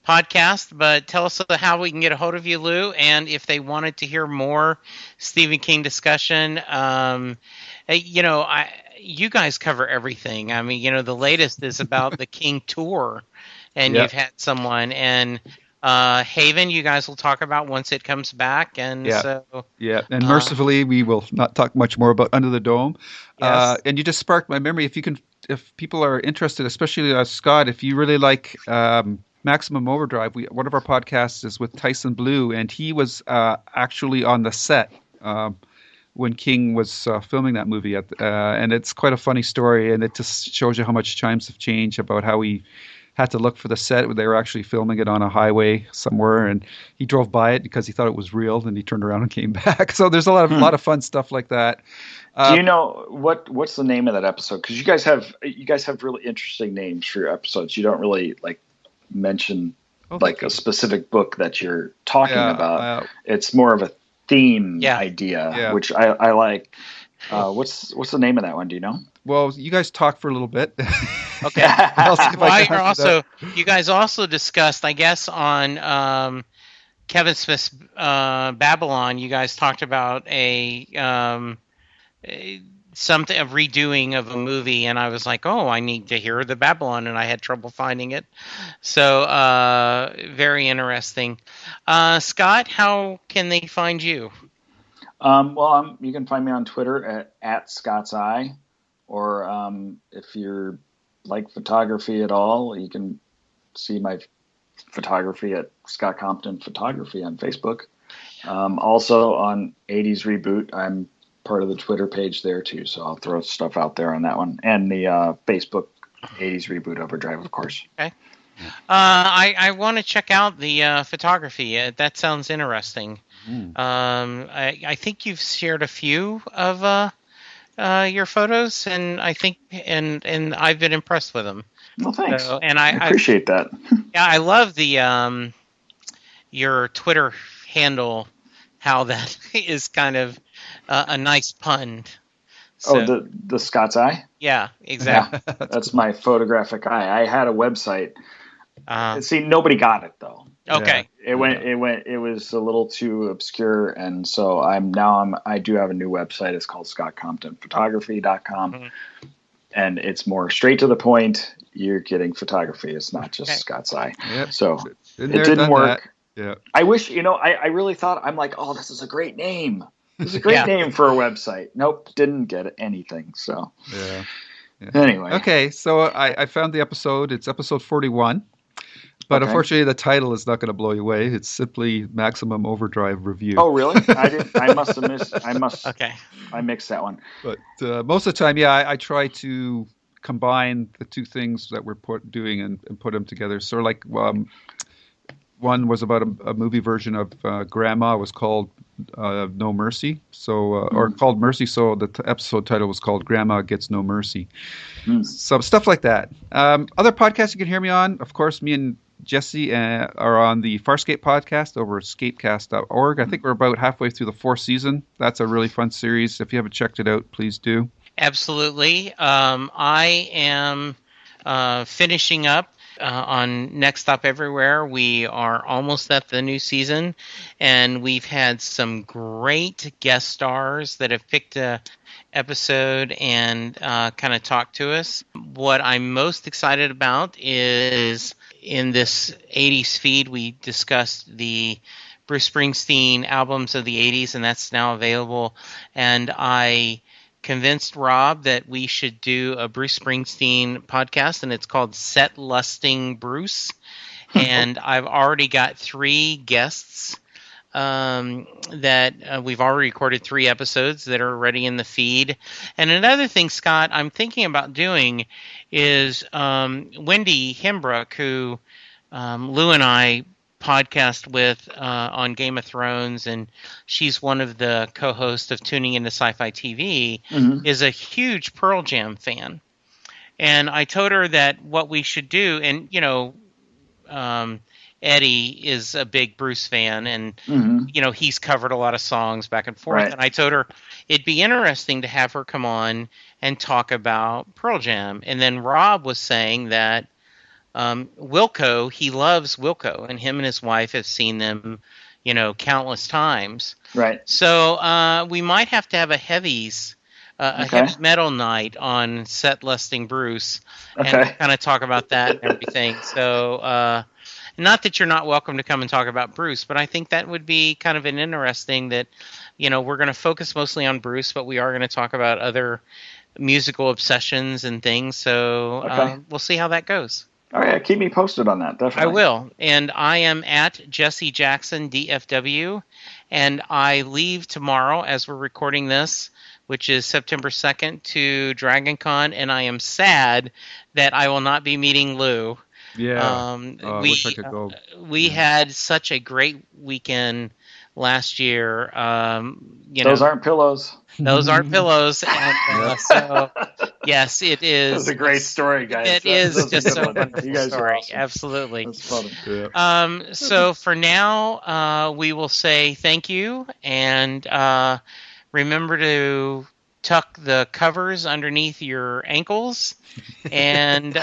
podcast, but tell us how we can get a hold of you, Lou, and if they wanted to hear more Stephen King discussion. You guys cover everything. I mean, the latest is about the King tour, and you've had someone and. Haven, you guys will talk about once it comes back, and mercifully, we will not talk much more about Under the Dome. Yes. And you just sparked my memory. If people are interested, especially Scott, if you really like Maximum Overdrive, one of our podcasts is with Tyson Blue, and he was actually on the set when King was filming that movie, and it's quite a funny story, and it just shows you how much times have changed about how he had to look for the set. They were actually filming it on a highway somewhere, and he drove by it because he thought it was real, and he turned around and came back. So there's a lot of fun stuff like that. Do you know what's the name of that episode? Because you guys have really interesting names for your episodes. You don't really like mention like a specific book that you're talking about. It's more of a theme idea, which I like. What's the name of that one? Do you know? Well, you guys talk for a little bit. Okay. You guys also discussed, I guess, on Kevin Smith's Babylon. You guys talked about something of redoing of a movie, and I was like, I need to hear the Babylon, and I had trouble finding it. So very interesting. Scott, how can they find you? You can find me on Twitter at Scott's Eye, or if you're like photography at all, you can see my photography at Scott Compton Photography on Facebook. Also on 80's Reboot, I'm part of the Twitter page there too, so I'll throw stuff out there on that one, and the Facebook 80's Reboot Overdrive, of course. Okay. I want to check out the photography. That sounds interesting. I think you've shared a few of your photos, and I think and I've been impressed with them. Well, thanks. So, and I appreciate that. Yeah, I love the your Twitter handle. How that is kind of a nice pun. So, the Scott's eye? Yeah, exactly. Yeah, that's my photographic eye. I had a website. See, nobody got it though. Okay. Yeah. It was a little too obscure, and so I do have a new website. It's called scottcomptonphotography.com, and it's more straight to the point. You're getting photography. It's not just Scott's eye. Yep. So it didn't work. That. Yeah. I wish, I really thought, I'm like, oh, this is a great name. This is a great name for a website. Nope, didn't get anything. So yeah. Anyway. Okay, so I found the episode. It's episode 41. But unfortunately, the title is not going to blow you away. It's simply Maximum Overdrive Review. Oh, really? I must have missed. Okay. I mixed that one. But most of the time, I try to combine the two things that we're doing and put them together. So like one was about a movie version of Grandma. It was called No Mercy. So or called Mercy. So the episode title was called Grandma Gets No Mercy. So stuff like that. Other podcasts you can hear me on, of course, me and Jesse are on the Farscape podcast over at scapecast.org. I think we're about halfway through the 4th season. That's a really fun series. If you haven't checked it out, please do. Absolutely. I am finishing up on Next Stop Everywhere. We are almost at the new season, and we've had some great guest stars that have picked a episode and kind of talked to us. What I'm most excited about is in this 80s feed, we discussed the Bruce Springsteen albums of the 80s, and that's now available. And I convinced Rob that we should do a Bruce Springsteen podcast, and it's called Set Lusting Bruce. And I've already got 3 guests that we've already recorded 3 episodes that are already in the feed. And another thing, Scott, I'm thinking about doing is Wendy Hembrook, who Lou and I podcast with on Game of Thrones, and she's one of the co-hosts of Tuning Into Sci-Fi TV, is a huge Pearl Jam fan. And I told her that what we should do, and Eddie is a big Bruce fan, and he's covered a lot of songs back and forth. Right. And I told her it'd be interesting to have her come on and talk about Pearl Jam. And then Rob was saying that Wilco, he loves Wilco, and him and his wife have seen them, countless times. Right. So we might have to have a heavies. A heavy metal night on Set Lusting Bruce, and kind of talk about that and everything. So, not that you're not welcome to come and talk about Bruce, but I think that would be kind of an interesting that, we're going to focus mostly on Bruce, but we are going to talk about other musical obsessions and things. So we'll see how that goes. All right, keep me posted on that, definitely. I will. And I am at Jesse Jackson DFW, and I leave tomorrow as we're recording this, which is September 2nd, to Dragon Con, and I am sad that I will not be meeting Lou. Yeah, I wish I could go. We had such a great weekend last year. Those aren't pillows. Those aren't pillows. And, so, yes, it is. That's a great story, guys. It is just a wonderful story. Awesome. Absolutely. That's funny. Yeah. So for now, we will say thank you, and remember to tuck the covers underneath your ankles, and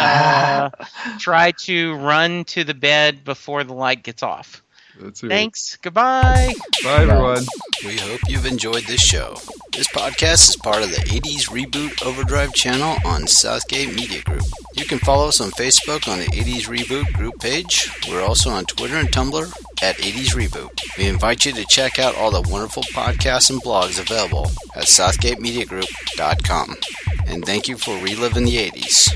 try to run to the bed before the light gets off. That's it. Thanks. Goodbye. Bye, everyone. We hope you've enjoyed this show. This podcast is part of the 80's Reboot Overdrive channel on Southgate Media Group. You can follow us on Facebook on the 80's Reboot group page. We're also on Twitter and Tumblr at 80's Reboot. We invite you to check out all the wonderful podcasts and blogs available at southgatemediagroup.com. And thank you for reliving the 80s.